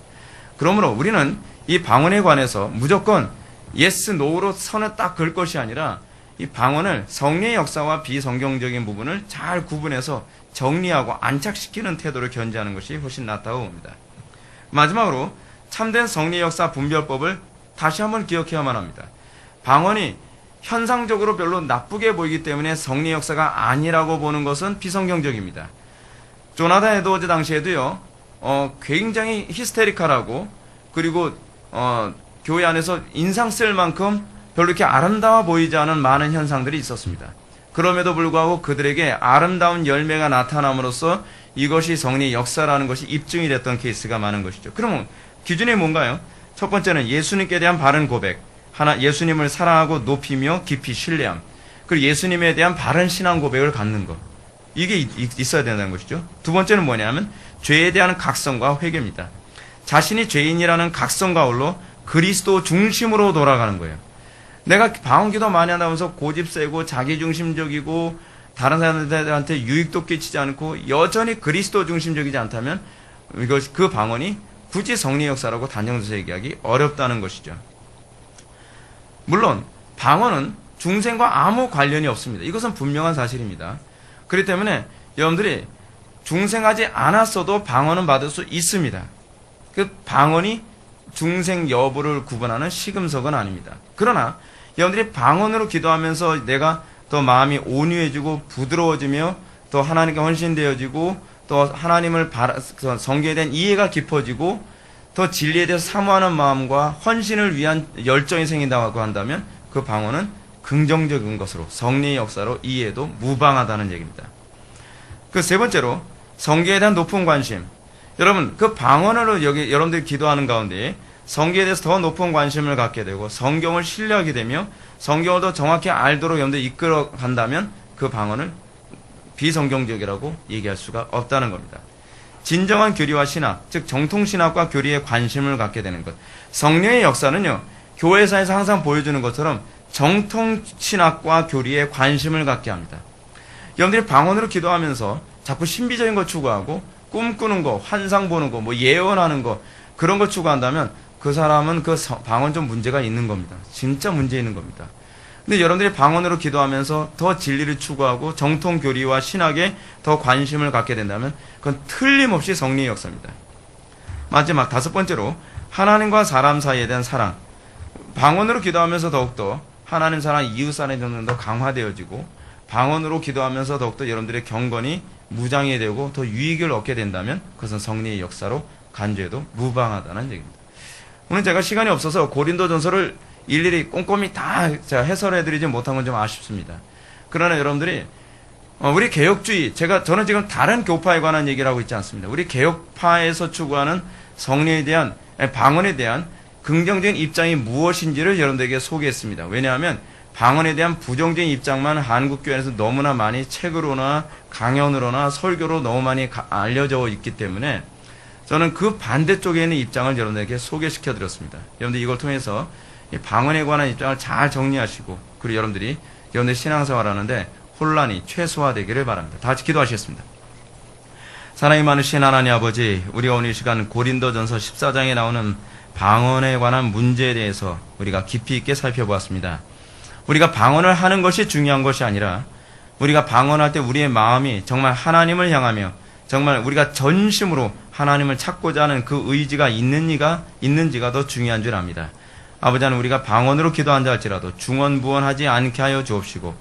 그러므로 우리는 이 방언에 관해서 무조건 yes, no로 선을 딱 걸 것이 아니라 이 방언을 성령의 역사와 비성경적인 부분을 잘 구분해서 정리하고 안착시키는 태도를 견지하는 것이 훨씬 낫다고 봅니다. 마지막으로 참된 성령의 역사 분별법을 다시 한번 기억해야만 합니다. 방언이 현상적으로 별로 나쁘게 보이기 때문에 성령의 역사가 아니라고 보는 것은 비성경적입니다. 조나단 에드워즈 당시에도요, 굉장히 히스테리컬하고 그리고 교회 안에서 인상 쓸 만큼 별로 이렇게 아름다워 보이지 않은 많은 현상들이 있었습니다. 그럼에도 불구하고 그들에게 아름다운 열매가 나타남으로써 이것이 성령의 역사라는 것이 입증이 됐던 케이스가 많은 것이죠. 그러면 기준이 뭔가요? 첫 번째는 예수님께 대한 바른 고백, 예수님을 사랑하고 높이며 깊이 신뢰함, 그리고 예수님에 대한 바른 신앙 고백을 갖는 것. 이게 있어야 된다는 것이죠. 두 번째는 뭐냐면 죄에 대한 각성과 회개입니다. 자신이 죄인이라는 각성과 홀로 그리스도 중심으로 돌아가는 거예요. 내가 방언기도 많이 한다면서 고집 세고 자기중심적이고 다른 사람들한테 유익도 끼치지 않고 여전히 그리스도 중심적이지 않다면 그 방언이 굳이 성령의 역사라고 단정해서 얘기하기 어렵다는 것이죠. 물론 방언은 중생과 아무 관련이 없습니다. 이것은 분명한 사실입니다. 그렇기 때문에 여러분들이 중생하지 않았어도 방언은 받을 수 있습니다. 그 방언이 중생 여부를 구분하는 시금석은 아닙니다. 그러나 여러분들이 방언으로 기도하면서 내가 더 마음이 온유해지고 부드러워지며 더 하나님께 헌신되어지고 또 하나님을 성경에 대한 이해가 깊어지고 더 진리에 대해서 사모하는 마음과 헌신을 위한 열정이 생긴다고 한다면 그 방언은 긍정적인 것으로 성령의 역사로 이해해도 무방하다는 얘기입니다. 그 세 번째로 성경에 대한 높은 관심. 여러분 그 방언으로 여러분들이 기도하는 가운데 성경에 대해서 더 높은 관심을 갖게 되고 성경을 신뢰하게 되며 성경을 더 정확히 알도록 여러분들이 이끌어 간다면 그 방언을 비성경적이라고 얘기할 수가 없다는 겁니다. 진정한 교리와 신학, 즉 정통신학과 교리에 관심을 갖게 되는 것. 성령의 역사는요, 교회사에서 항상 보여주는 것처럼 정통신학과 교리에 관심을 갖게 합니다. 여러분들이 방언으로 기도하면서 자꾸 신비적인 거 추구하고 꿈꾸는 거, 환상 보는 거, 뭐 예언하는 거 그런 거 추구한다면 그 사람은 그 방언 좀 문제가 있는 겁니다. 진짜 문제 있는 겁니다. 근데 여러분들이 방언으로 기도하면서 더 진리를 추구하고 정통 교리와 신학에 더 관심을 갖게 된다면 그건 틀림없이 성령의 역사입니다. 마지막 다섯 번째로 하나님과 사람 사이에 대한 사랑. 방언으로 기도하면서 더욱더 하나님 사랑, 이웃 사랑이 더 강화되어지고 방언으로 기도하면서 더욱더 여러분들의 경건이 무장이 되고 더 유익을 얻게 된다면 그것은 성령의 역사로 간주해도 무방하다는 얘기입니다. 오늘 제가 시간이 없어서 고린도전서를 일일이 꼼꼼히 다 제가 해설해드리지 못한 건 좀 아쉽습니다. 그러나 여러분들이 우리 개혁주의, 저는 지금 다른 교파에 관한 얘기를 하고 있지 않습니다. 우리 개혁파에서 추구하는 성령에 대한, 방언에 대한 긍정적인 입장이 무엇인지를 여러분들에게 소개했습니다. 왜냐하면 방언에 대한 부정적인 입장만 한국교회에서 너무나 많이 책으로나 강연으로나 설교로 너무 많이 알려져 있기 때문에 저는 그 반대쪽에 있는 입장을 여러분들에게 소개시켜 드렸습니다. 여러분들 이걸 통해서 방언에 관한 입장을 잘 정리하시고 그리고 여러분들이 신앙생활 하는데 혼란이 최소화되기를 바랍니다. 다 같이 기도하시겠습니다. 사랑이 많으신 하나님 아버지, 우리가 오늘 이 시간 고린도전서 14장에 나오는 방언에 관한 문제에 대해서 우리가 깊이 있게 살펴보았습니다. 우리가 방언을 하는 것이 중요한 것이 아니라 우리가 방언할 때 우리의 마음이 정말 하나님을 향하며 정말 우리가 전심으로 하나님을 찾고자 하는 그 의지가 있는지가 더 중요한 줄 압니다. 아버지 하나님, 우리가 방언으로 기도한다 할지라도 중언부언하지 않게 하여 주옵시고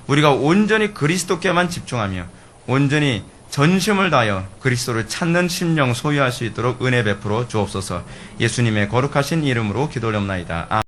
우리가 온전히 그리스도께만 집중하며 온전히 전심을 다하여 그리스도를 찾는 심령 소유할 수 있도록 은혜 베풀어 주옵소서. 예수님의 거룩하신 이름으로 기도 올려옵나이다.